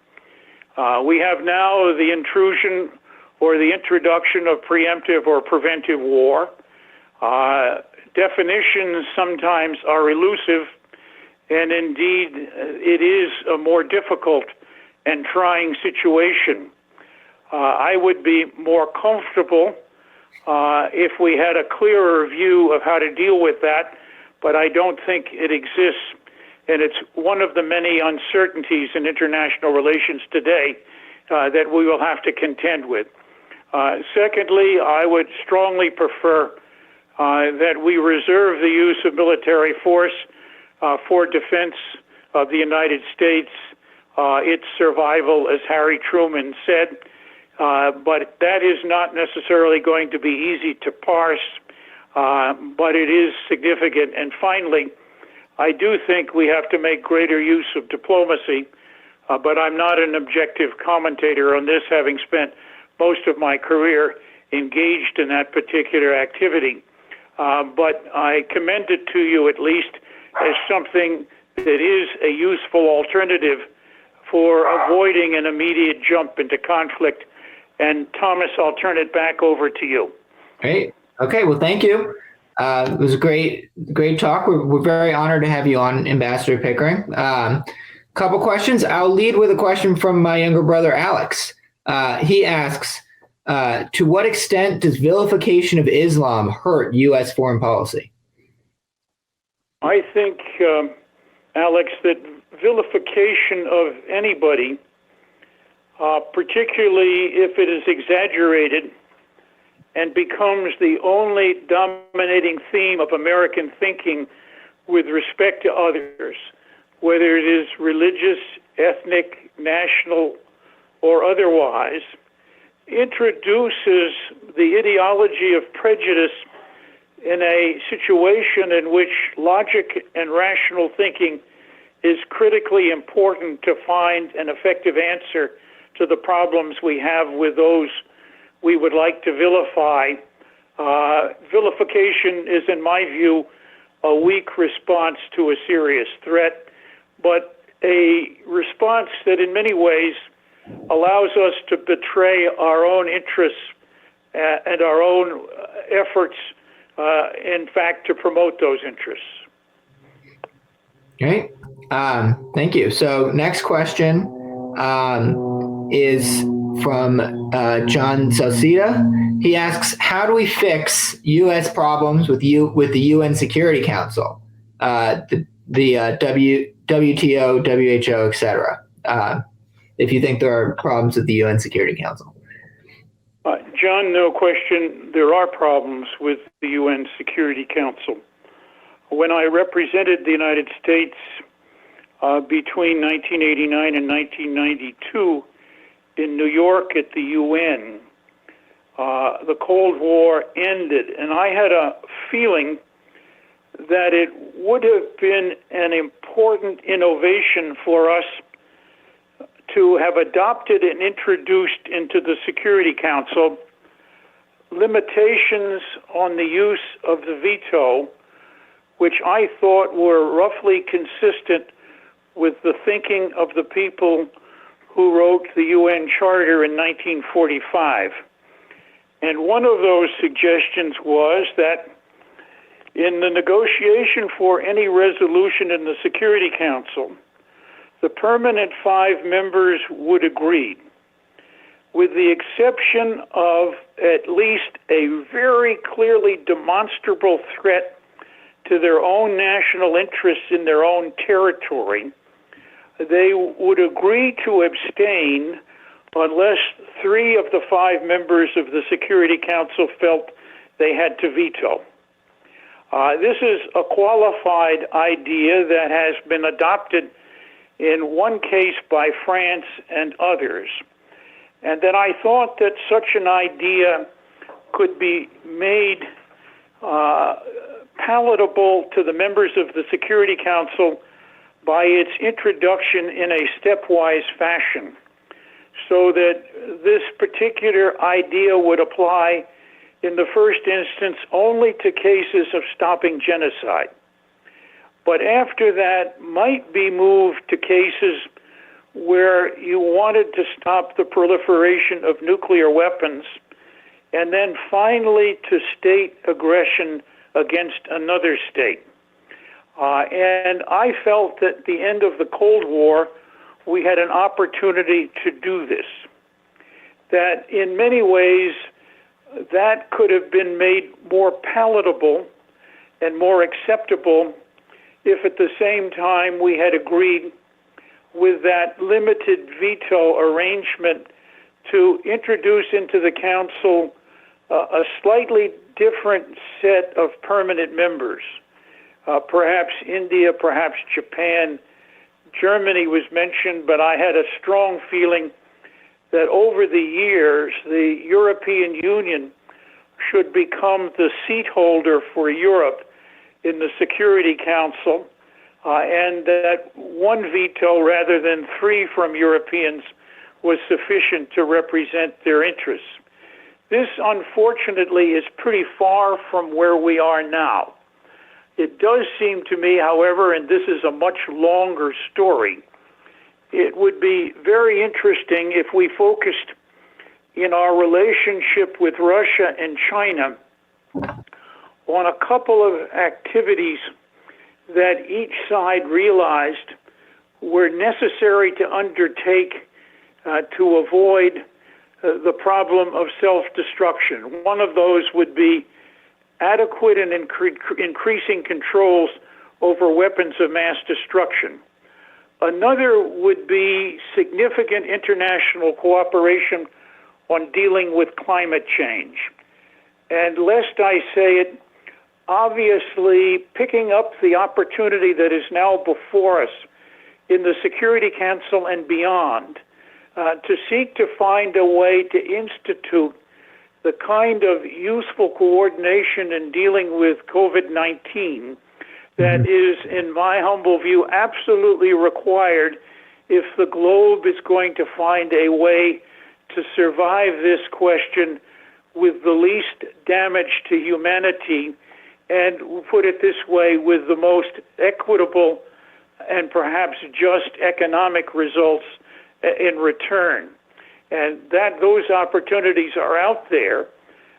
We have now the intrusion or the introduction of preemptive or preventive war. Definitions sometimes are elusive, and indeed it is a more difficult and trying situation. I would be more comfortable if we had a clearer view of how to deal with that, but I don't think it exists, and it's one of the many uncertainties in international relations today that we will have to contend with. Secondly, I would strongly prefer that we reserve the use of military force for defense of the United States, its survival, as Harry Truman said, but that is not necessarily going to be easy to parse, but it is significant. And finally, I do think we have to make greater use of diplomacy, but I'm not an objective commentator on this, having spent most of my career engaged in that particular activity. But I commend it to you at least as something that is a useful alternative for avoiding an immediate jump into conflict. And Thomas, I'll turn it back over to you. Great. Okay. Well, thank you. It was a great talk. We're very honored to have you on, Ambassador Pickering. Couple questions. I'll lead with a question from my younger brother, Alex. He asks, to what extent does vilification of Islam hurt U.S. foreign policy? I think, Alex, that vilification of anybody, particularly if it is exaggerated and becomes the only dominating theme of American thinking with respect to others, whether it is religious, ethnic, national, or otherwise, introduces the ideology of prejudice in a situation in which logic and rational thinking is critically important to find an effective answer to the problems we have with those we would like to vilify. Vilification is, in my view, a weak response to a serious threat, but a response that in many ways allows us to betray our own interests and our own efforts, in fact, to promote those interests. Great. Thank you. So next question is from John Salcida. He asks, how do we fix U.S. problems with the UN Security Council, the WTO, WHO, etc.? If you think there are problems with the UN Security Council. John, no question, there are problems with the UN Security Council. When I represented the United States between 1989 and 1992 in New York at the UN, the Cold War ended, and I had a feeling that it would have been an important innovation for us to have adopted and introduced into the Security Council limitations on the use of the veto, which I thought were roughly consistent with the thinking of the people who wrote the UN Charter in 1945. And one of those suggestions was that In the negotiation for any resolution in the Security Council, the permanent 5 members would agree, with the exception of at least a very clearly demonstrable threat to their own national interests in their own territory. They would agree to abstain unless 3 of the 5 members of the Security Council felt they had to veto. This is a qualified idea that has been adopted in one case by France and others. And then I thought that such an idea could be made palatable to the members of the Security Council by its introduction in a stepwise fashion, so that this particular idea would apply in the first instance only to cases of stopping genocide, but after that might be moved to cases where you wanted to stop the proliferation of nuclear weapons, and then finally to state aggression against another state. And I felt that at the end of the Cold War, we had an opportunity to do this. That in many ways, that could have been made more palatable and more acceptable if at the same time we had agreed with that limited veto arrangement to introduce into the Council a slightly different set of permanent members. Perhaps India, perhaps Japan, Germany was mentioned, but I had a strong feeling that over the years, the European Union should become the seat holder for Europe in the Security Council, and that 1 veto rather than 3 from Europeans was sufficient to represent their interests. This, unfortunately, is pretty far from where we are now. It does seem to me, however, and this is a much longer story, it would be very interesting if we focused in our relationship with Russia and China on a couple of activities that each side realized were necessary to undertake to avoid the problem of self-destruction. One of those would be adequate and increasing controls over weapons of mass destruction. Another would be significant international cooperation on dealing with climate change. And lest I say it, obviously picking up the opportunity that is now before us in the Security Council and beyond, to seek to find a way to institute the kind of useful coordination in dealing with COVID-19 that is, in my humble view, absolutely required if the globe is going to find a way to survive this question with the least damage to humanity, and put it this way, with the most equitable and perhaps just economic results in return. And that those opportunities are out there.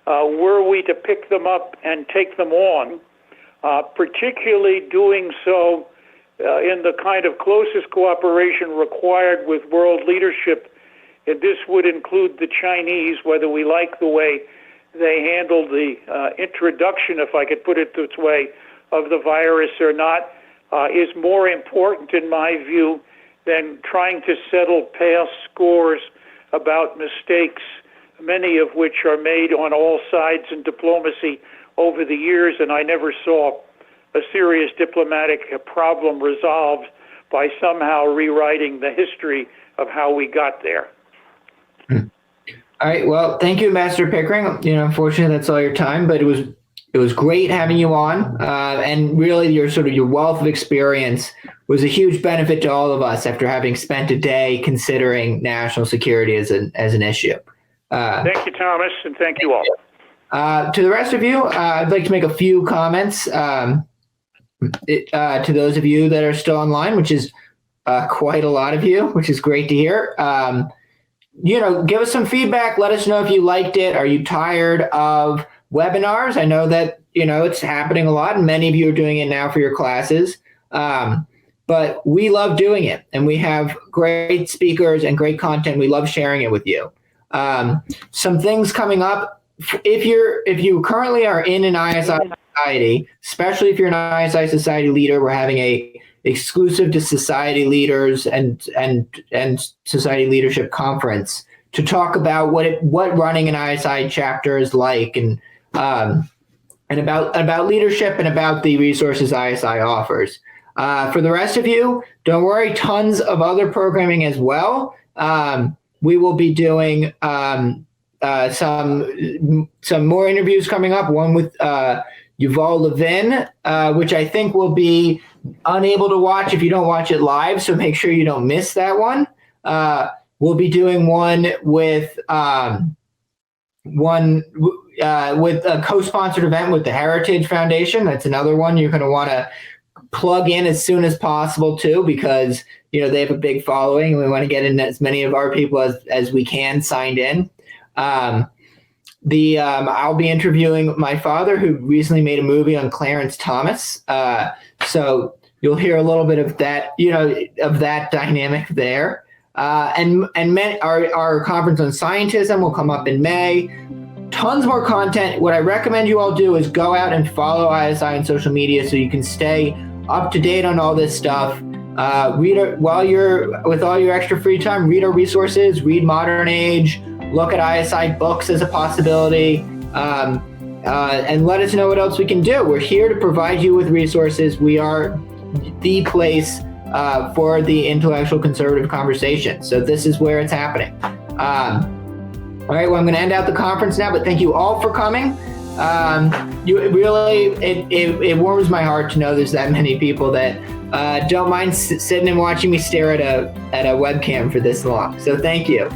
Were we to pick them up and take them on, particularly doing so in the kind of closest cooperation required with world leadership, and this would include the Chinese, whether we like the way they handled the introduction, if I could put it this way, of the virus or not, is more important in my view than trying to settle past scores about mistakes, many of which are made on all sides in diplomacy over the years, and I never saw a serious diplomatic problem resolved by somehow rewriting the history of how we got there. All right. Well, thank you, Ambassador Pickering. Unfortunately, that's all your time, but it was great having you on, and really your wealth of experience was a huge benefit to all of us after having spent a day considering national security as an issue. Thank you, Thomas, and thank you all. To the rest of you, I'd like to make a few comments to those of you that are still online, which is quite a lot of you, which is great to hear. Give us some feedback. Let us know if you liked it. Are you tired of webinars. I know that, it's happening a lot, and many of you are doing it now for your classes. But we love doing it, and we have great speakers and great content. We love sharing it with you. Some things coming up. If you currently are in an ISI society, especially if you're an ISI society leader, we're having a exclusive to society leaders and society leadership conference to talk about what running an ISI chapter is like, and about leadership and about the resources ISI offers. For the rest of you, don't worry, tons of other programming as well. We will be doing some more interviews coming up, one with Yuval Levin, which I think will be unable to watch if you don't watch it live, so make sure you don't miss that one. We'll be doing one with a co-sponsored event with the Heritage Foundation. That's another one you're going to want to plug in as soon as possible too, because they have a big following, and we want to get in as many of our people as we can signed in. I'll be interviewing my father, who recently made a movie on Clarence Thomas. So you'll hear a little bit of that, of that dynamic there. And our conference on scientism will come up in May. Tons more content. What I recommend you all do is go out and follow ISI on social media so you can stay up to date on all this stuff. While you're with all your extra free time, read our resources, read Modern Age, look at ISI books as a possibility, and let us know what else we can do. We're here to provide you with resources. We are the place for the intellectual conservative conversation. So this is where it's happening. All right, well, I'm going to end out the conference now, but thank you all for coming. It warms my heart to know there's that many people that don't mind sitting and watching me stare at a webcam for this long. So thank you.